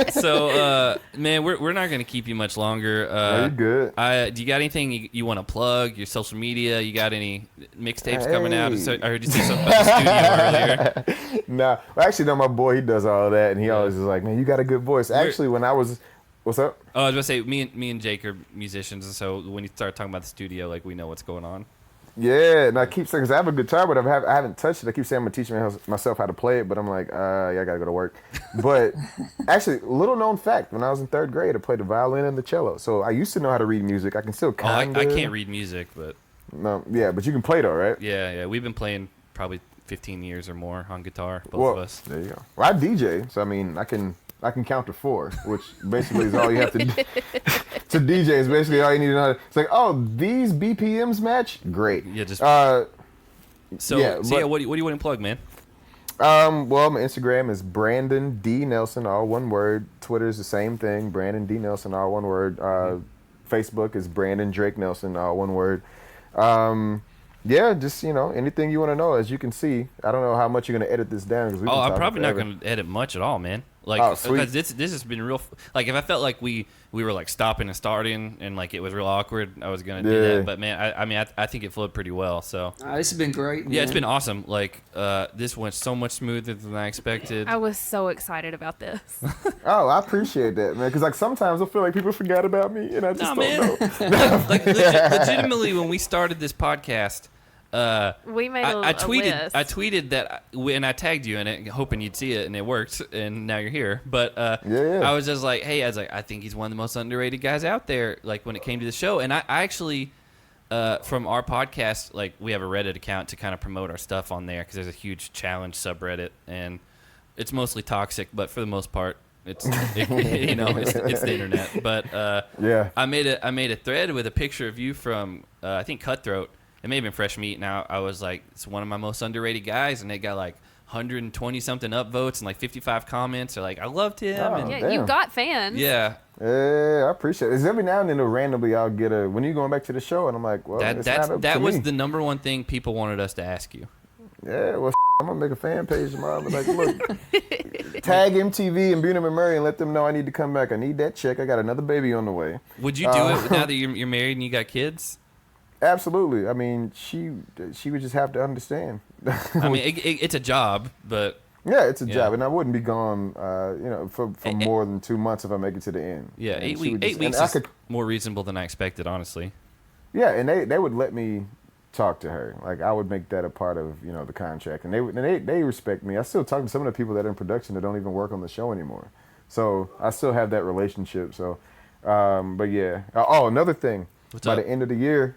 So, man, we're not going to keep you much longer. Are you good? Do you got anything you want to plug? Your social media? You got any mixtapes coming out? So, I heard you say something about the studio earlier. Nah, well, actually, no, my boy, he does all that, and he always is like, man, you got a good voice. Actually, when I was, what's up? Oh, I was going to say, me and Jake are musicians, and so when you start talking about the studio, like, we know what's going on. Yeah, and I keep saying, because I have a guitar, but I haven't touched it. I keep saying I'm going to teach myself how to play it, but I'm like, yeah, I got to go to work. But actually, little known fact, when I was in 3rd grade, I played the violin and the cello. So I used to know how to read music. I can still kind of. I can't read music, but. No, yeah, but you can play though, right? Yeah. We've been playing probably 15 years or more on guitar, both of us. There you go. Well, I DJ, so I mean, I can count to 4, which basically is all you have to do. To DJ is basically all you need to know. It's like, oh, these BPMs match? Great. Yeah, just. What do you want to plug, man? Well, my Instagram is Brandon D. Nelson, all one word. Twitter is the same thing, Brandon D. Nelson, all one word. Facebook is Brandon Drake Nelson, all one word. Yeah, just, anything you want to know. As you can see, I don't know how much you're going to edit this down. I'm probably not going to edit much at all, man. Like, because this has been real. Like, if I felt like we were like stopping and starting and like it was real awkward, I was gonna do that. But man, I think it flowed pretty well. So this has been great. Man. Yeah, it's been awesome. Like, this went so much smoother than I expected. I was so excited about this. Oh, I appreciate that, man. Because like sometimes I feel like people forgot about me, and I just don't know. Like legitimately, when we started this podcast. We made a list. I tweeted that and I tagged you in it, hoping you'd see it, and it worked. And now you're here. But I was just like, hey, I think he's one of the most underrated guys out there. Like when it came to the show, and I actually, from our podcast, like we have a Reddit account to kind of promote our stuff on there because there's a huge challenge subreddit, and it's mostly toxic, but for the most part. It's it's the internet. But I made a thread with a picture of you from I think Cutthroat. It may have been Fresh Meat. Now I was like, it's one of my most underrated guys, and it got like 120 something upvotes and like 55 comments. They're like, I loved him. Oh, and, Yeah, damn. you got fans. yeah. Yeah, I appreciate it. It's every now and then, randomly, I'll get a, when are you going back to the show? And I'm like, well, it's not up That to was me. the number one thing people wanted us to ask you. Yeah, well, I'm going to make a fan page tomorrow. I'm like, look, tag MTV and Bunim and Murray and let them know I need to come back. I need that check. I got another baby on the way. Would you do it now that you're married and you got kids? Absolutely. I mean, she would just have to understand. I mean, it's a job, but Yeah, it's a Yeah. job, and I wouldn't be gone, for more than 2 months if I make it to the end. yeah, And 8 she would weeks. just- 8 weeks and I is could, more reasonable than I expected, honestly. yeah, and they would let me talk to her. Like I would make that a part of the contract, and they respect me. I still talk to some of the people that are in production that don't even work on the show anymore. So I still have that relationship. So, but yeah. Oh, another thing. What's By up? the end of the year,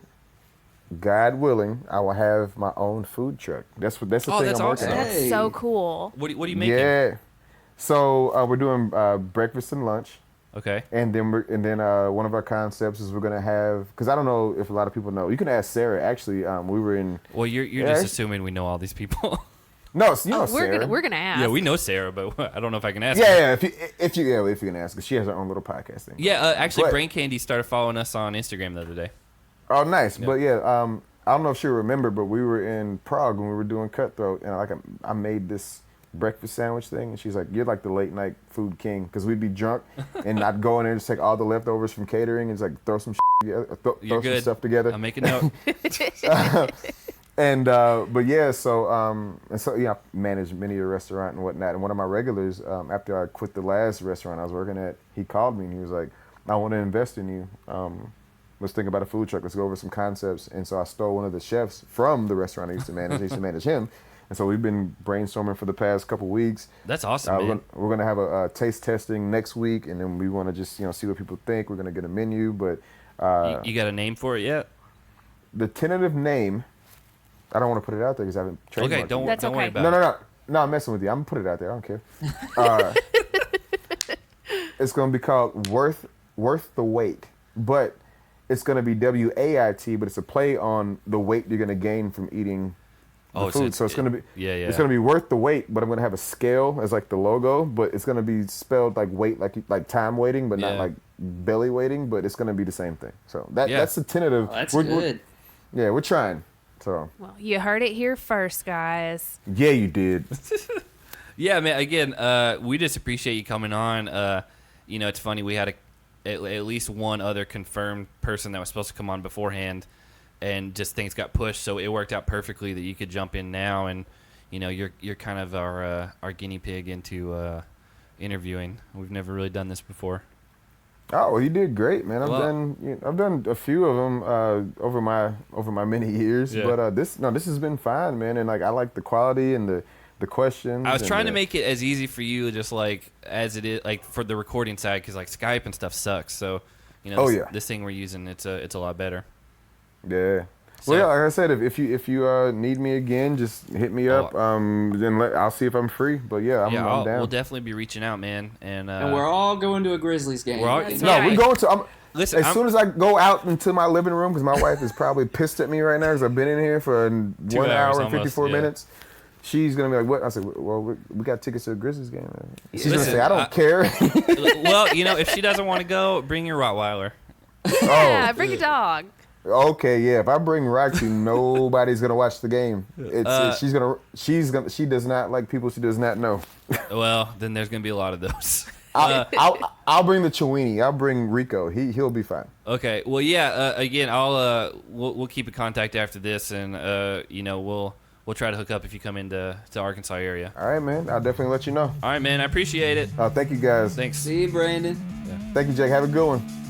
God willing, I will have my own food truck. That's the Oh, thing that's I'm working awesome. on. That's Hey. so cool. What are you making? Yeah. So we're doing breakfast and lunch, Okay. and then one of our concepts is we're gonna have, because I don't know if a lot of people know. You can ask Sarah. Actually, we were in. Well, you're Yeah, just actually- assuming we know all these people. No, you know Oh, Sarah. we're gonna ask. yeah, we know Sarah, but I don't know if I can ask. her. Yeah, if you can ask, 'cause she has her own little podcast thing. Yeah, actually, But- Brain Candy started following us on Instagram the other day. Oh, nice. Yeah. But yeah, I don't know if she remember, but we were in Prague when we were doing Cutthroat, and I made this breakfast sandwich thing, and she's like, "You're like the late night food king," because we'd be drunk, and I'd go in there and just take all the leftovers from catering and just like throw some together, throw You're some good. stuff together. I'll make a note. And but yeah, so I managed many a restaurant and whatnot. And one of my regulars, after I quit the last restaurant I was working at, he called me and he was like, "I want to invest in you. Let's think about a food truck. Let's go over some concepts." And so I stole one of the chefs from the restaurant I used to manage. I used to manage him. And so we've been brainstorming for the past couple weeks. That's awesome, man. We're gonna have a taste testing next week, and then we want to just see what people think. We're gonna get a menu, but You got a name for it yet? the tentative name, I don't want to put it out there because I haven't trademarked Okay, it. don't That's worry okay. about it. No, I'm messing with you. I'm gonna put it out there. I don't care. It's gonna be called Worth the Wait, but it's gonna be WAIT, but it's a play on the weight you're gonna gain from eating the food. So it's gonna be It's gonna be worth the wait, but I'm gonna have a scale as like the logo, but it's gonna be spelled like wait, like time waiting, but not Yeah. like belly waiting. But it's gonna be the same thing. So Yeah. that's the tentative. Oh, that's we're- good. Yeah, we're trying. So Well, you heard it here first, guys. yeah, you did. Yeah, man. Again, we just appreciate you coming on. It's funny, we had at least one other confirmed person that was supposed to come on beforehand, and just things got pushed, so it worked out perfectly that you could jump in now, and you're kind of our guinea pig into interviewing. We've never really done this before. Oh, well, you did great, man. I've Well- done a few of them over my many years, Yeah. but this has been fine, man. And like I like the quality and the questions. I was and trying to the- make it as easy for you, just like as it is, like for the recording side, because like Skype and stuff sucks. So, Oh, this, yeah. this thing we're using, it's a lot better. Yeah. So- Well, yeah, like I said, if you need me again, just hit me up. Then I'll see if I'm free. But yeah, I'm down. we'll definitely be reaching out, man. And we're all going to a Grizzlies game. We're all- That's No, right. we're going to. Listen, As soon as I go out into my living room, because my wife is probably pissed at me right now because I've been in here for 1 hours hour and almost, 54 yeah. minutes. She's gonna be like, "What?" I said, "Well, we got tickets to the Grizzlies game." She's gonna Listen, say, "I don't care." well, if she doesn't want to go, bring your Rottweiler. Yeah, bring a dog. Okay, yeah. If I bring Roxy, nobody's gonna watch the game. She does not like people she does not know. Well, then there's gonna be a lot of those. I'll bring the Chewini. I'll bring Rico. He'll be fine. Okay. Well, yeah. Again, we'll keep in contact after this, and we'll try to hook up if you come into Arkansas area. All right, man. I'll definitely let you know. All right, man. I appreciate it. Thank you guys. Thanks. See you, Brandon. Thank you, Jake. Have a good one.